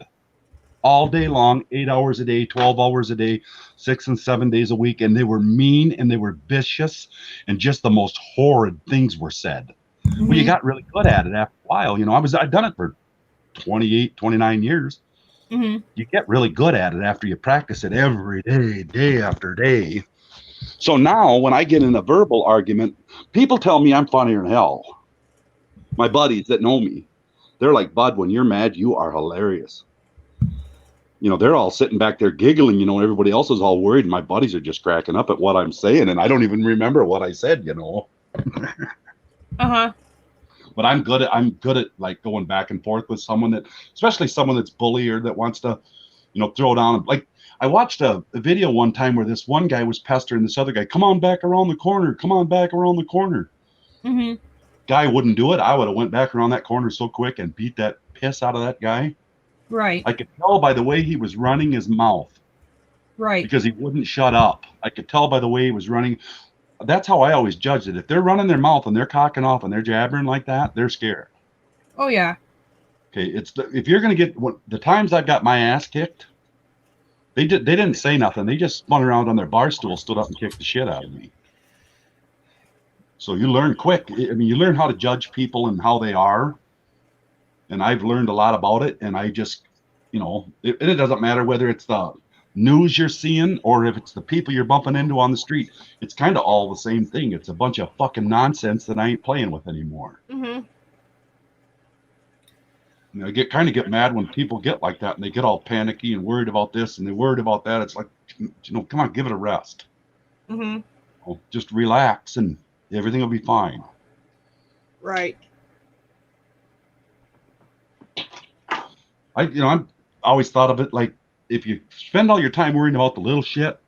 all day long, 8 hours a day, 12 hours a day, 6 and 7 days a week. And they were mean and they were vicious and just the most horrid things were said. Mm-hmm. Well, you got really good at it after a while. I'd done it for 28, 29 years. Mm-hmm. You get really good at it after you practice it every day, day after day. So now when I get in a verbal argument, people tell me I'm funnier than hell. My buddies that know me, they're like, Bud, when you're mad, you are hilarious. They're all sitting back there giggling, everybody else is all worried. And my buddies are just cracking up at what I'm saying. And I don't even remember what I said, Uh-huh. But I'm good at like going back and forth with someone especially someone that's bully or that wants to, throw down. Like I watched a video one time where this one guy was pestering this other guy. Come on back around the corner. Come on back around the corner. Mm-hmm. Guy wouldn't do it. I would have went back around that corner so quick and beat that piss out of that guy. Right. I could tell by the way he was running his mouth Right. because he wouldn't shut up. I could tell by the way he was running. That's how I always judged it. If they're running their mouth and they're cocking off and they're jabbering like that, they're scared. Oh yeah. Okay, if you're gonna get the times I got my ass kicked, they didn't say nothing. They just spun around on their bar stool, stood up, and kicked the shit out of me. So you learn quick. I mean, you learn how to judge people and how they are. And I've learned a lot about it. And I just, it doesn't matter whether it's the news you're seeing or if it's the people you're bumping into on the street. It's kind of all the same thing. It's a bunch of fucking nonsense that I ain't playing with anymore. Mm-hmm. I get mad when people get like that and they get all panicky and worried about this and they're worried about that. It's like, come on, give it a rest. Mm-hmm. Just relax and everything will be fine. Right. I've always thought of it like if you spend all your time worrying about the little shit,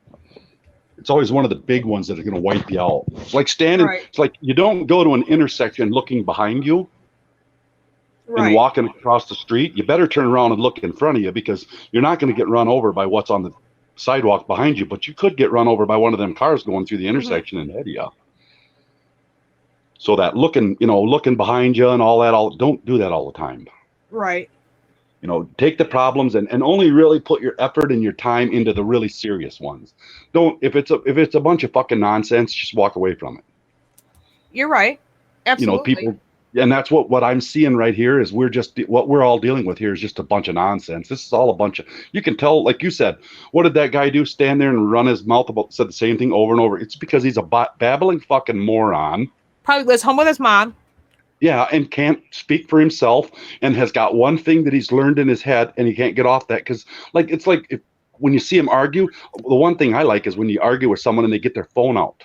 it's always one of the big ones that are going to wipe you out. It's like standing. Right. It's like you don't go to an intersection looking behind you. Right. And walking across the street, you better turn around and look in front of you because you're not going to get run over by what's on the sidewalk behind you, but you could get run over by one of them cars going through the intersection and hit you. So that looking behind you and all that, don't do that all the time. Right. Take the problems and only really put your effort and your time into the really serious ones. If it's a bunch of fucking nonsense, just walk away from it. You're right. Absolutely. People. And that's what I'm seeing right here is what we're all dealing with here is just a bunch of nonsense. This is all a bunch of, you can tell, like you said, what did that guy do? Stand there and run his mouth said the same thing over and over. It's because he's a babbling fucking moron. Probably lives home with his mom. Yeah, and can't speak for himself and has got one thing that he's learned in his head and he can't get off that because it's like when you see him argue, the one thing I like is when you argue with someone and they get their phone out.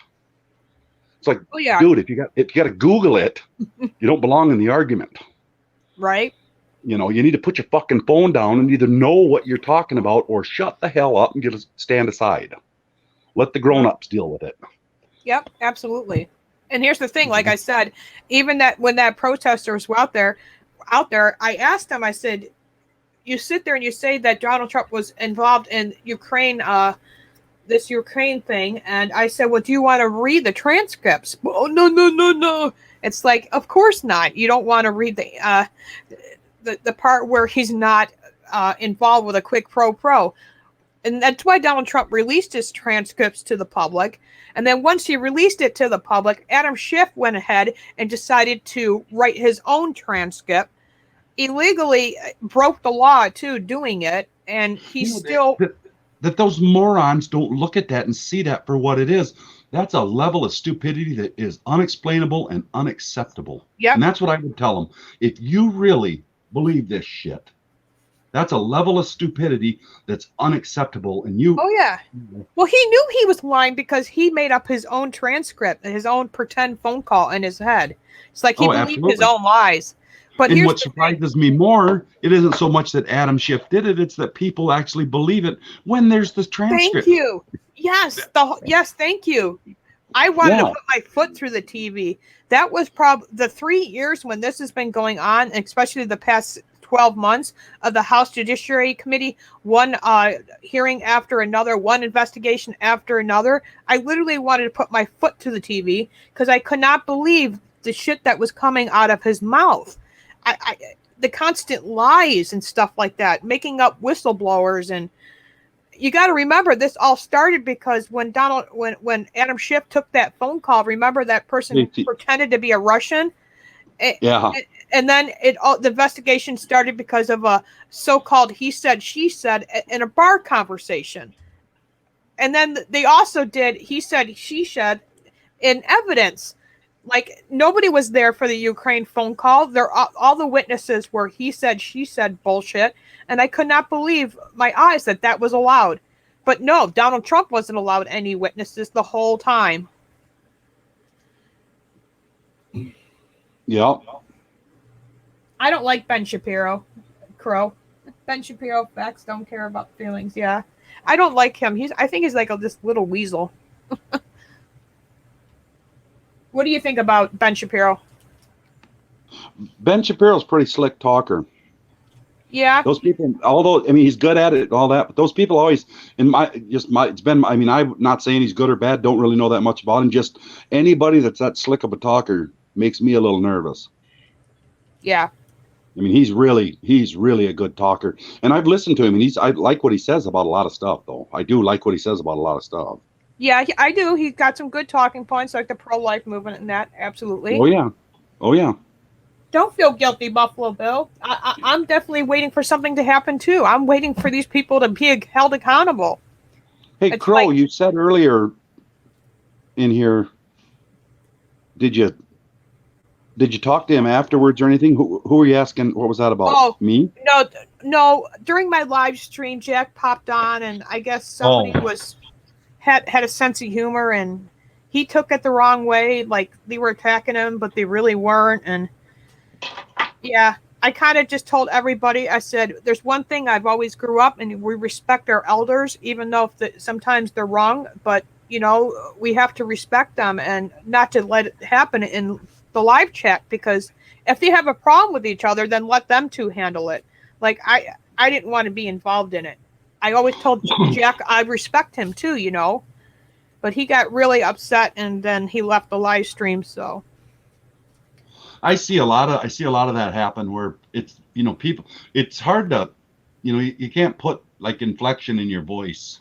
It's like, oh, yeah. Dude, if you got to Google it, you don't belong in the argument. Right. You need to put your fucking phone down and either know what you're talking about or shut the hell up and just stand aside. Let the grown-ups deal with it. Yep, absolutely. And here's the thing, like I said, even that when that protesters were out there, I asked them, I said, you sit there and you say that Donald Trump was involved in Ukraine, this Ukraine thing. And I said, well, do you want to read the transcripts? Oh, no. It's like, of course not. You don't want to read the part where he's not involved with a quick pro. And that's why Donald Trump released his transcripts to the public. And then once he released it to the public, Adam Schiff went ahead and decided to write his own transcript. Illegally broke the law, too, doing it. And he's still... That those morons don't look at that and see that for what it is. That's a level of stupidity that is unexplainable and unacceptable. Yep. And that's what I would tell them. If you really believe this shit, that's a level of stupidity that's unacceptable. And you... Oh, yeah. Well, he knew he was lying because he made up his own transcript and his own pretend phone call in his head. It's like he believed his own lies. But and what surprises me more, it isn't so much that Adam Schiff did it, it's that people actually believe it when there's this transcript. Thank you. Yes. Yes, thank you. I wanted to put my foot through the TV. That was probably the 3 years when this has been going on, especially the past 12 months of the House Judiciary Committee, one hearing after another, one investigation after another. I literally wanted to put my foot to the TV because I could not believe the shit that was coming out of his mouth. The constant lies and stuff like that, making up whistleblowers. And you got to remember, this all started because when Adam Schiff took that phone call, remember that person pretended to be a Russian? Yeah. And then the investigation started because of a so-called he said, she said in a bar conversation. And then they also did he said, she said in evidence. Like, nobody was there for the Ukraine phone call. All the witnesses were he said, she said bullshit. And I could not believe my eyes that was allowed. But no, Donald Trump wasn't allowed any witnesses the whole time. Yeah. I don't like Ben Shapiro. Crow. Ben Shapiro, facts don't care about feelings. Yeah. I don't like him. I think he's like this little weasel. What do you think about Ben Shapiro? Ben Shapiro's a pretty slick talker. Yeah. Those people, although I mean he's good at it, all that, but those people always it's been. I mean, I'm not saying he's good or bad. Don't really know that much about him. Just anybody that's that slick of a talker makes me a little nervous. Yeah. I mean, he's really a good talker, and I've listened to him, and I like what he says about a lot of stuff, though. I do like what he says about a lot of stuff. Yeah, I do. He's got some good talking points, like the pro-life movement and that. Absolutely. Oh yeah. Don't feel guilty, Buffalo Bill. I'm definitely waiting for something to happen too. I'm waiting for these people to be held accountable. Hey, It's Crow, like- you said earlier in here, did you talk to him afterwards or anything? Who were you asking? What was that about? Oh, Me? No. During my live stream, Jack popped on, and I guess somebody had a sense of humor, and he took it the wrong way. Like they were attacking him, but they really weren't. And yeah, I kind of just told everybody. I said, "There's one thing I've always grew up, and we respect our elders, even though sometimes they're wrong. But we have to respect them and not to let it happen in the live chat, because if they have a problem with each other, then let them two handle it. Like I didn't want to be involved in it. I always told Jack I respect him too, but he got really upset and then he left the live stream. So I see a lot of that happen where it's people. It's hard to you can't put like inflection in your voice.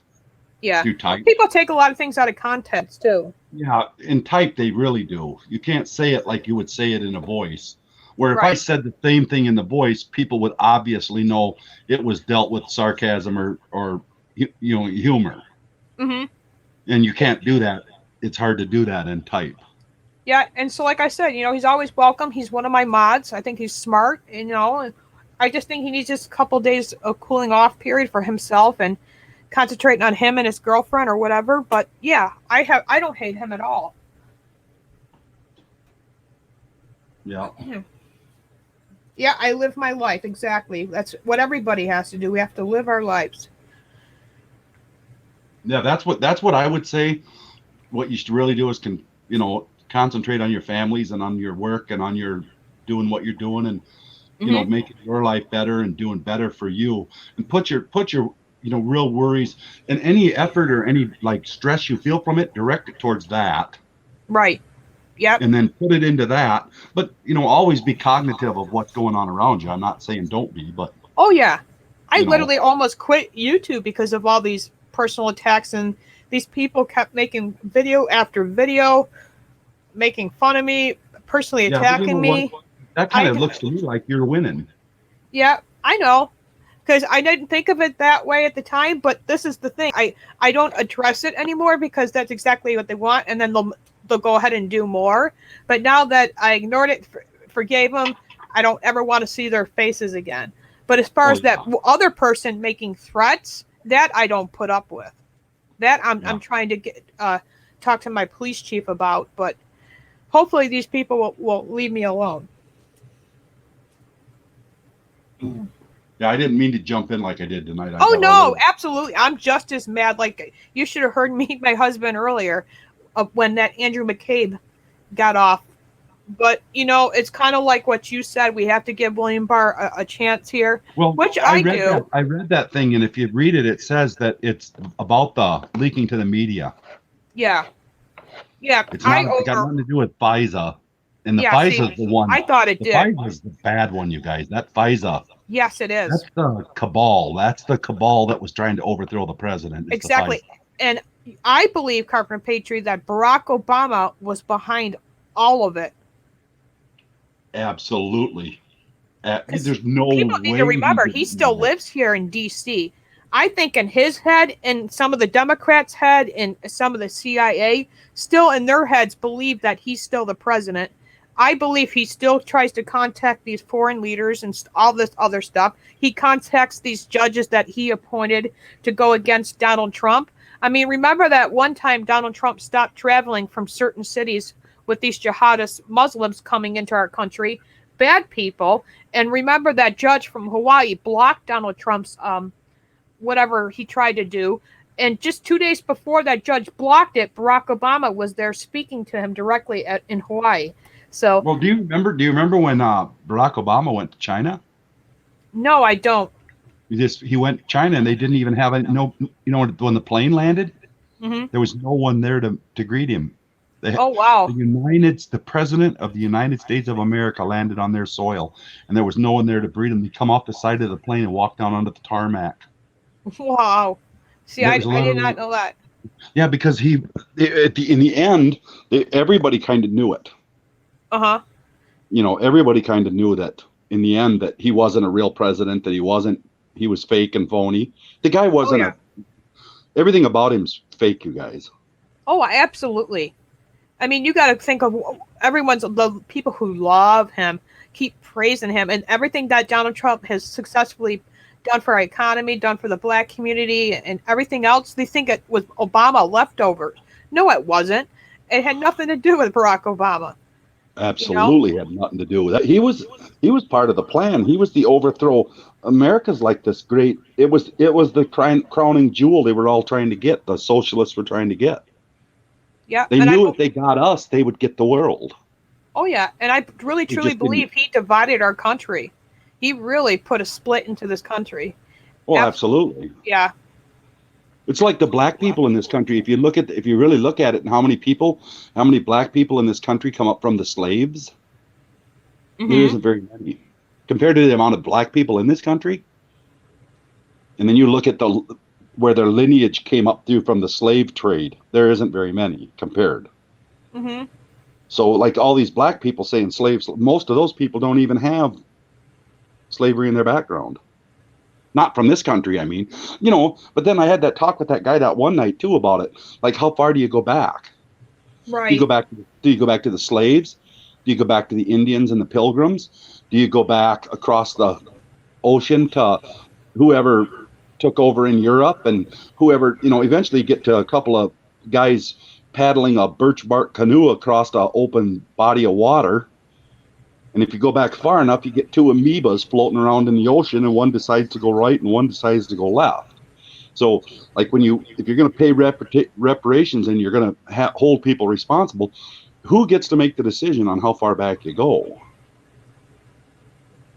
Yeah, through type. People take a lot of things out of context too. Yeah, in type they really do. You can't say it like you would say it in a voice. Where if I said the same thing in the voice, people would obviously know it was dealt with sarcasm or humor. Mm-hmm. And you can't do that. It's hard to do that in type. Yeah, and so like I said, he's always welcome. He's one of my mods. I think he's smart, and I just think he needs just a couple days of cooling off period for himself and concentrating on him and his girlfriend or whatever. But yeah, I don't hate him at all. Yeah. Yeah, I live my life. Exactly. That's what everybody has to do. We have to live our lives. Yeah, that's what I would say. What you should really do is concentrate on your families and on your work and on your doing what you're doing and making your life better and doing better for you, and put your real worries and any effort or any like stress you feel from it, direct it towards that. Right. Yep. And then put it into that. But always be cognitive of what's going on around you. I'm not saying don't be, but oh yeah. I literally almost quit YouTube because of all these personal attacks, and these people kept making video after video, making fun of me, personally attacking me. That kind of looks to me like you're winning. Yeah, I know. Because I didn't think of it that way at the time, but this is the thing. I don't address it anymore because that's exactly what they want, and then they'll go ahead and do more. But now that I ignored it, forgave them, I don't ever want to see their faces again. But as far as that other person making threats, that I don't put up with. That I'm trying to get talk to my police chief about, but hopefully these people will leave me alone. Yeah, I didn't mean to jump in like I did tonight. No, absolutely. I'm just as mad. Like you should have heard me, my husband earlier, when that Andrew McCabe got off. But it's kind of like what you said. We have to give William Barr a chance here, which I do. I read that thing, and if you read it, it says that it's about the leaking to the media. Yeah. It's got nothing to do with FISA. And the FISA is the one. I thought it did. FISA is the bad one, you guys. That FISA. Yes, it is. That's the cabal. That's the cabal that was trying to overthrow the president. Exactly. And I believe, Carpenter Patriot, that Barack Obama was behind all of it. Absolutely. There's no people need to remember he still lives here in D.C. I think in his head, and some of the Democrats' head, and some of the CIA, still in their heads believe that he's still the president. I believe he still tries to contact these foreign leaders and all this other stuff. He contacts these judges that he appointed to go against Donald Trump. I mean, remember that one time Donald Trump stopped traveling from certain cities with these jihadist Muslims coming into our country, bad people. And remember that judge from Hawaii blocked Donald Trump's whatever he tried to do. And just 2 days before that judge blocked it, Barack Obama was there speaking to him directly in Hawaii. So, well, do you remember when Barack Obama went to China? No, I don't. He went to China and they didn't even have when the plane landed, Hmm. there was no one there to greet him. Oh, wow. The president of the United States of America landed on their soil, and there was no one there to greet him. He come off the side of the plane and walked down onto the tarmac. Wow. See, That I was did not literally, know that. yeah, because in the end, everybody kind of knew it. Uh-huh. Everybody kind of knew that in the end that he wasn't a real president, that he was fake and phony. The guy Oh, wasn't yeah. everything about him's fake, you guys. Oh, absolutely. I mean, you got to think of the people who love him, keep praising him, and everything that Donald Trump has successfully done for our economy, done for the black community, and everything else. They think it was Obama leftovers. No, it wasn't. It had nothing to do with Barack Obama. You know? Absolutely had nothing to do with that. He was part of the plan. He was the overthrow. America's like this great. It was the crowning jewel they were all trying to get. The socialists were trying to get. Yeah, They and knew if they got us, they would get the world. oh yeah, and I really They truly just didn't. believe he divided our country. He really put a split into this country. Well, absolutely. Yeah. It's like the black people in this country. If you really look at it, and how many black people in this country come up from the slaves, there isn't very many compared to the amount of black people in this country. And then you look at where their lineage came up through from the slave trade. There isn't very many compared. Mm-hmm. So, like all these black people saying slaves, most of those people don't even have slavery in their background. Not from this country, I mean. But then I had that talk with that guy that one night too about it. Like, how far do you go back? Right. Do you go back to the slaves? Do you go back to the Indians and the Pilgrims? Do you go back across the ocean to whoever took over in Europe, and whoever, eventually get to a couple of guys paddling a birch bark canoe across an open body of water. And if you go back far enough, you get two amoebas floating around in the ocean, and one decides to go right and one decides to go left. So, like, if you're going to pay reparations and you're going to hold people responsible, who gets to make the decision on how far back you go?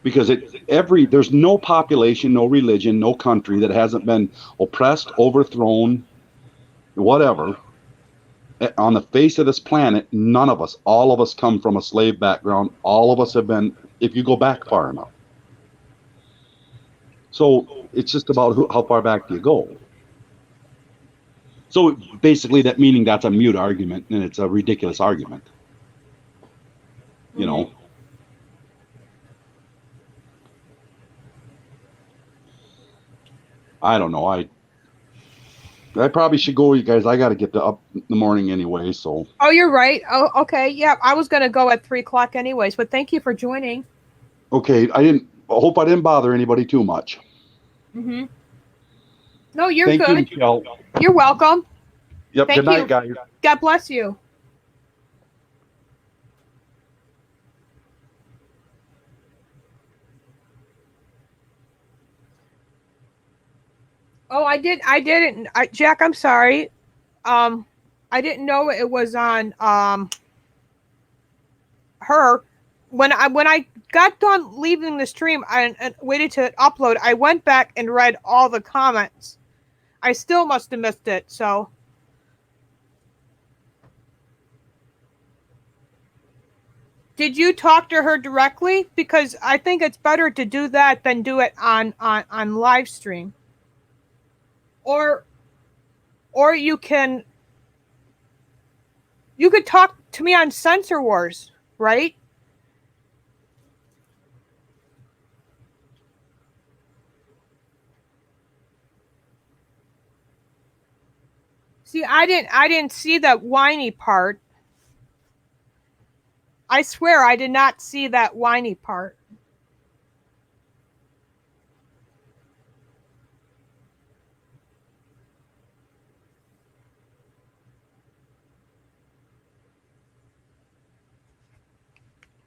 Because there's no population, no religion, no country that hasn't been oppressed, overthrown, whatever, on the face of this planet. None of us, all of us, come from a slave background. All of us have been, if you go back far enough. So it's just about how far back do you go. So basically, that's a mute argument, and it's a ridiculous argument. I don't know. I probably should go, you guys. I got to get up in the morning anyway. So. Oh, you're right. Oh, okay. Yeah, I was going to go at 3:00 anyways, but thank you for joining. Okay, I hope I didn't bother anybody too much. Mm-hmm. No, you're Thank good. You, Michelle. You're welcome. Yep. Thank Good night, you. guys. God bless you. Oh, I didn't. Jack, I'm sorry. I didn't know it was on her. When I got done leaving the stream and waited to upload, I went back and read all the comments. I still must have missed it, so. Did you talk to her directly? Because I think it's better to do that than do it on live stream. Or you could talk to me on Censor Wars, right? See, I didn't see that whiny part. I swear I did not see that whiny part.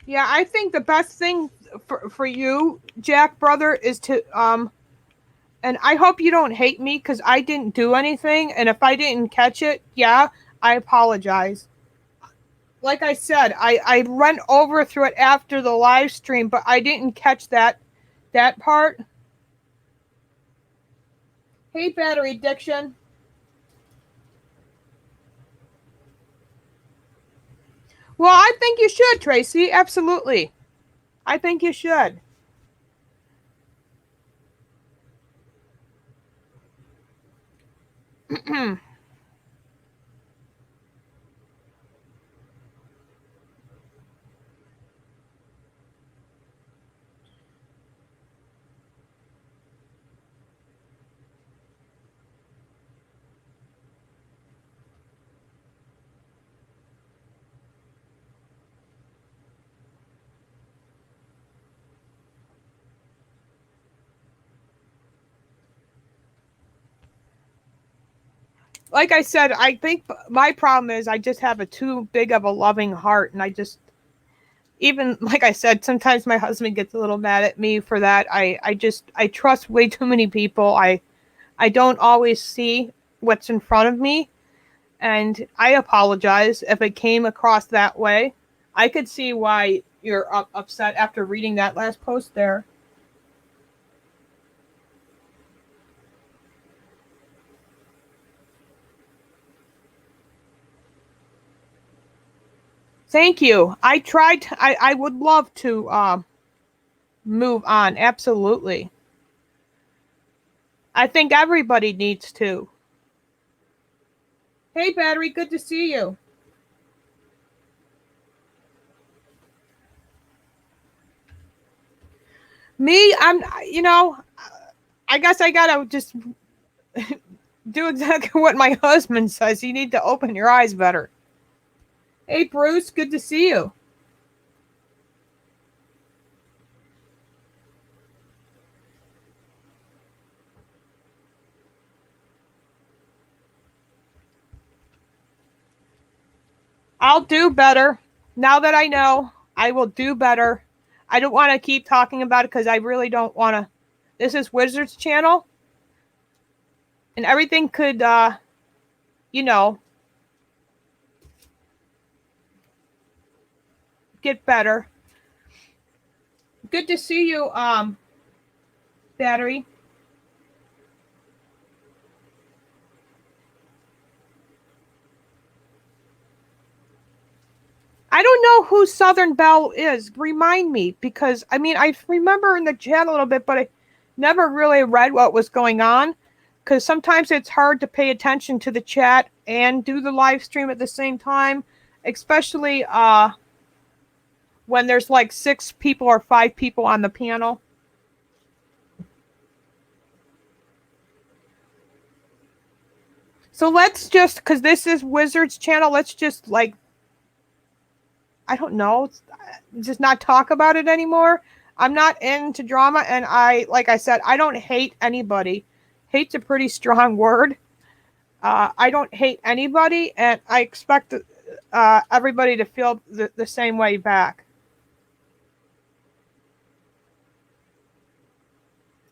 Yeah, I think the best thing for you, Jack, brother, is to and I hope you don't hate me because I didn't do anything, and if I didn't catch it, yeah, I apologize. Like I said, I went over through it after the live stream, but I didn't catch that That part. Hey, battery addiction. Well, I think you should, Tracy. Absolutely. I think you should. Like I said, I think my problem is I just have a too big of a loving heart, and I just, even like I said, sometimes my husband gets a little mad at me for that. I trust way too many people. I don't always see what's in front of me, and I apologize if it came across that way. I could see why you're upset after reading that last post there. Thank you. I would love to move on. Absolutely. I think everybody needs to. Hey, Battery, good to see you. Me, I guess I gotta just do exactly what my husband says. You need to open your eyes better. Hey, Bruce, good to see you. I'll do better. Now that I know, I will do better. I don't want to keep talking about it because I really don't want to. This is Wizard's channel, and everything could, you know, get better. Good to see you, Battery. I don't know who Southern Belle is. Remind me, because I mean, I remember in the chat a little bit, but I never really read what was going on. Because sometimes it's hard to pay attention to the chat and do the live stream at the same time, especially when there's like 6 people or 5 people on the panel. So let's just, because this is Wizard's channel, let's just like, I don't know, just not talk about it anymore. I'm not into drama, and like I said, I don't hate anybody. Hate's a pretty strong word. I don't hate anybody, and I expect everybody to feel the same way back.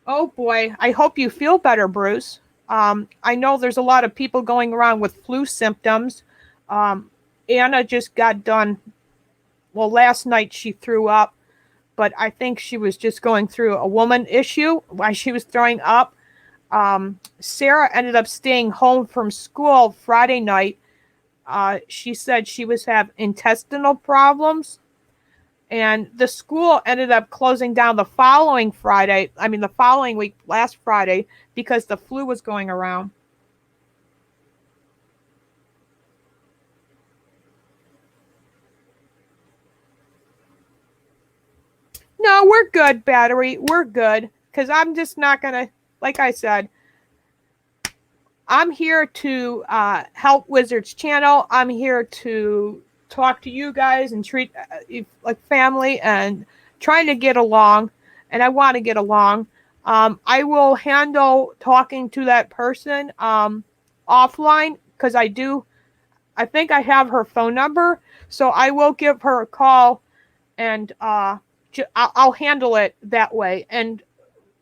Oh boy, I hope you feel better, Bruce. I know there's a lot of people going around with flu symptoms. Anna just got done. Well, last night she threw up, but I think she was just going through a woman issue why she was throwing up. Sarah ended up staying home from school Friday night. She said she was having intestinal problems, and the school ended up closing down the following week, last Friday, because the flu was going around. No, we're good, Battery. We're good. Because I'm just not going to, like I said, I'm here to help Wizard's channel. I'm here to talk to you guys and treat like family and trying to get along. And I want to get along. I will handle talking to that person offline, because I think I have her phone number. So I will give her a call, and I'll handle it that way. And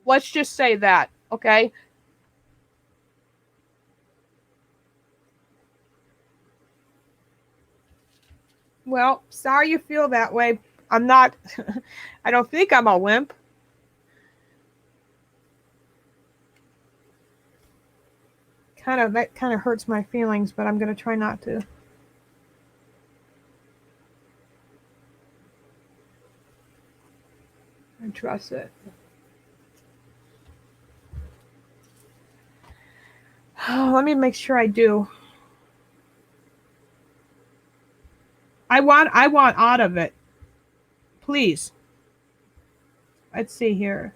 let's just say that, okay? Well, sorry you feel that way. I'm not, I don't think I'm a wimp. that kind of hurts my feelings, but I'm going to try not to. Address it. Let me make sure I do. I want out of it. Please. Let's see here.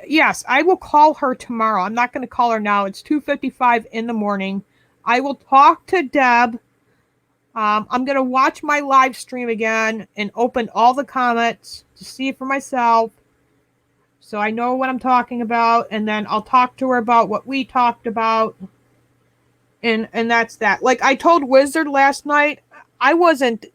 Yes, I will call her tomorrow. I'm not going to call her now. It's 2:55 in the morning. I will talk to Deb. I'm going to watch my live stream again and open all the comments to see it for myself, so I know what I'm talking about, and then I'll talk to her about what we talked about, and that's that. Like I told Wizard last night, I wasn't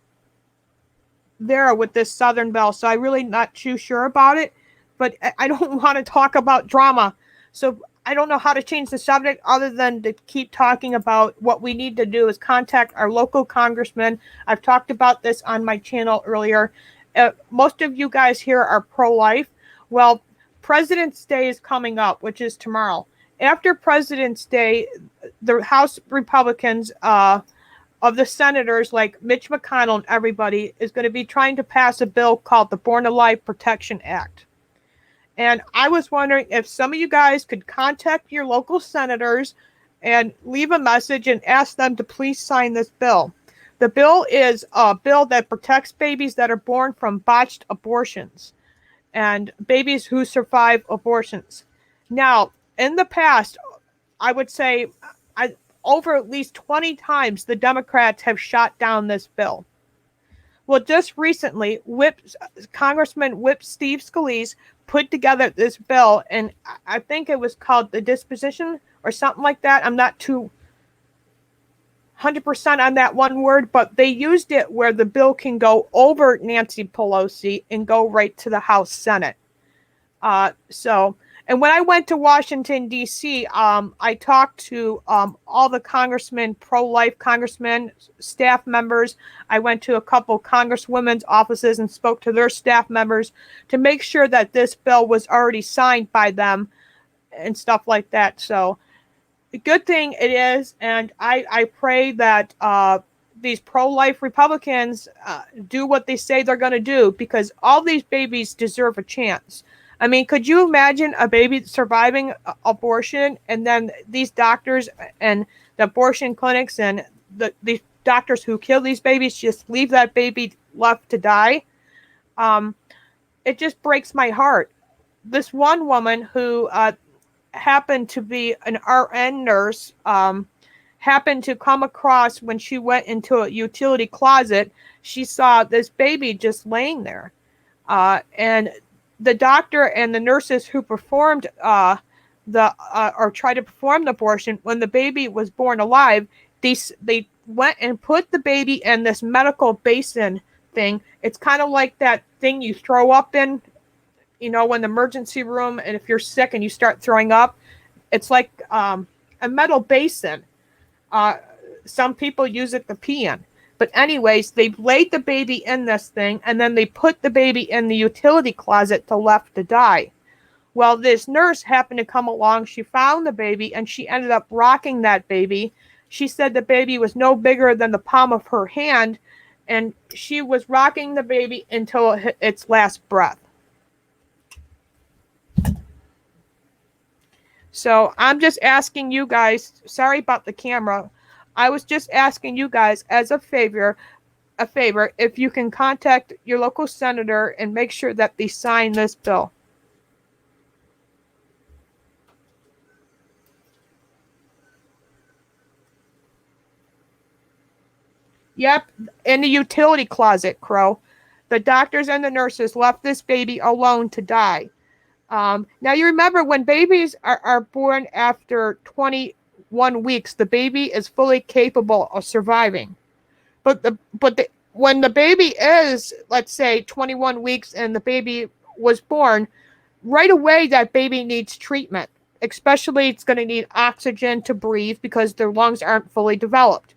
there with this Southern Belle, so I'm really not too sure about it, but I don't want to talk about drama, so I don't know how to change the subject other than to keep talking about what we need to do is contact our local congressman. I've talked about this on my channel earlier. Most of you guys here are pro-life. Well, President's Day is coming up, which is tomorrow. After President's Day, the House Republicans of the senators like Mitch McConnell and everybody is going to be trying to pass a bill called the Born Alive Protection Act. And I was wondering if some of you guys could contact your local senators and leave a message and ask them to please sign this bill. The bill is a bill that protects babies that are born from botched abortions and babies who survive abortions. Now, in the past, I would say over at least 20 times the Democrats have shot down this bill. Well, just recently, Congressman Whip Steve Scalise put together this bill, and I think it was called the disposition or something like that. I'm not too 100% on that one word, but they used it where the bill can go over Nancy Pelosi and go right to the House Senate. And when I went to Washington, D.C., I talked to all the congressmen, pro-life congressmen, staff members. I went to a couple congresswomen's offices and spoke to their staff members to make sure that this bill was already signed by them and stuff like that. So a good thing it is, and I pray that these pro-life Republicans do what they say they're going to do, because all these babies deserve a chance. I mean, could you imagine a baby surviving abortion, and then these doctors and the abortion clinics and the doctors who kill these babies just leave that baby left to die? It just breaks my heart. This one woman who happened to be an RN nurse happened to come across, when she went into a utility closet, she saw this baby just laying there. And the doctor and the nurses who performed or tried to perform the abortion, when the baby was born alive, they went and put the baby in this medical basin thing. It's kind of like that thing you throw up in, you know, in the emergency room, and if you're sick and you start throwing up, it's like a metal basin. Some people use it to pee in. But anyways, they laid the baby in this thing, and then they put the baby in the utility closet to left to die. Well, this nurse happened to come along. She found the baby, and she ended up rocking that baby. She said the baby was no bigger than the palm of her hand, and she was rocking the baby until its last breath. So I'm just asking you guys, sorry about the camera, I was just asking you guys as a favor, if you can contact your local senator and make sure that they sign this bill. Yep, in the utility closet, Crow. The doctors and the nurses left this baby alone to die. Now, you remember when babies are born after 21 weeks, the baby is fully capable of surviving. But when the baby is, let's say, 21 weeks and the baby was born, right away that baby needs treatment. Especially, it's going to need oxygen to breathe because their lungs aren't fully developed.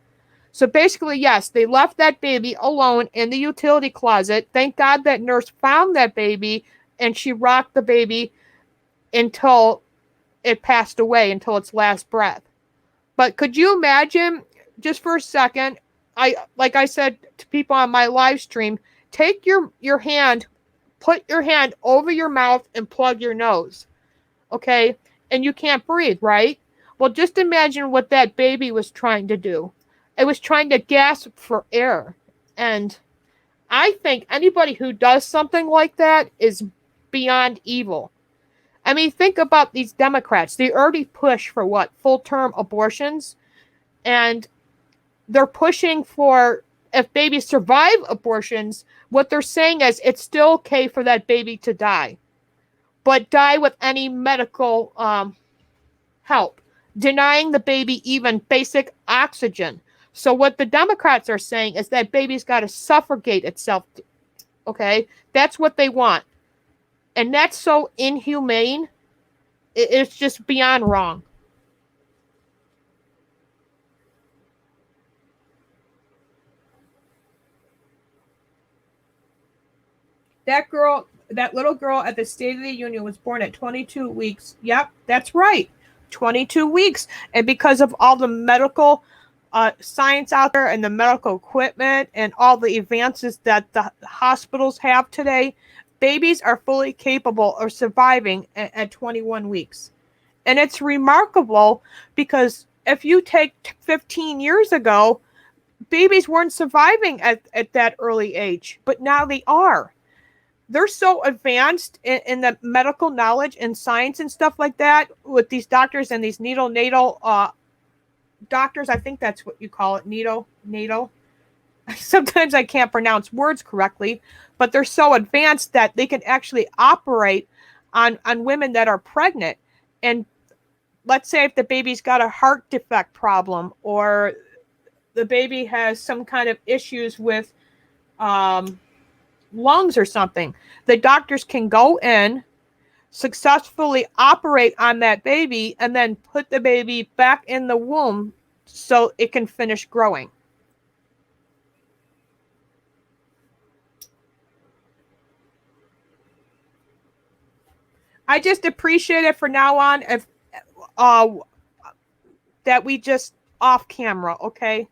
So basically, yes, they left that baby alone in the utility closet. Thank God that nurse found that baby and she rocked the baby until it passed away, until its last breath. But could you imagine, just for a second, like I said to people on my live stream, take your hand, put your hand over your mouth and plug your nose. Okay? And you can't breathe, right? Well, just imagine what that baby was trying to do. It was trying to gasp for air. And I think anybody who does something like that is beyond evil. I mean, think about these Democrats. They already push for what? Full-term abortions. And they're pushing for, if babies survive abortions, what they're saying is it's still okay for that baby to die, but die with any medical help, denying the baby even basic oxygen. So what the Democrats are saying is that baby's got to suffocate itself. Okay, that's what they want, and that's so inhumane. It's just beyond wrong. That little girl at the State of the Union was born at 22 weeks. Yep, that's right. 22 weeks. And because of all the medical science out there and the medical equipment and all the advances that the hospitals have today, babies are fully capable of surviving at 21 weeks. And it's remarkable because if you take 15 years ago, babies weren't surviving at that early age, but now they are. They're so advanced in the medical knowledge and science and stuff like that with these doctors and these neonatal doctors. I think that's what you call it, neonatal. Sometimes I can't pronounce words correctly, but they're so advanced that they can actually operate on women that are pregnant. And let's say if the baby's got a heart defect problem, or the baby has some kind of issues with lungs or something, the doctors can go in, successfully operate on that baby, and then put the baby back in the womb so it can finish growing. I just appreciate it for now on, if that we just off camera, okay?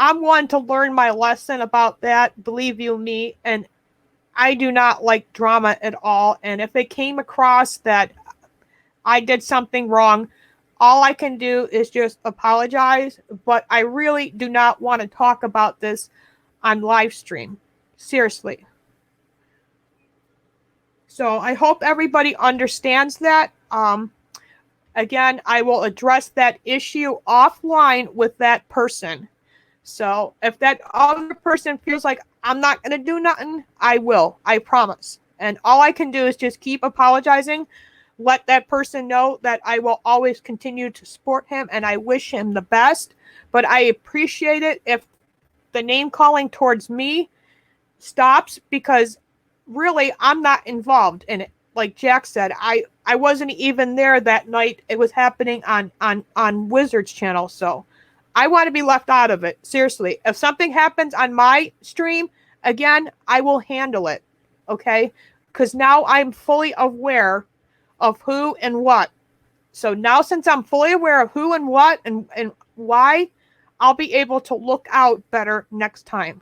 I'm one to learn my lesson about that, believe you me, and I do not like drama at all. And if it came across that I did something wrong, all I can do is just apologize. But I really do not want to talk about this on live stream. Seriously. So I hope everybody understands that. Again, I will address that issue offline with that person. So if that other person feels like I'm not going to do nothing, I will. I promise. And all I can do is just keep apologizing, let that person know that I will always continue to support him and I wish him the best. But I appreciate it if the name calling towards me stops, because really I'm not involved in it. Like Jack said, I wasn't even there that night. It was happening on Wizards channel. So I want to be left out of it. Seriously. If something happens on my stream, again, I will handle it. Okay? Because now I'm fully aware of who and what. So now, since I'm fully aware of who and what and why, I'll be able to look out better next time.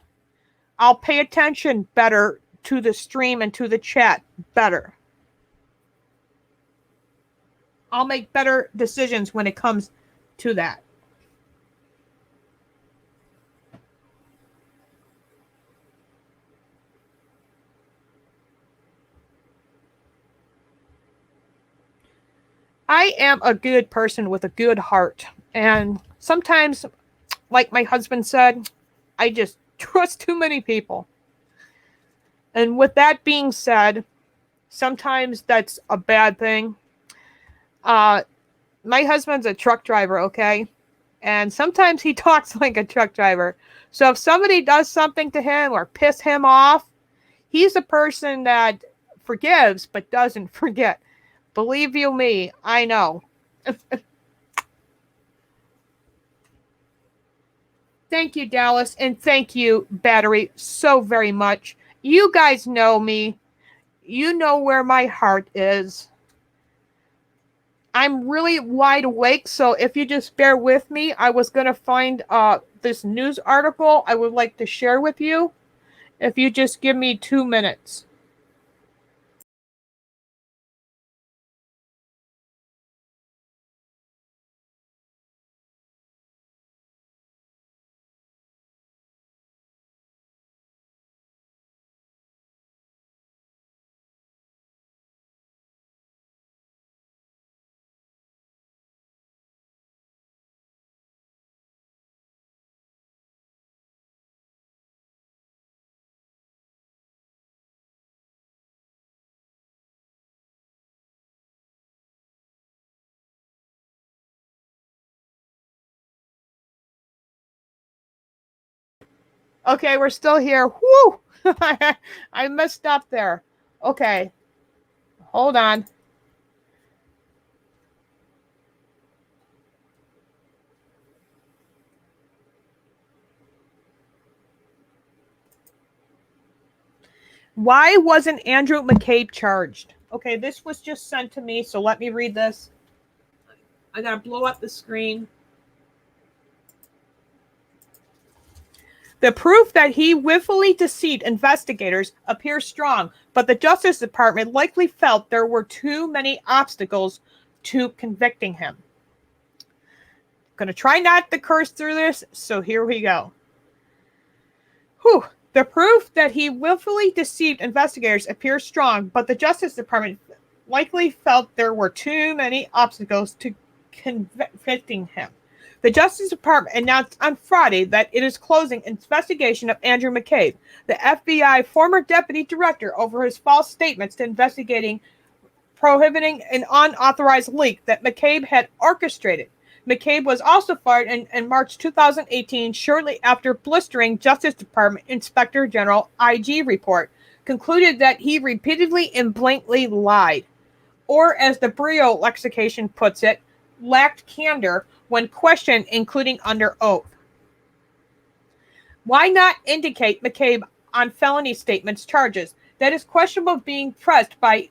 I'll pay attention better to the stream and to the chat better. I'll make better decisions when it comes to that. I am a good person with a good heart. And sometimes, like my husband said, I just trust too many people. And with that being said, sometimes that's a bad thing. My husband's a truck driver, okay? And sometimes he talks like a truck driver. So if somebody does something to him or piss him off, he's a person that forgives but doesn't forget. Believe you me, I know. Thank you, Dallas, and thank you, Battery, so very much. You guys know me. You know where my heart is. I'm really wide awake, so if you just bear with me, I was going to find this news article I would like to share with you. If you just give me 2 minutes. Okay, we're still here. Woo! I messed up there. Okay, hold on. Why wasn't Andrew McCabe charged? Okay, this was just sent to me, so let me read this. I gotta blow up the screen. The proof that he willfully deceived investigators appears strong, but the Justice Department likely felt there were too many obstacles to convicting him. Gonna try not to curse through this, so here we go. Whew. The proof that he willfully deceived investigators appears strong, but the Justice Department likely felt there were too many obstacles to convicting him. The Justice Department announced on Friday that it is closing investigation of Andrew McCabe, the FBI former deputy director, over his false statements to investigating prohibiting an unauthorized leak that McCabe had orchestrated. McCabe was also fired in March 2018, shortly after blistering Justice Department Inspector General IG report concluded that he repeatedly and blatantly lied, or as the Brio lexicon puts it, lacked candor when questioned, including under oath. Why not indicate McCabe on felony statements charges that is questionable being pressed by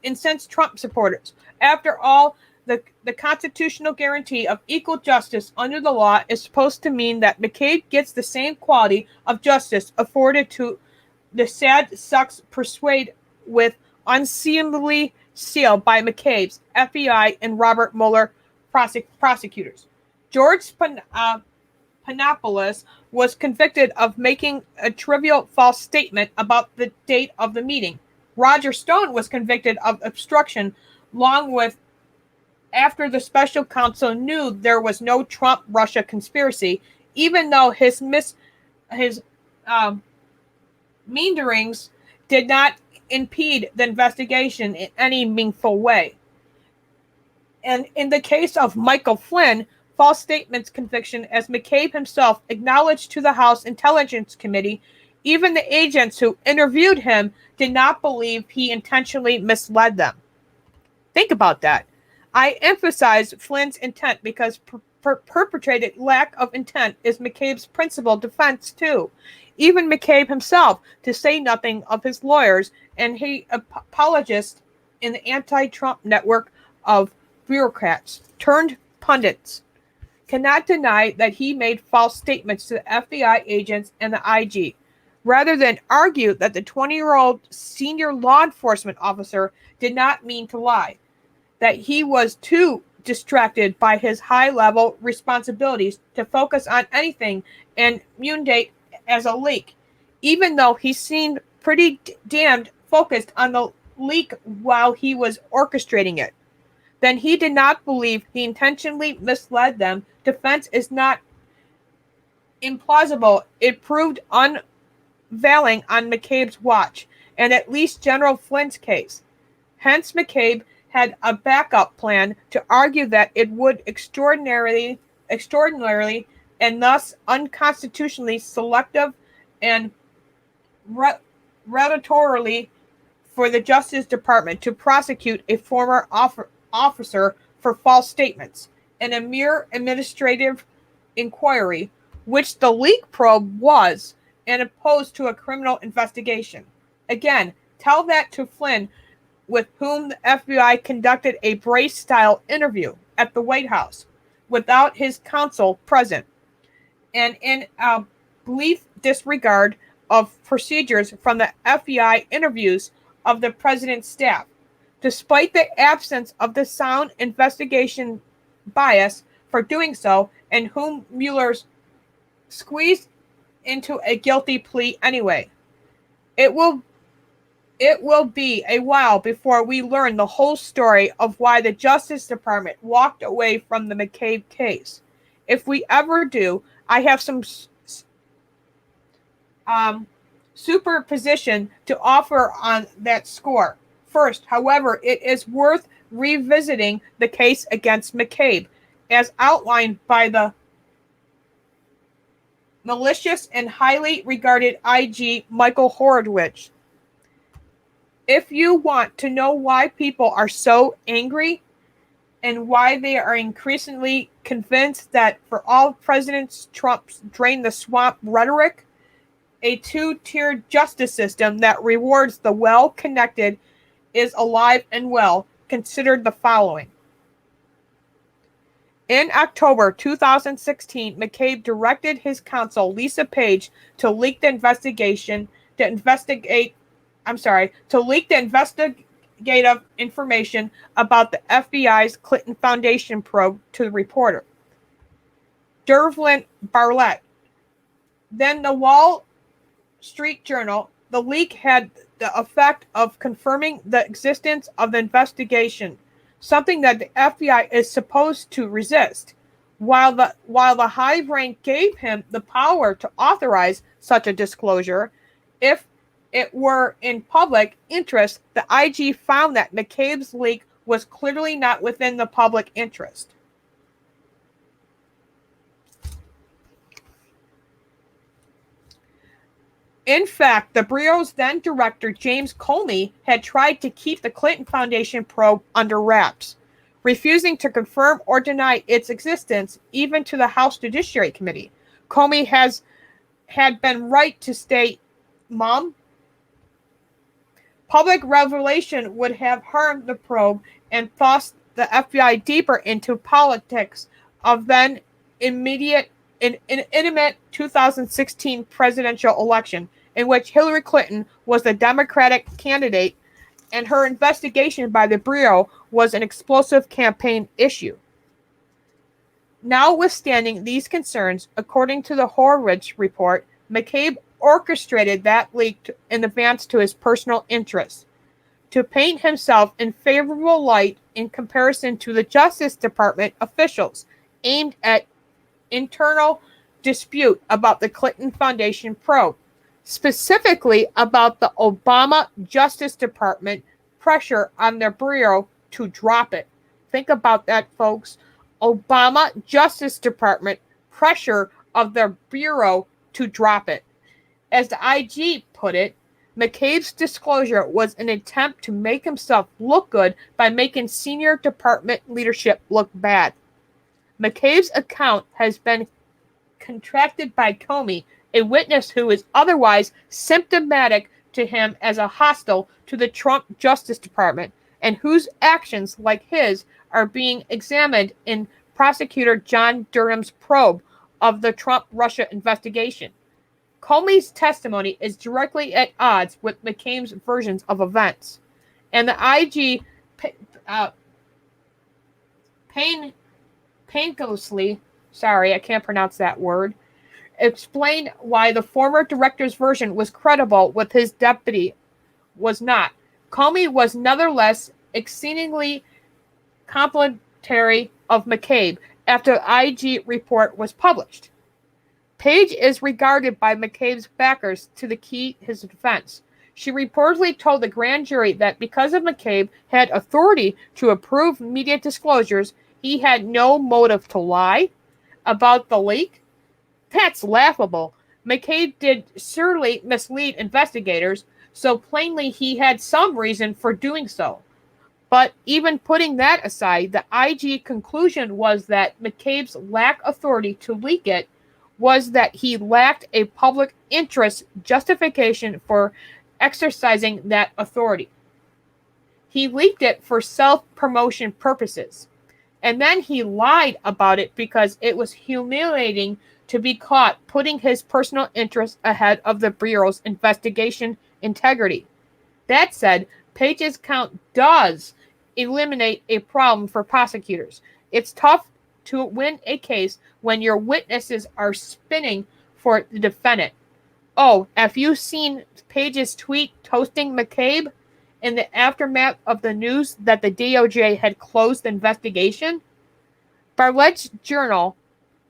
incensed Trump supporters? After all, the constitutional guarantee of equal justice under the law is supposed to mean that McCabe gets the same quality of justice afforded to the sad sucks persuade with unseemly seal by McCabe's FBI and Robert Mueller prosecutors. George Panopoulos was convicted of making a trivial false statement about the date of the meeting. Roger Stone was convicted of obstruction along with after the special counsel knew there was no Trump-Russia conspiracy, even though his meanderings did not impede the investigation in any meaningful way. And in the case of Michael Flynn, false statements conviction, as McCabe himself acknowledged to the House Intelligence Committee, even the agents who interviewed him did not believe he intentionally misled them. Think about that. I emphasize Flynn's intent because perpetrated lack of intent is McCabe's principal defense too. Even McCabe himself, to say nothing of his lawyers and his apologists in the anti-Trump network of bureaucrats turned pundits, cannot deny that he made false statements to the FBI agents and the IG, rather than argue that the 20-year-old senior law enforcement officer did not mean to lie, that he was too distracted by his high-level responsibilities to focus on anything and mundane as a leak, even though he seemed pretty damned focused on the leak while he was orchestrating it. Then he did not believe he intentionally misled them. Defense is not implausible. It proved unveiling on McCabe's watch, and at least General Flynn's case. Hence, McCabe had a backup plan to argue that it would extraordinarily and thus unconstitutionally selective and rhetorically for the Justice Department to prosecute a former officer for false statements. In a mere administrative inquiry, which the leak probe was, and opposed to a criminal investigation. Again, tell that to Flynn, with whom the FBI conducted a Brace-style interview at the White House without his counsel present, and in a bleak disregard of procedures from the FBI interviews of the president's staff. Despite the absence of the sound investigation bias for doing so, and whom Mueller's squeezed into a guilty plea anyway. It will be a while before we learn the whole story of why the Justice Department walked away from the McCabe case. If we ever do, I have some superposition to offer on that score. First, however, it is worth revisiting the case against McCabe, as outlined by the malicious and highly regarded IG Michael Horowitz. If you want to know why people are so angry and why they are increasingly convinced that for all President Trump's drain the swamp rhetoric, a two-tiered justice system that rewards the well-connected is alive and well, consider the following. In October 2016, McCabe directed his counsel, Lisa Page, to leak the investigative information about the FBI's Clinton Foundation probe to the reporter, Dervlin Barlett. Then the Wall Street Journal. The leak had the effect of confirming the existence of the investigation, something that the FBI is supposed to resist. While the high rank gave him the power to authorize such a disclosure, if it were in public interest, the IG found that McCabe's leak was clearly not within the public interest. In fact, the Bureau's then director, James Comey, had tried to keep the Clinton Foundation probe under wraps, refusing to confirm or deny its existence even to the House Judiciary Committee. Comey had been right to stay mum. Public revelation would have harmed the probe and thrust the FBI deeper into politics of then intimate 2016 presidential election, in which Hillary Clinton was the Democratic candidate, and her investigation by the Bureau was an explosive campaign issue. Notwithstanding these concerns, according to the Horowitz report, McCabe orchestrated that leak in advance to his personal interests, to paint himself in favorable light in comparison to the Justice Department officials, aimed at internal dispute about the Clinton Foundation probe, specifically about the Obama Justice Department pressure on the Bureau to drop it. Think about that, folks. Obama Justice Department pressure of the Bureau to drop it. As the IG put it, McCabe's disclosure was an attempt to make himself look good by making senior department leadership look bad. McCabe's account has been contracted by Comey, a witness who is otherwise symptomatic to him as a hostile to the Trump Justice Department, and whose actions, like his, are being examined in prosecutor John Durham's probe of the Trump-Russia investigation. Comey's testimony is directly at odds with McCabe's versions of events, and the IG painlessly, sorry, I can't pronounce that word, explained why the former director's version was credible with his deputy was not. Comey was nonetheless exceedingly complimentary of McCabe after the IG report was published. Page is regarded by McCabe's backers to the key his defense. She reportedly told the grand jury that because of McCabe had authority to approve media disclosures, he had no motive to lie about the leak. That's laughable. McCabe did surely mislead investigators, so plainly he had some reason for doing so. But even putting that aside, the IG conclusion was that McCabe's lack authority to leak it was that he lacked a public interest justification for exercising that authority. He leaked it for self-promotion purposes. And then he lied about it because it was humiliating to be caught putting his personal interests ahead of the Bureau's investigation integrity. That said, Page's count does eliminate a problem for prosecutors. It's tough to win a case when your witnesses are spinning for the defendant. Oh, have you seen Page's tweet toasting McCabe in the aftermath of the news that the DOJ had closed the investigation? Bartlett's journal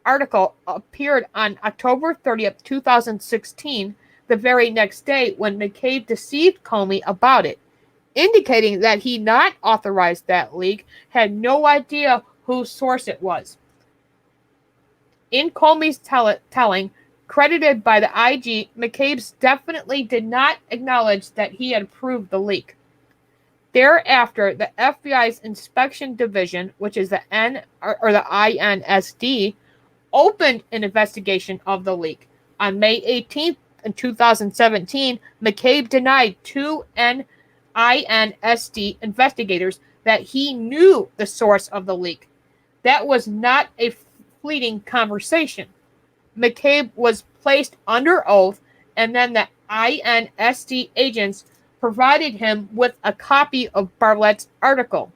article appeared on October 30th, 2016, the very next day when McCabe deceived Comey about it, indicating that he not authorized that leak, had no idea whose source it was. In Comey's telling, credited by the IG, McCabe definitely did not acknowledge that he had approved the leak. Thereafter, the FBI's Inspection Division, which is the INSD, opened an investigation of the leak. On May 18th, 2017, McCabe denied two INSD investigators that he knew the source of the leak. That was not a fleeting conversation. McCabe was placed under oath, and then the INSD agents provided him with a copy of Bartlett's article.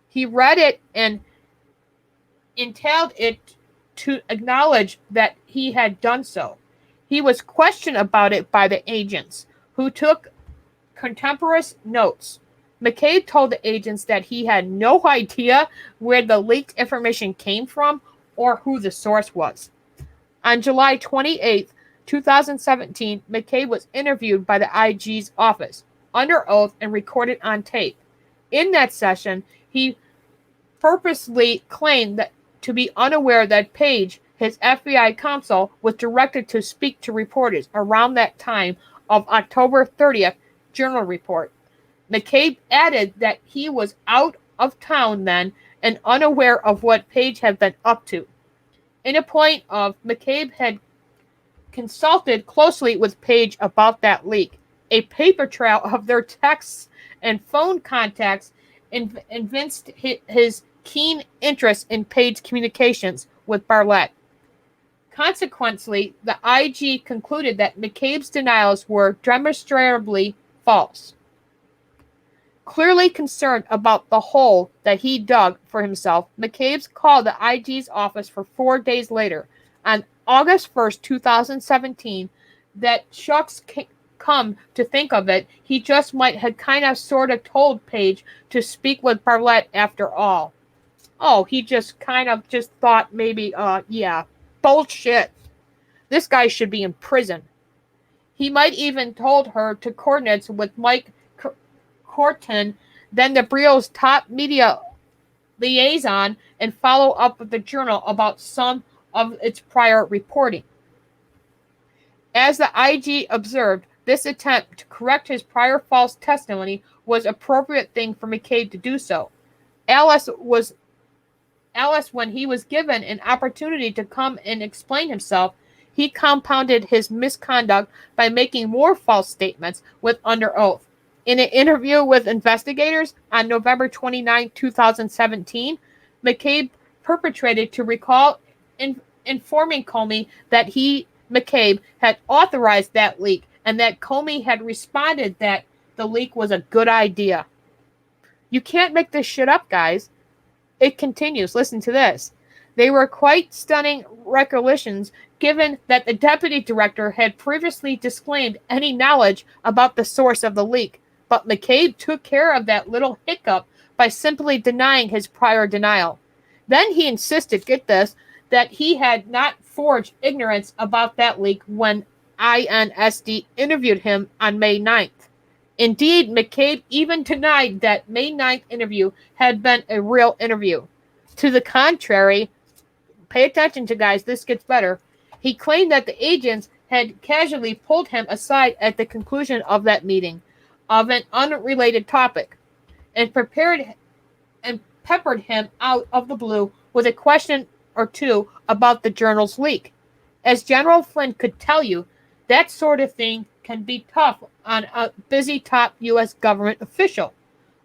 He read it and entailed it to acknowledge that he had done so. He was questioned about it by the agents, who took contemporaneous notes. McCabe told the agents that he had no idea where the leaked information came from or who the source was. On July 28, 2017, McCabe was interviewed by the IG's office, under oath and recorded on tape. In that session, he purposely claimed that to be unaware that Page, his FBI counsel, was directed to speak to reporters around that time of October 30th journal report. McCabe added that he was out of town then and unaware of what Page had been up to. In a point of, McCabe had consulted closely with Page about that leak. A paper trail of their texts and phone contacts evinced his keen interest in Page's communications with Bartlett. Consequently, the IG concluded that McCabe's denials were demonstrably false. Clearly concerned about the hole that he dug for himself, McCabe called the IG's office for 4 days later, on August 1st, 2017, that shucks come to think of it, he just might have kind of sort of told Page to speak with Bartlett after all. Oh, he just kind of just thought maybe, yeah, bullshit. This guy should be in prison. He might even told her to coordinate with Mike Corton, then the Bureau's top media liaison, and follow up with the Journal about some of its prior reporting. As the IG observed, this attempt to correct his prior false testimony was an appropriate thing for McCabe to do so. Alice, when he was given an opportunity to come and explain himself, he compounded his misconduct by making more false statements with under oath. In an interview with investigators on November 29, 2017, McCabe perpetrated to recall informing Comey that McCabe, had authorized that leak and that Comey had responded that the leak was a good idea. You can't make this shit up, guys. It continues. Listen to this. They were quite stunning recollections, given that the deputy director had previously disclaimed any knowledge about the source of the leak. But McCabe took care of that little hiccup by simply denying his prior denial. Then he insisted, get this, that he had not forged ignorance about that leak when INSD interviewed him on May 9th. Indeed, McCabe even denied that May 9th interview had been a real interview. To the contrary, pay attention to guys, this gets better. He claimed that the agents had casually pulled him aside at the conclusion of that meeting of an unrelated topic and peppered him out of the blue with a question or two about the journal's leak. As General Flynn could tell you, that sort of thing can be tough on a busy top U.S. government official.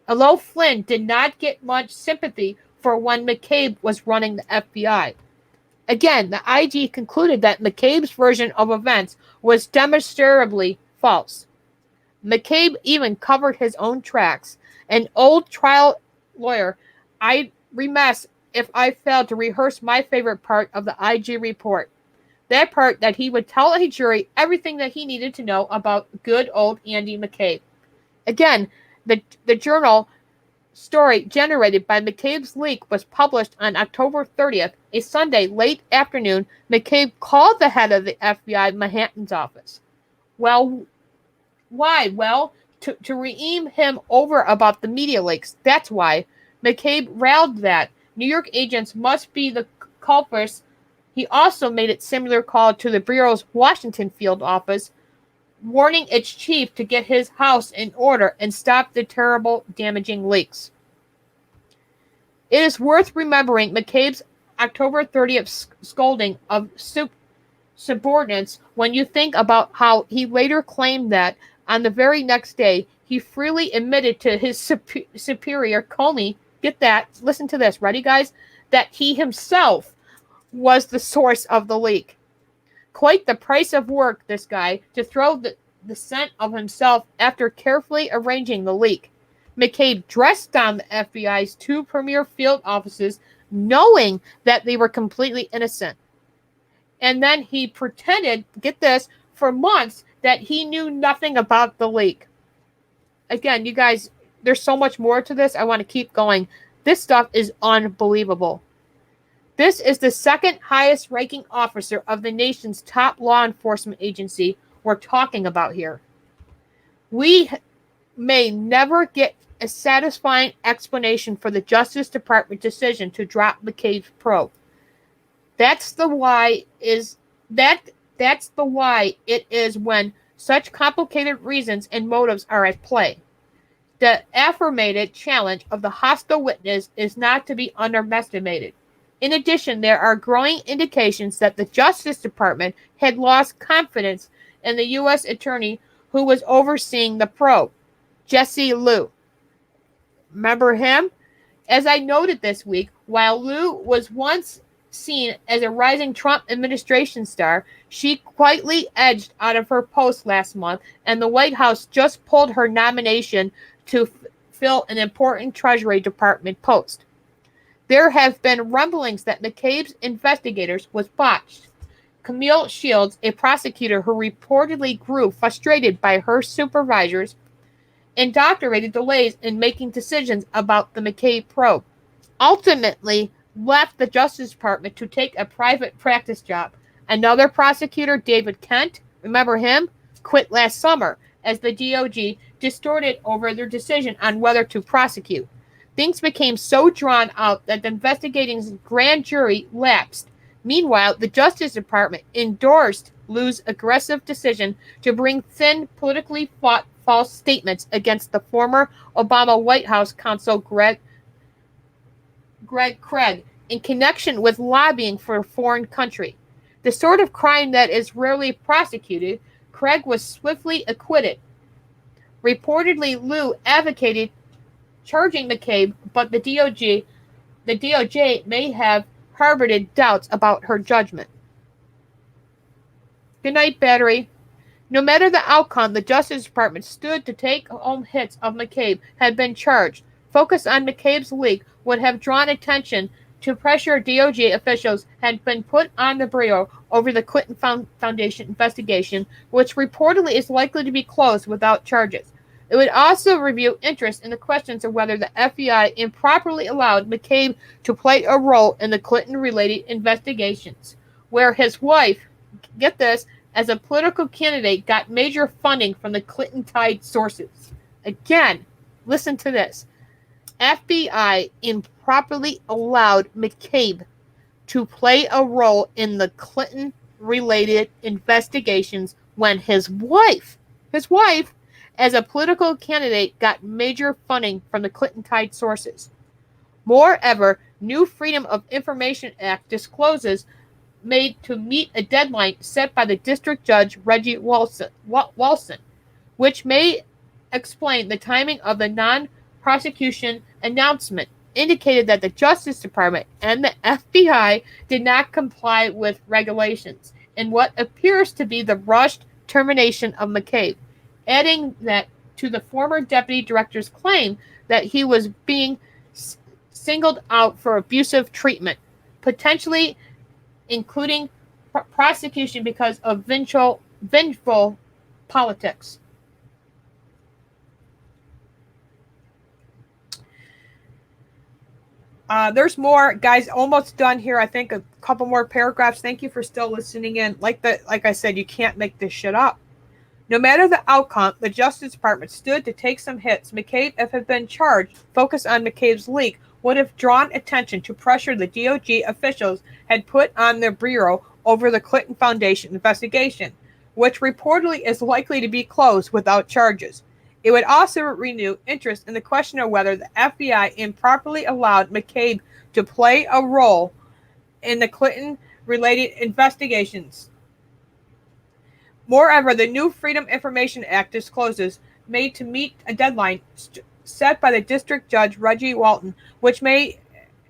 Although Flynn did not get much sympathy for when McCabe was running the FBI. Again, the IG concluded that McCabe's version of events was demonstrably false. McCabe even covered his own tracks. An old trial lawyer, I'd remiss if I failed to rehearse my favorite part of the IG report. That part that he would tell a jury everything that he needed to know about good old Andy McCabe. Again, the journal story generated by McCabe's leak was published on October 30th, a Sunday late afternoon. McCabe called the head of the FBI Manhattan's office. Well, why? Well, to ream him over about the media leaks. That's why. McCabe railed that New York agents must be the culprits. He also made a similar call to the Bureau's Washington field office, warning its chief to get his house in order and stop the terrible, damaging leaks. It is worth remembering McCabe's October 30th scolding of subordinates when you think about how he later claimed that on the very next day he freely admitted to his superior, Comey, get that, listen to this, ready guys, that he himself was the source of the leak. Quite the price of work, this guy, to throw the scent of himself after carefully arranging the leak. McCabe dressed down the FBI's two premier field offices, knowing that they were completely innocent. And then he pretended, get this, for months that he knew nothing about the leak. Again, you guys, there's so much more to this. I want to keep going. This stuff is unbelievable. This is the second highest ranking officer of the nation's top law enforcement agency we're talking about here. We may never get a satisfying explanation for the Justice Department decision to drop McCabe's probe. That's the why it is when such complicated reasons and motives are at play. The affirmated challenge of the hostile witness is not to be underestimated. In addition, there are growing indications that the Justice Department had lost confidence in the U.S. attorney who was overseeing the probe, Jesse Liu. Remember him? As I noted this week, while Liu was once seen as a rising Trump administration star, she quietly edged out of her post last month, and the White House just pulled her nomination to fill an important Treasury Department post. There have been rumblings that McCabe's investigators was botched. Camille Shields, a prosecutor who reportedly grew frustrated by her supervisors, indoctrinated delays in making decisions about the McCabe probe, ultimately left the Justice Department to take a private practice job. Another prosecutor, David Kent, remember him, quit last summer as the DOJ distorted over their decision on whether to prosecute. Things became so drawn out that the investigating grand jury lapsed. Meanwhile, the Justice Department endorsed Liu's aggressive decision to bring thin, politically fought false statements against the former Obama White House counsel Greg Craig in connection with lobbying for a foreign country. The sort of crime that is rarely prosecuted, Craig was swiftly acquitted. Reportedly, Liu advocated charging McCabe, but the DOJ may have harbored doubts about her judgment. Good night, Battery. No matter the outcome, the Justice Department stood to take home hits of McCabe had been charged. Focus on McCabe's leak would have drawn attention to pressure DOJ officials had been put on the Bureau over the Clinton Foundation investigation, which reportedly is likely to be closed without charges. It would also reveal interest in the questions of whether the FBI improperly allowed McCabe to play a role in the Clinton-related investigations, where his wife, get this, as a political candidate, got major funding from the Clinton-tied sources. Again, listen to this. FBI improperly allowed McCabe to play a role in the Clinton-related investigations when his wife, as a political candidate, got major funding from the Clinton-tied sources. Moreover, new Freedom of Information Act discloses made to meet a deadline set by the district judge Reggie Walson, which may explain the timing of the non-prosecution announcement, indicated that the Justice Department and the FBI did not comply with regulations in what appears to be the rushed termination of McCabe, adding that to the former deputy director's claim that he was being singled out for abusive treatment, potentially including prosecution because of vengeful politics. There's more, guys. Almost done here. I think a couple more paragraphs. Thank you for still listening in. Like I said, you can't make this shit up. No matter the outcome, the Justice Department stood to take some hits. McCabe, if had been charged, focus on McCabe's leak would have drawn attention to pressure the DOJ officials had put on their bureau over the Clinton Foundation investigation, which reportedly is likely to be closed without charges. It would also renew interest in the question of whether the FBI improperly allowed McCabe to play a role in the Clinton-related investigations. Moreover, the new Freedom Information Act discloses made to meet a deadline set by the district judge Reggie Walton, which may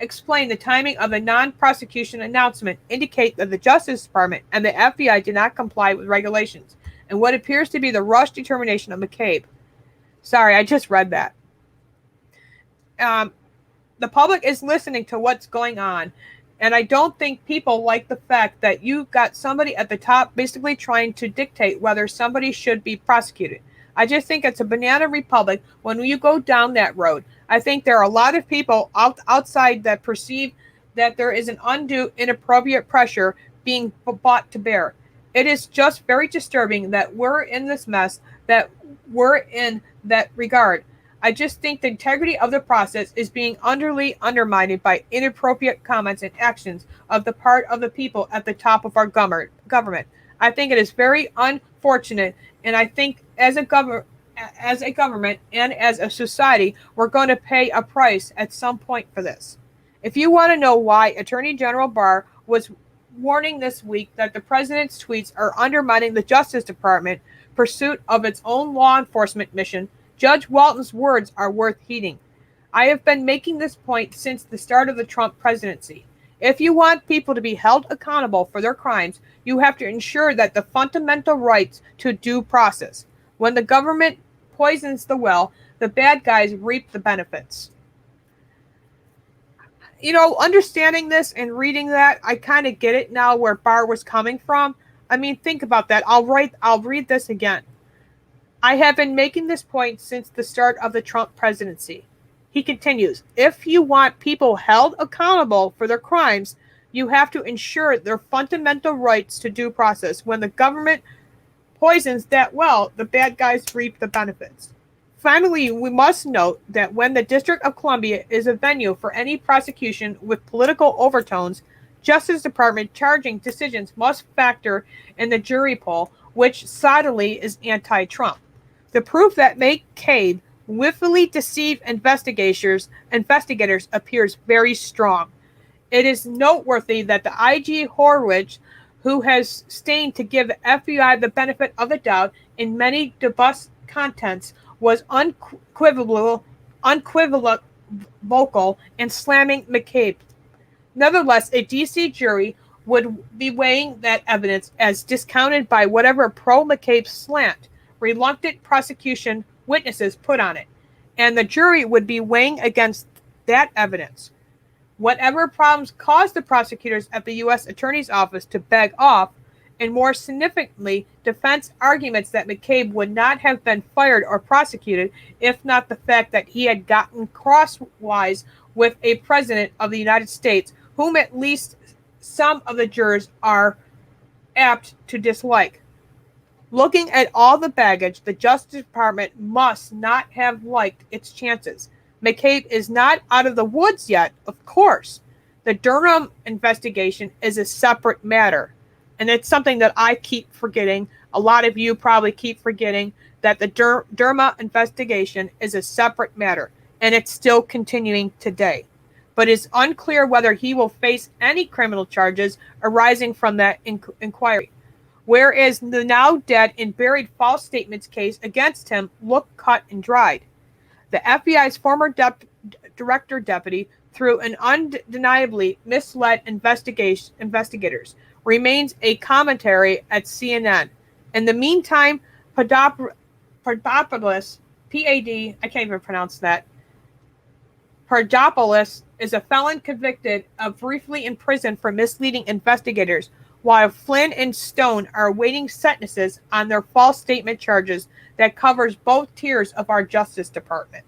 explain the timing of the non-prosecution announcement, indicate that the Justice Department and the FBI did not comply with regulations, and what appears to be the rushed determination of McCabe. Sorry, I just read that. The public is listening to what's going on, and I don't think people like the fact that you got somebody at the top basically trying to dictate whether somebody should be prosecuted. I just think it's a banana republic when you go down that road. I think there are a lot of people outside that perceive that there is an undue, inappropriate pressure being brought to bear. It is just very disturbing that we're in this mess, that we're in that regard. I just think the integrity of the process is being utterly undermined by inappropriate comments and actions of the part of the people at the top of our government. I think it is very unfortunate, and I think as a government and as a society, we're going to pay a price at some point for this. If you want to know why Attorney General Barr was warning this week that the president's tweets are undermining the Justice Department pursuit of its own law enforcement mission, Judge Walton's words are worth heeding. I have been making this point since the start of the Trump presidency. If you want people to be held accountable for their crimes, you have to ensure that the fundamental rights to due process. When the government poisons the well, the bad guys reap the benefits. You know, understanding this and reading that, I kind of get it now where Barr was coming from. I mean, think about that. I'll read this again. I have been making this point since the start of the Trump presidency. He continues, if you want people held accountable for their crimes, you have to ensure their fundamental rights to due process. When the government poisons that well, the bad guys reap the benefits. Finally, we must note that when the District of Columbia is a venue for any prosecution with political overtones, Justice Department charging decisions must factor in the jury pool, which solidly is anti-Trump. The proof that McCabe willfully deceived investigators appears very strong. It is noteworthy that the IG Horwich, who has stayed to give the FBI the benefit of the doubt in many debust contents, was unequivocal in slamming McCabe. Nevertheless, a DC jury would be weighing that evidence as discounted by whatever pro-McCabe slant reluctant prosecution witnesses put on it, and the jury would be weighing against that evidence. Whatever problems caused the prosecutors at the U.S. Attorney's Office to beg off, and more significantly, defense arguments that McCabe would not have been fired or prosecuted if not the fact that he had gotten crosswise with a president of the United States, whom at least some of the jurors are apt to dislike. Looking at all the baggage, the Justice Department must not have liked its chances. McCabe is not out of the woods yet, of course. The Durham investigation is a separate matter. And it's something that I keep forgetting. A lot of you probably keep forgetting that the Durham investigation is a separate matter. And it's still continuing today. but it's unclear whether he will face any criminal charges arising from that inquiry. Whereas the now dead and buried false statements case against him look cut and dried. The FBI's former director deputy, through an undeniably misled investigators, remains a commentary at CNN. In the meantime, Papadopoulos, P-A-D, I can't even pronounce that, Papadopoulos is a felon convicted of briefly in prison for misleading investigators, while Flynn and Stone are awaiting sentences on their false statement charges that covers both tiers of our Justice Department.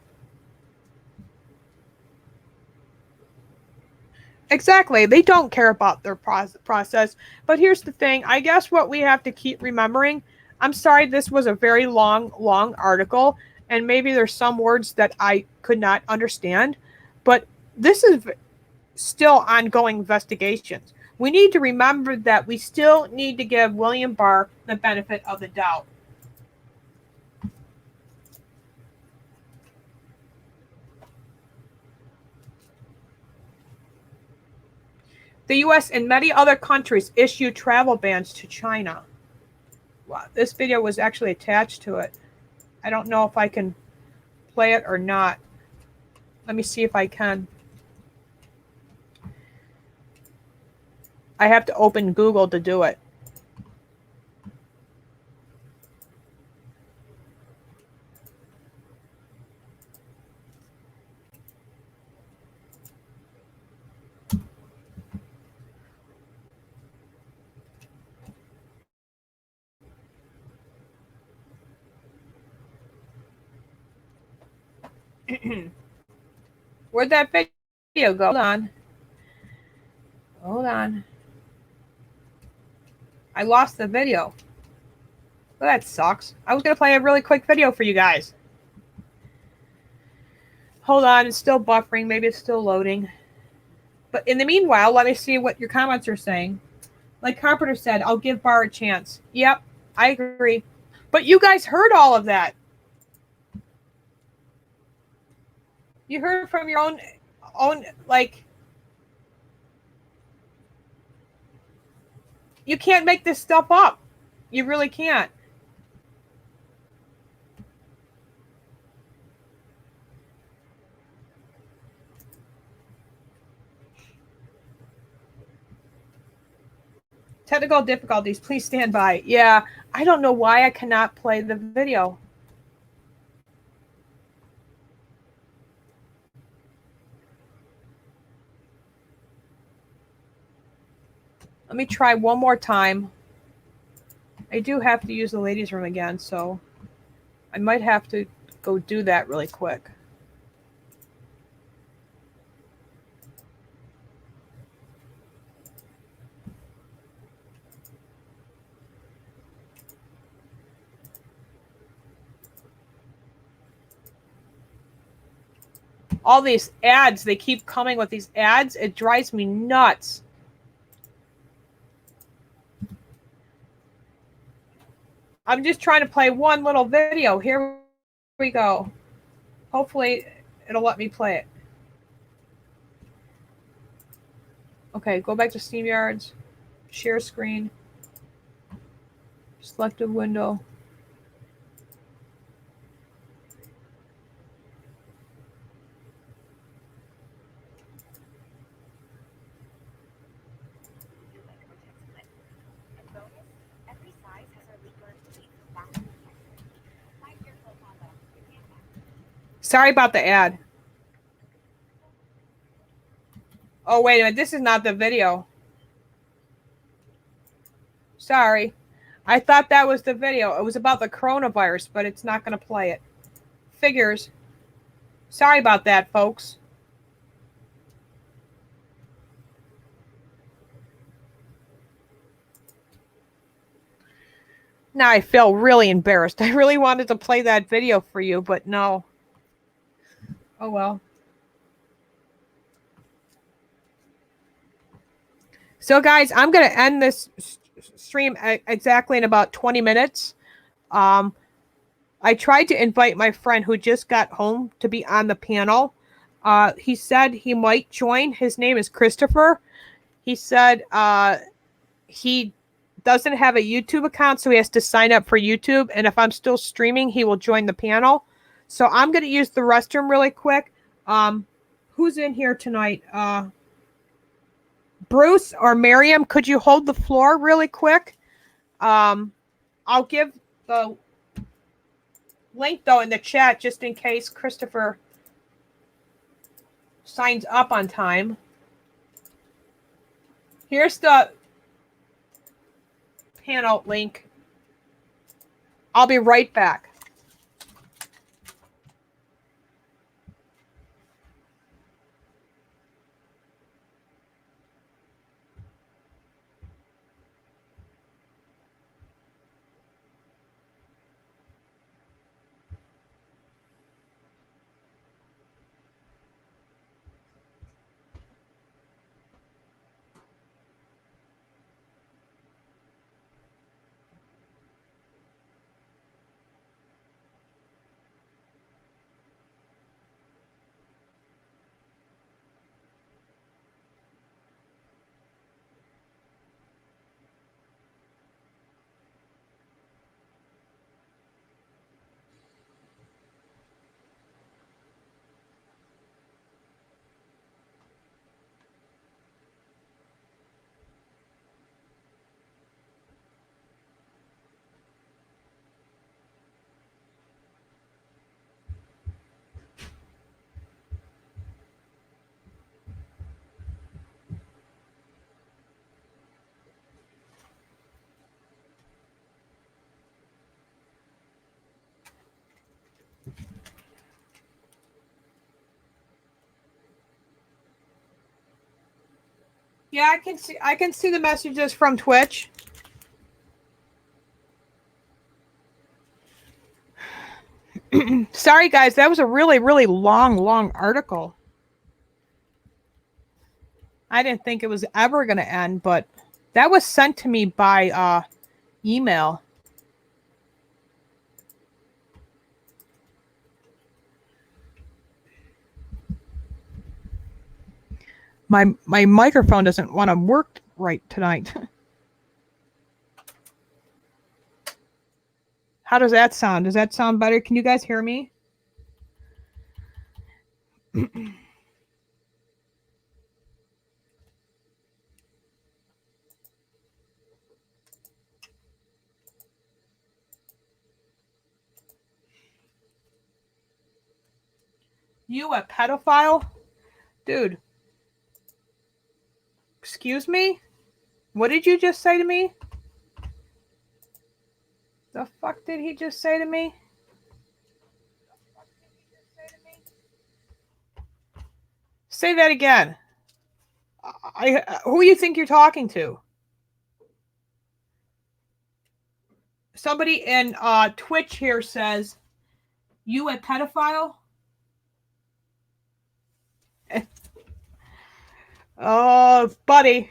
Exactly. They don't care about their process. But here's the thing. I guess what we have to keep remembering, I'm sorry, this was a very long article, and maybe there's some words that I could not understand, but this is still ongoing investigations. We need to remember that we still need to give William Barr the benefit of the doubt. The U.S. and many other countries issue travel bans to China. Wow, this video was actually attached to it. I don't know if I can play it or not. Let me see if I can. I have to open Google to do it. Where'd that video go? Hold on. Hold on. I lost the video. Well, that sucks. I was going to play a really quick video for you guys. Hold on. It's still buffering. Maybe it's still loading. But in the meanwhile, let me see what your comments are saying. Like Carpenter said, I'll give Barr a chance. Yep, I agree. But you guys heard all of that. You heard from your own like, you can't make this stuff up. You really can't. Technical difficulties, please stand by. Yeah, I don't know why I cannot play the video. Let me try one more time. I do have to use the ladies' room again, so I might have to go do that really quick. All these ads, they keep coming with these ads. It drives me nuts. I'm just trying to play one little video. Here we go. Hopefully it'll let me play it. Okay, go back to StreamYards. Share screen. Select a window. Sorry about the ad. Oh, wait a minute. This is not the video. Sorry. I thought that was the video. It was about the coronavirus, but it's not going to play it. Figures. Sorry about that, folks. Now I feel really embarrassed. I really wanted to play that video for you, but no. Oh, well. So, guys, I'm going to end this stream exactly in about 20 minutes. I tried to invite my friend who just got home to be on the panel. He said he might join. His name is Christopher. He said he doesn't have a YouTube account, so he has to sign up for YouTube. And if I'm still streaming, he will join the panel. So I'm going to use the restroom really quick. Who's in here tonight? Bruce or Miriam, could you hold the floor really quick? I'll give the link, though, in the chat just in case Christopher signs up on time. Here's the panel link. I'll be right back. Yeah, I can see the messages from Twitch. Sorry guys, that was a really, really long article. I didn't think it was ever going to end, but that was sent to me by email. My microphone doesn't want to work right tonight. How does that sound? Does that sound better? Can you guys hear me? You a pedophile? Dude. Excuse me? What did you just say to me? The fuck did he just say to me? Say that again. Who do you think you're talking to? Somebody in Twitch here says, you a pedophile? Oh, buddy,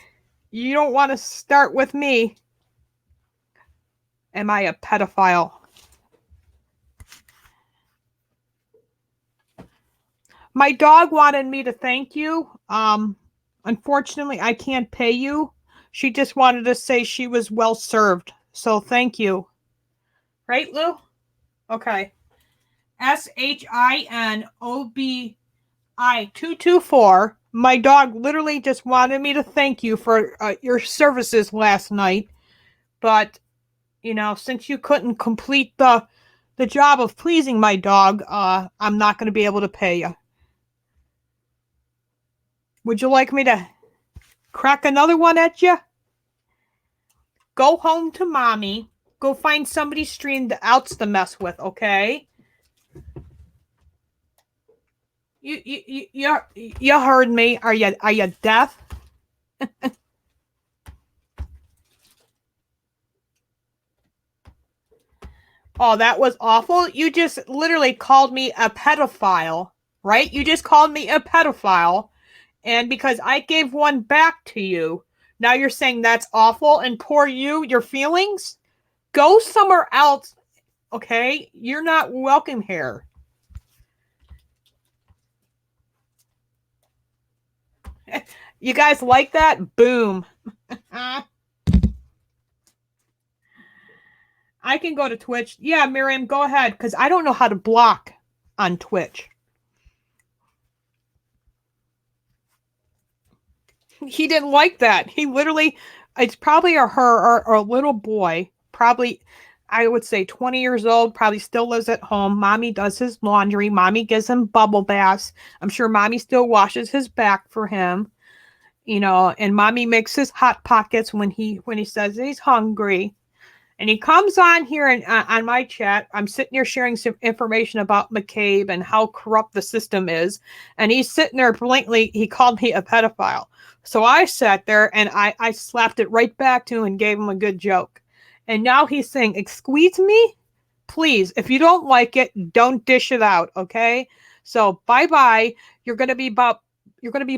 you don't want to start with me. Am I a pedophile? My dog wanted me to thank you. Unfortunately, I can't pay you. She just wanted to say she was well served. So thank you. Right, Lou? Okay. SHINOBI224. My dog literally just wanted me to thank you for your services last night. But, you know, since you couldn't complete the job of pleasing my dog, I'm not going to be able to pay you. Would you like me to crack another one at you? Go home to mommy. Go find somebody streamed else to mess with, okay? You heard me. Are you deaf? Oh, that was awful. You just literally called me a pedophile, right? You just called me a pedophile. And because I gave one back to you, now you're saying that's awful and poor you, your feelings? Go somewhere else, okay? You're not welcome here. You guys like that? Boom. I can go to Twitch. Yeah, Miriam, go ahead, because I don't know how to block on Twitch. He didn't like that. He literally, it's probably her or a little boy, probably, I would say 20 years old, probably still lives at home. Mommy does his laundry. Mommy gives him bubble baths. I'm sure mommy still washes his back for him, and mommy makes his hot pockets when he says he's hungry. And he comes on here and on my chat. I'm sitting here sharing some information about McCabe and how corrupt the system is. And he's sitting there blatantly. He called me a pedophile. So I sat there and I slapped it right back to him and gave him a good joke. And now he's saying, "Excuse me? Please, if you don't like it, don't dish it out, okay? So bye-bye. You're going to be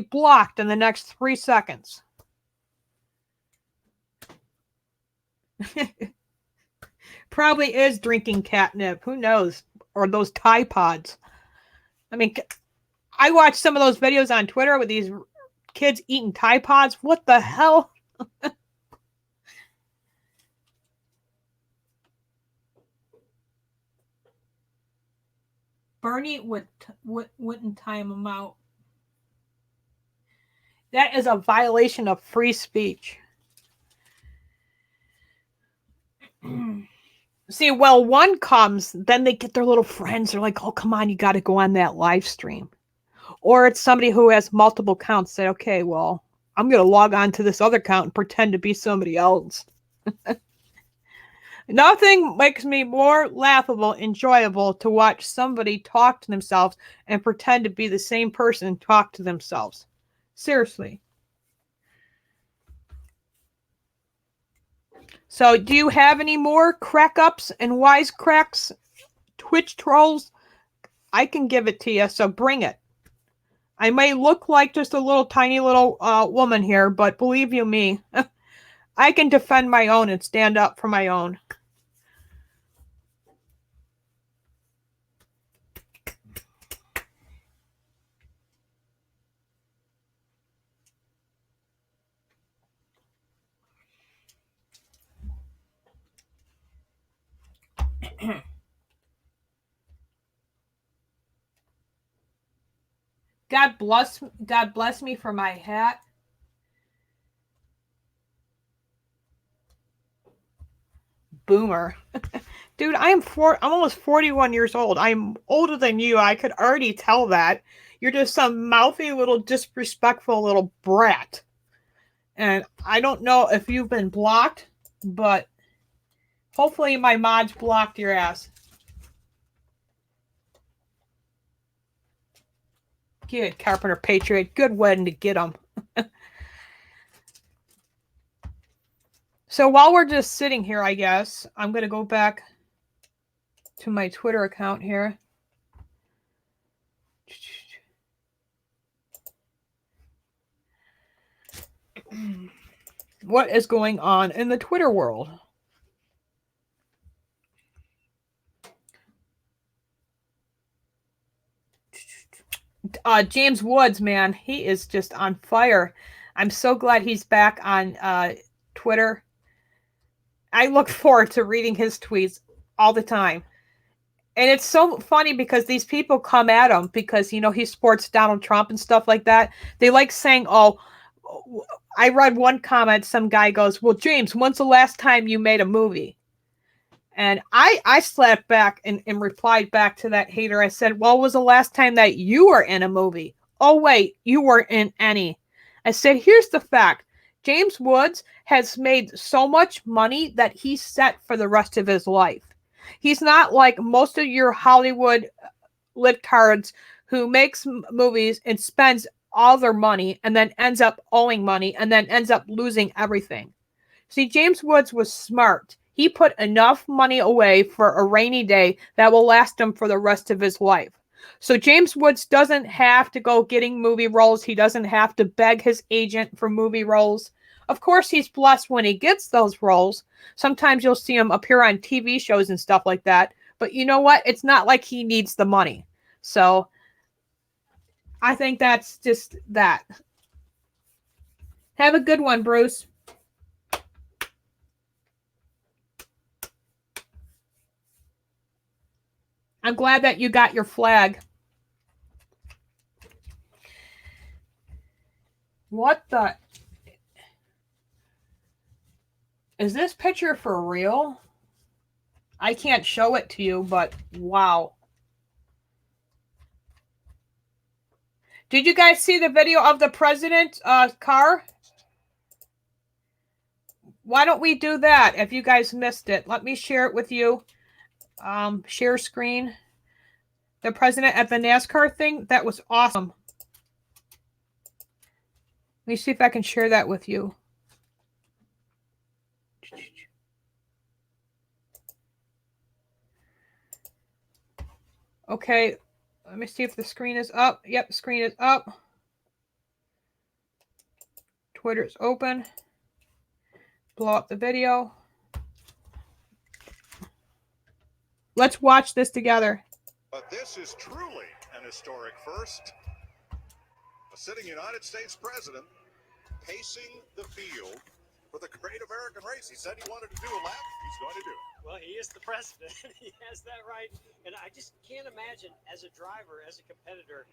blocked in the next 3 seconds." Probably is drinking catnip. Who knows? Or those Tide Pods. I mean, I watched some of those videos on Twitter with these kids eating Tide Pods. What the hell? Bernie wouldn't time him out. That is a violation of free speech. See, well, one comes, then they get their little friends. They're like, "Oh, come on, you got to go on that live stream." Or it's somebody who has multiple accounts. Say, "Okay, well, I'm going to log on to this other account and pretend to be somebody else." Nothing makes me more laughable, enjoyable to watch somebody talk to themselves and pretend to be the same person and talk to themselves. Seriously. So, do you have any more crack ups and wisecracks, Twitch trolls? I can give it to you, so bring it. I may look like just a little tiny little woman here, but believe you me, I can defend my own and stand up for my own. God bless me for my hat. Boomer. Dude, I'm almost 41 years old. I'm older than you. I could already tell that. You're just some mouthy little disrespectful little brat. And I don't know if you've been blocked, but hopefully my mods blocked your ass. Good, Carpenter Patriot. Good wedding to get them. So while we're just sitting here, I guess, I'm going to go back to my Twitter account here. What is going on in the Twitter world? James Woods, man, he is just on fire. I'm so glad he's back on Twitter. I look forward to reading his tweets all the time. And it's so funny because these people come at him because, he supports Donald Trump and stuff like that. They like saying, "Oh," I read one comment, some guy goes, "Well, James, when's the last time you made a movie?" And I slapped back and replied back to that hater. I said, "Well, was the last time that you were in a movie?" "Oh, wait, you weren't in any." I said, "Here's the fact. James Woods has made so much money that he's set for the rest of his life. He's not like most of your Hollywood libtards who makes movies and spends all their money and then ends up owing money and then ends up losing everything. See, James Woods was smart. He put enough money away for a rainy day that will last him for the rest of his life. So James Woods doesn't have to go getting movie roles. He doesn't have to beg his agent for movie roles. Of course, he's blessed when he gets those roles. Sometimes you'll see him appear on TV shows and stuff like that. But you know what? It's not like he needs the money. So I think that's just that. Have a good one, Bruce. I'm glad that you got your flag. What the? Is this picture for real? I can't show it to you, but wow. Did you guys see the video of the president's car? Why don't we do that if you guys missed it? Let me share it with you. Share screen. The president at the NASCAR thing. That was awesome. Let me see if I can share that with you. Okay, let me see if the screen is up. Yep, the screen is up. Twitter's open. Blow up the video. Let's watch this together. But this is truly an historic first. A sitting United States president pacing the field for the great American race. He said he wanted to do a lap. He's going to do it. Well, he is the president. He has that right. And I just can't imagine, as a driver, as a competitor,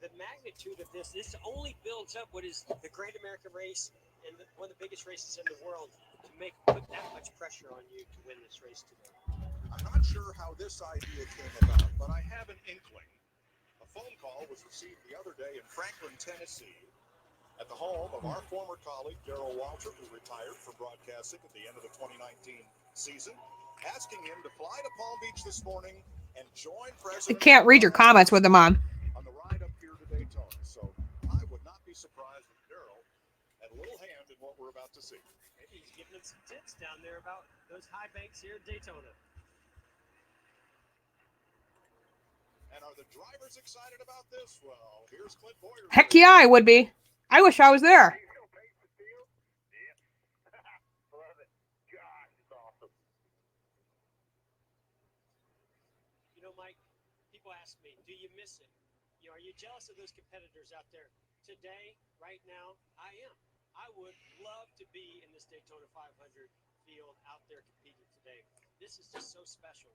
the magnitude of this. This only builds up what is the great American race and one of the biggest races in the world to put that much pressure on you to win this race today. I'm not sure how this idea came about, but I have an inkling. A phone call was received the other day in Franklin, Tennessee, at the home of our former colleague, Darrell Waltrip, who retired from broadcasting at the end of the 2019 season, asking him to fly to Palm Beach this morning and join President... I can't read your comments with them on the ride up here to Daytona. So I would not be surprised if Darrell had a little hand in what we're about to see. Maybe he's giving them some tips down there about those high banks here at Daytona. And are the drivers excited about this? Well, here's Clint Boyer. Heck yeah, I would be. I wish I was there. You know, Mike, people ask me, do you miss it? You know, are you jealous of those competitors out there? Today, right now, I am. I would love to be in this Daytona 500 field out there competing today. This is just so special.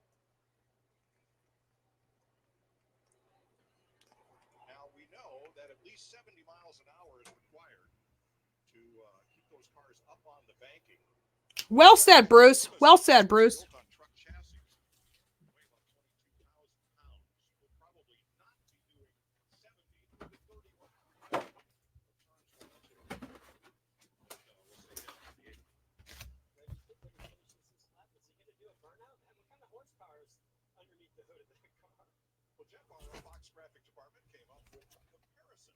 Now, we know that at least 70 miles an hour is required to keep those cars up on the banking. Well said, Bruce. Well said, Bruce. Well, Jeff, our Fox graphic department came up with a comparison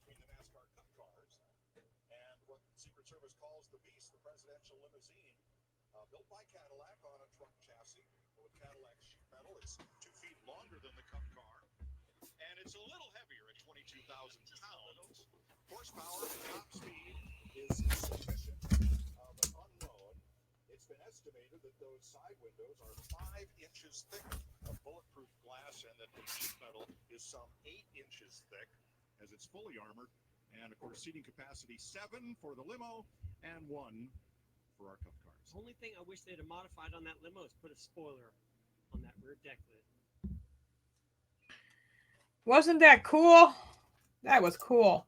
between the NASCAR Cup cars and what Secret Service calls the Beast, the presidential limousine, built by Cadillac on a truck chassis with Cadillac sheet metal. It's 2 feet longer than the Cup car, and it's a little heavier at 22,000 pounds. Horsepower and top speed is sufficient, but unknown. It's been estimated that those side windows are 5 inches thick of bulletproof glass, and that the sheet metal is some 8 inches thick, as it's fully armored. And of course, seating capacity 7 for the limo and 1 for our Cup cars. Only thing I wish they'd have modified on that limo is put a spoiler on that rear deck lid. Wasn't that cool? That was cool.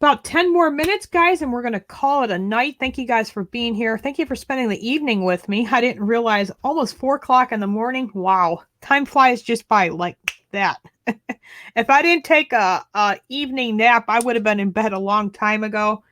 About 10 more minutes, guys, and we're going to call it a night. Thank you guys for being here. Thank you for spending the evening with me. I didn't realize almost 4 o'clock in the morning. Wow. Time flies just by like that. If I didn't take a evening nap, I would have been in bed a long time ago.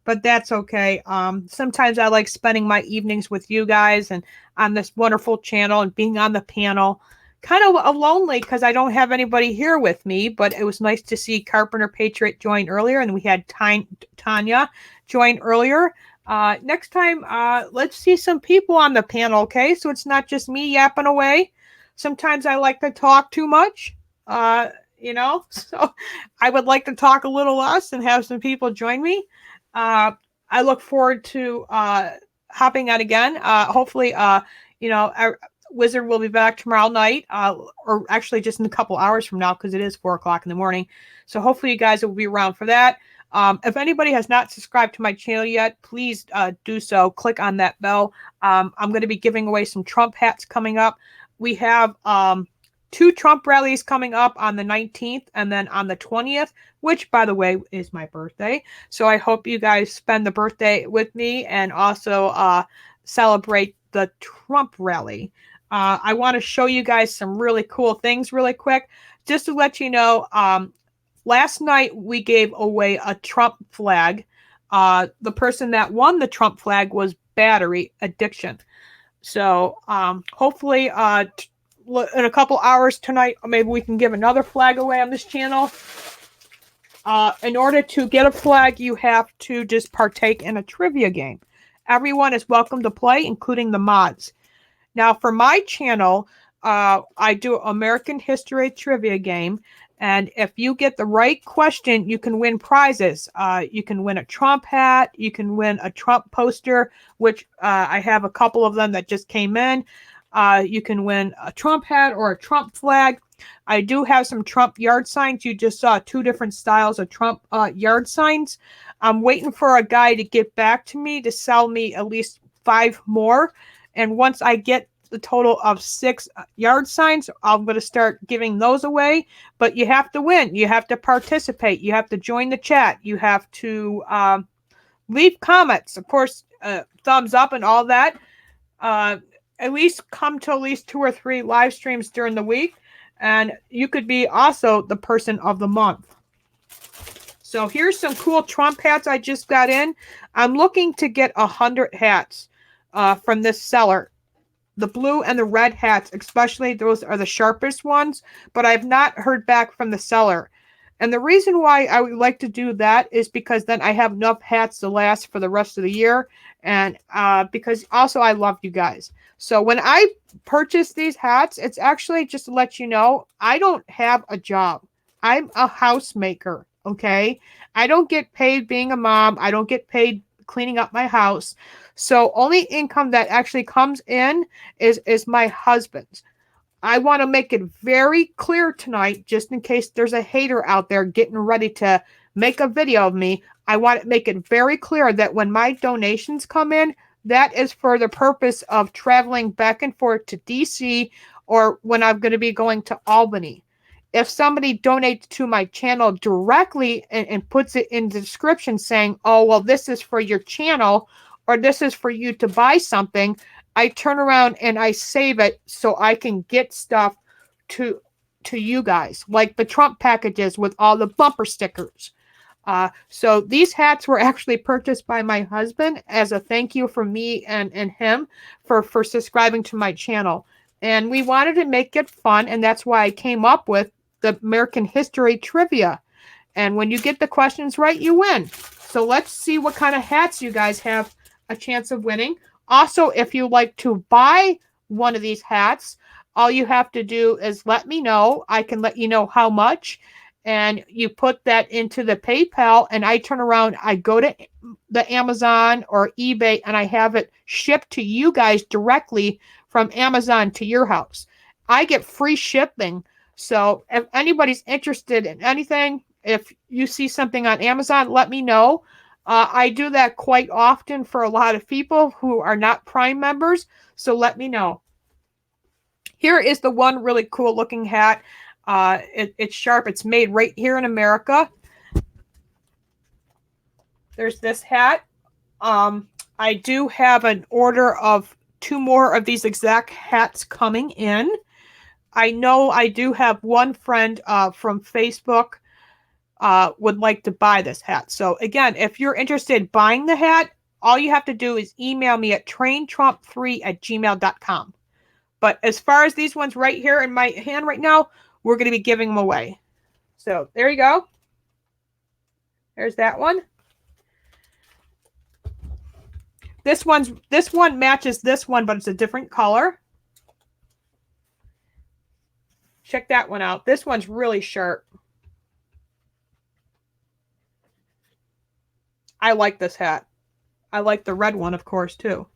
But that's okay. Sometimes I like spending my evenings with you guys and on this wonderful channel and being on the panel. Kind of lonely because I don't have anybody here with me, but it was nice to see Carpenter Patriot join earlier, and we had Tanya join earlier. Next time, let's see some people on the panel, okay? So it's not just me yapping away. Sometimes I like to talk too much, you know? So I would like to talk a little less and have some people join me. I look forward to hopping on again. Hopefully, you know, Wizard will be back tomorrow night, or actually just in a couple hours from now, because it is 4 o'clock in the morning. So hopefully you guys will be around for that. If anybody has not subscribed to my channel yet, please do so. Click on that bell. I'm going to be giving away some Trump hats coming up. We have 2 Trump rallies coming up on the 19th and then on the 20th, which, by the way, is my birthday. So I hope you guys spend the birthday with me and also celebrate the Trump rally. I want to show you guys some really cool things really quick. Just to let you know, last night we gave away a Trump flag. The person that won the Trump flag was Battery Addiction. So hopefully in a couple hours tonight, maybe we can give another flag away on this channel. In order to get a flag, you have to just partake in a trivia game. Everyone is welcome to play, including the mods. Now, for my channel, I do American History Trivia game. And if you get the right question, you can win prizes. You can win a Trump hat. You can win a Trump poster, which I have a couple of them that just came in. You can win a Trump hat or a Trump flag. I do have some Trump yard signs. You just saw 2 different styles of Trump yard signs. I'm waiting for a guy to get back to me to sell me at least 5 more. And once I get the total of 6 yard signs, I'm going to start giving those away. But you have to win. You have to participate. You have to join the chat. You have to leave comments. Of course, thumbs up and all that. At least come to at least 2 or 3 live streams during the week. And you could be also the person of the month. So here's some cool Trump hats I just got in. I'm looking to get 100 hats from this seller. The blue and the red hats, especially, those are the sharpest ones, but I've not heard back from the seller. And the reason why I would like to do that is because then I have enough hats to last for the rest of the year. And because also I love you guys. So when I purchase these hats, it's actually just to let you know, I don't have a job. I'm a housemaker, okay? I don't get paid being a mom. I don't get paid cleaning up my house. So only income that actually comes in is my husband's. I want to make it very clear tonight, just in case there's a hater out there getting ready to make a video of me. I want to make it very clear that when my donations come in, that is for the purpose of traveling back and forth to DC or when I'm going to be going to Albany. If somebody donates to my channel directly and puts it in the description saying, oh, well, this is for your channel or this is for you to buy something, I turn around and I save it so I can get stuff to you guys, like the Trump packages with all the bumper stickers. So these hats were actually purchased by my husband as a thank you from me and him for subscribing to my channel. And we wanted to make it fun, and that's why I came up with the American History Trivia. And when you get the questions right, you win. So let's see what kind of hats you guys have a chance of winning. Also, if you like to buy one of these hats, all you have to do is let me know. I can let you know how much. And you put that into the PayPal, and I turn around, I go to the Amazon or eBay, and I have it shipped to you guys directly from Amazon to your house. I get free shipping. So if anybody's interested in anything, if you see something on Amazon, let me know. I do that quite often for a lot of people who are not Prime members, so let me know. Here is the one really cool looking hat. It's sharp. It's made right here in America. There's this hat. I do have an order of 2 more of these exact hats coming in. I know I do have one friend from Facebook would like to buy this hat. So again, if you're interested in buying the hat, all you have to do is email me at traintrump3@gmail.com. But as far as these ones right here in my hand right now, we're going to be giving them away. So there you go. There's that one. This one matches this one, but it's a different color. Check that one out. This one's really sharp. I like this hat. I like the red one, of course, too.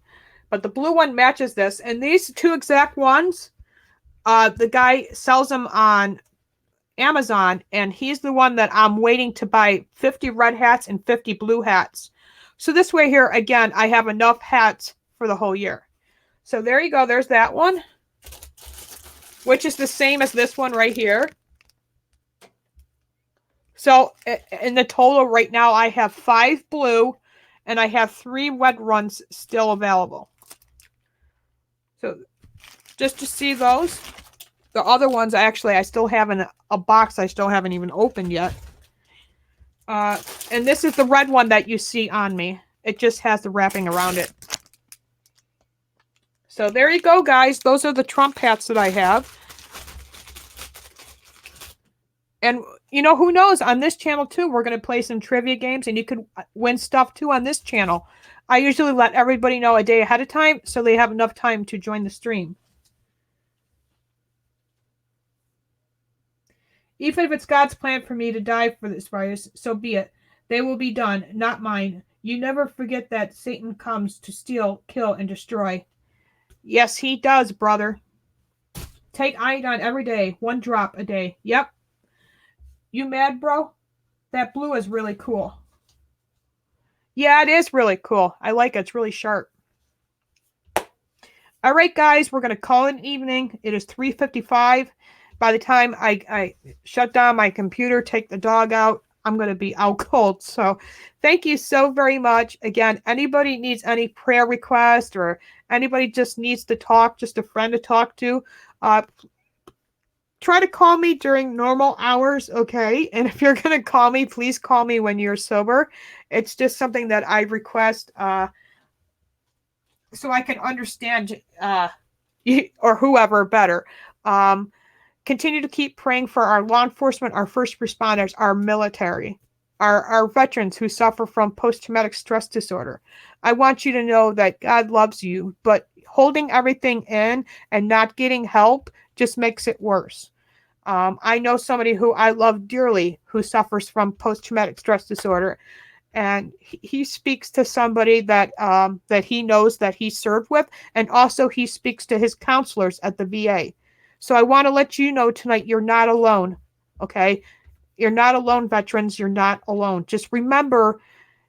But the blue one matches this. And these two exact ones, the guy sells them on Amazon, and he's the one that I'm waiting to buy 50 red hats and 50 blue hats. So this way here, again, I have enough hats for the whole year. So there you go. There's that one, which is the same as this one right here. So in the total right now, I have 5 blue and I have 3 red ones still available. So just to see those. The other ones, actually, I still have in a box I still haven't even opened yet. And this is the red one that you see on me. It just has the wrapping around it. So there you go, guys. Those are the Trump hats that I have. And, you know, who knows? On this channel, too, we're going to play some trivia games, and you could win stuff, too, on this channel. I usually let everybody know a day ahead of time so they have enough time to join the stream. Even if it's God's plan for me to die for this virus, so be it. They will be done, not mine. You never forget that Satan comes to steal, kill, and destroy. Yes, he does, brother. Take iodine every day, 1 drop a day. Yep. You mad, bro? That blue is really cool. Yeah, it is really cool. I like it. It's really sharp. All right, guys, we're going to call it an evening. It is 3:55. By the time I shut down my computer, take the dog out, I'm going to be out cold. So thank you so very much. Again, anybody needs any prayer request or anybody just needs to talk, just a friend to talk to, try to call me during normal hours, okay? And if you're going to call me, please call me when you're sober. It's just something that I request so I can understand or whoever better. Continue to keep praying for our law enforcement, our first responders, our military, our veterans who suffer from post-traumatic stress disorder. I want you to know that God loves you, but holding everything in and not getting help just makes it worse. I know somebody who I love dearly who suffers from post-traumatic stress disorder, and he speaks to somebody that that he knows that he served with, and also he speaks to his counselors at the VA. So I want to let you know tonight you're not alone, okay? You're not alone, veterans. You're not alone. Just remember,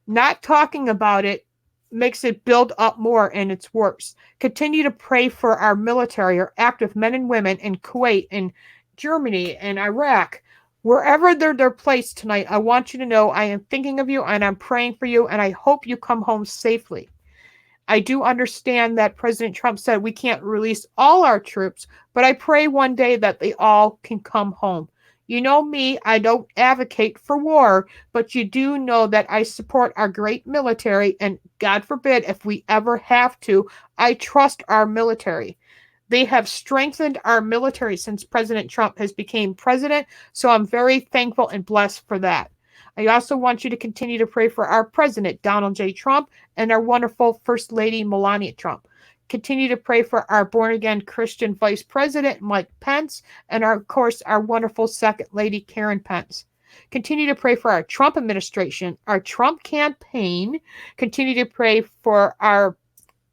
not talking about it makes it build up more and it's worse. Continue to pray for our military, our active men and women in Kuwait and Germany and Iraq. Wherever they're placed tonight, I want you to know I am thinking of you and I'm praying for you, and I hope you come home safely. I do understand that President Trump said we can't release all our troops, but I pray one day that they all can come home. You know me, I don't advocate for war, but you do know that I support our great military, and God forbid if we ever have to, I trust our military. They have strengthened our military since President Trump has become president, so I'm very thankful and blessed for that. I also want you to continue to pray for our president, Donald J. Trump, and our wonderful First Lady, Melania Trump. Continue to pray for our born-again Christian Vice President, Mike Pence, and, of course, our wonderful Second Lady, Karen Pence. Continue to pray for our Trump administration, our Trump campaign. Continue to pray for our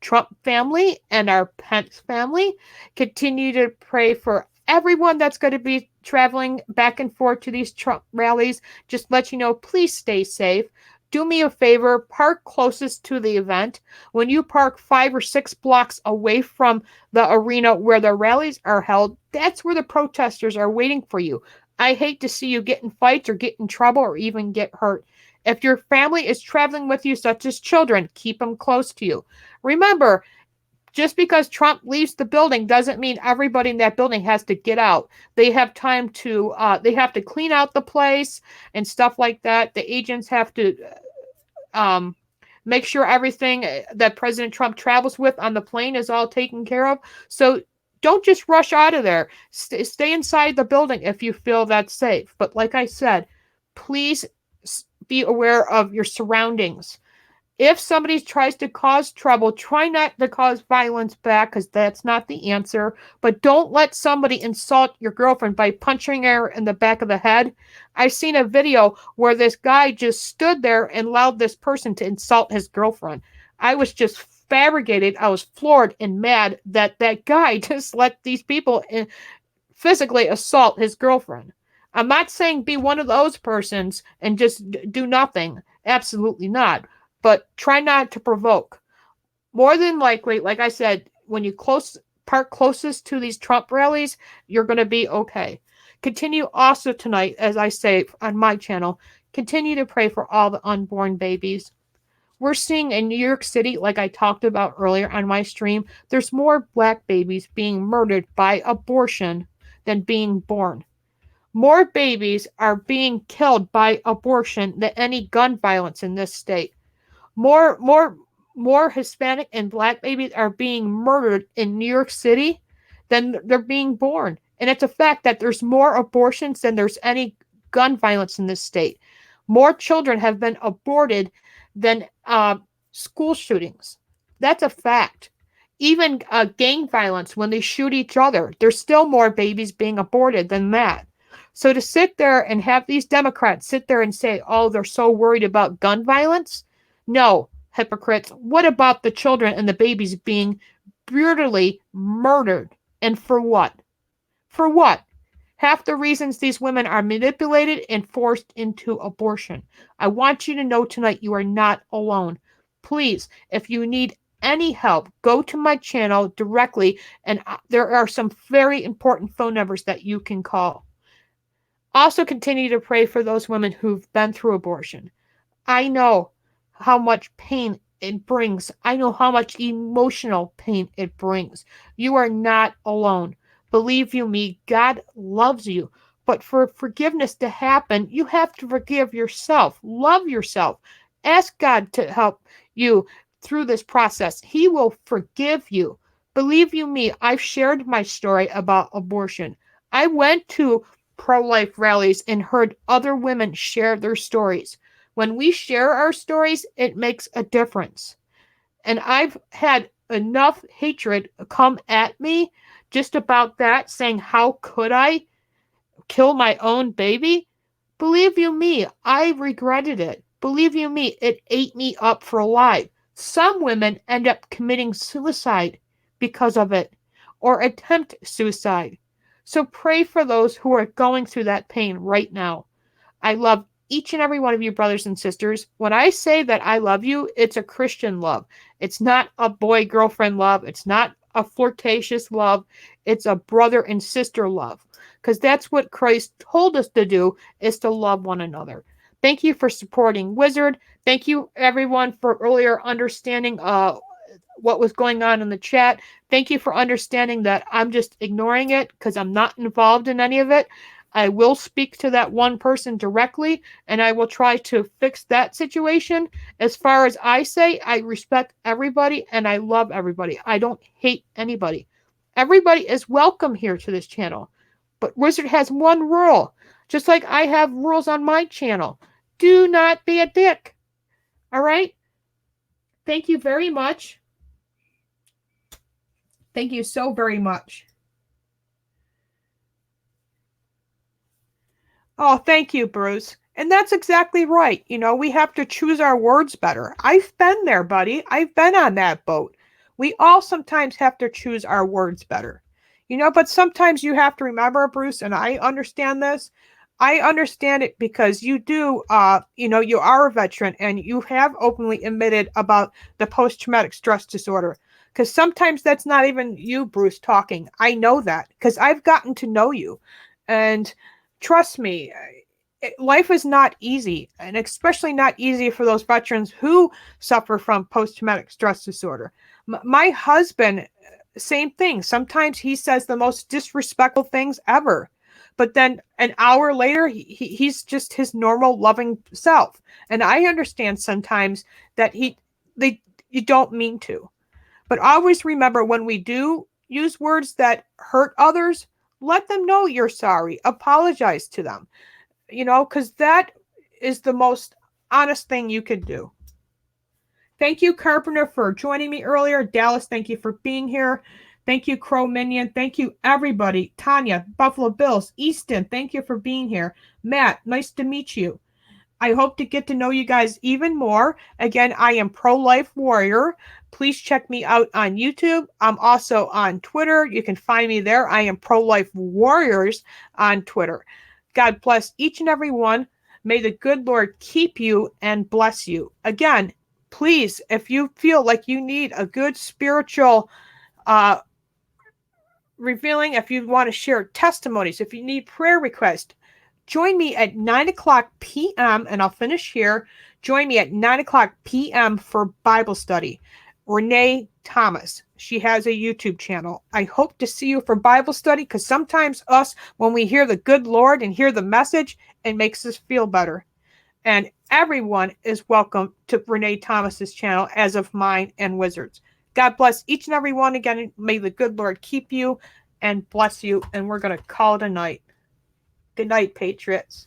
Trump family and our Pence family. Continue to pray for everyone that's going to be traveling back and forth to these Trump rallies. Just let you know, please stay safe. Do me a favor, park closest to the event. When you park 5 or 6 blocks away from the arena where the rallies are held, that's where the protesters are waiting for you. I hate to see you get in fights or get in trouble or even get hurt. If your family is traveling with you, such as children, keep them close to you. Remember, just because Trump leaves the building doesn't mean everybody in that building has to get out. They have time to, they have to clean out the place and stuff like that. The agents have to make sure everything that President Trump travels with on the plane is all taken care of. So don't just rush out of there. Stay inside the building if you feel that's safe. But like I said, please be aware of your surroundings. If somebody tries to cause trouble, try not to cause violence back, because that's not the answer. But don't let somebody insult your girlfriend by punching her in the back of the head. I've seen a video where this guy just stood there and allowed this person to insult his girlfriend. I was just fabricated. I was floored and mad that that guy just let these people physically assault his girlfriend. I'm not saying be one of those persons and just do nothing. Absolutely not. But try not to provoke. More than likely, like I said, when you park closest to these Trump rallies, you're going to be okay. Continue also tonight, as I say on my channel, continue to pray for all the unborn babies. We're seeing in New York City, like I talked about earlier on my stream, there's more black babies being murdered by abortion than being born. More babies are being killed by abortion than any gun violence in this state. More Hispanic and black babies are being murdered in New York City than they're being born. And it's a fact that there's more abortions than there's any gun violence in this state. More children have been aborted than school shootings. That's a fact. Even gang violence, when they shoot each other, there's still more babies being aborted than that. So to sit there and have these Democrats sit there and say, oh, they're so worried about gun violence. No, hypocrites. What about the children and the babies being brutally murdered? And for what? For what? Half the reasons these women are manipulated and forced into abortion. I want you to know tonight you are not alone. Please, if you need any help, go to my channel directly, and there are some very important phone numbers that you can call. Also, continue to pray for those women who've been through abortion. I know how much pain it brings. I know how much emotional pain it brings. You are not alone. Believe you me, God loves you. But for forgiveness to happen, you have to forgive yourself. Love yourself. Ask God to help you through this process. He will forgive you. Believe you me, I've shared my story about abortion. I went to pro-life rallies and heard other women share their stories. When we share our stories, it makes a difference. And I've had enough hatred come at me just about that, saying, how could I kill my own baby? Believe you me, I regretted it. Believe you me, it ate me up for alive. Some women end up committing suicide because of it, or attempt suicide. So pray for those who are going through that pain right now. I love each and every one of you, brothers and sisters. When I say that I love you, it's a Christian love. It's not a boy-girlfriend love. It's not a flirtatious love. It's a brother and sister love. Because that's what Christ told us to do, is to love one another. Thank you for supporting Wizard. Thank you, everyone, for earlier understanding what was going on in the chat. Thank you for understanding that I'm just ignoring it because I'm not involved in any of it. I will speak to that one person directly, and I will try to fix that situation. As far as I say, I respect everybody, and I love everybody. I don't hate anybody. Everybody is welcome here to this channel. But Wizard has one rule, just like I have rules on my channel. Do not be a dick. All right? Thank you very much. Thank you so very much. Oh, thank you, Bruce. And that's exactly right. You know, we have to choose our words better. I've been there, buddy. I've been on that boat. We all sometimes have to choose our words better. You know, but sometimes you have to remember, Bruce, and I understand this. I understand it because you do, you know, you are a veteran and you have openly admitted about the post-traumatic stress disorder. Because sometimes that's not even you, Bruce, talking. I know that because I've gotten to know you. And trust me, life is not easy, and especially not easy for those veterans who suffer from post-traumatic stress disorder. My husband, same thing. Sometimes he says the most disrespectful things ever. But then an hour later, he's just his normal, loving self. And I understand sometimes that you don't mean to. But always remember, when we do use words that hurt others, let them know you're sorry. Apologize to them. You know, because that is the most honest thing you could do. Thank you, Carpenter, for joining me earlier. Dallas, thank you for being here. Thank you, Crow Minion. Thank you, everybody. Tanya, Buffalo Bills, Easton, thank you for being here. Matt, nice to meet you. I hope to get to know you guys even more. Again, I am Pro-Life Warrior. Please check me out on YouTube. I'm also on Twitter. You can find me there. I am Pro-Life Warriors on Twitter. God bless each and every one. May the good Lord keep you and bless you. Again, please, if you feel like you need a good spiritual revealing, if you want to share testimonies, if you need prayer requests, join me at 9 o'clock p.m. and I'll finish here. Join me at 9 o'clock p.m. for Bible study. Renee Thomas. She has a YouTube channel. I hope to see you for Bible study because sometimes us, when we hear the good Lord and hear the message, it makes us feel better. And everyone is welcome to Renee Thomas's channel, as of mine and Wizards. God bless each and every one. Again, may the good Lord keep you and bless you. And we're going to call it a night. Good night, Patriots.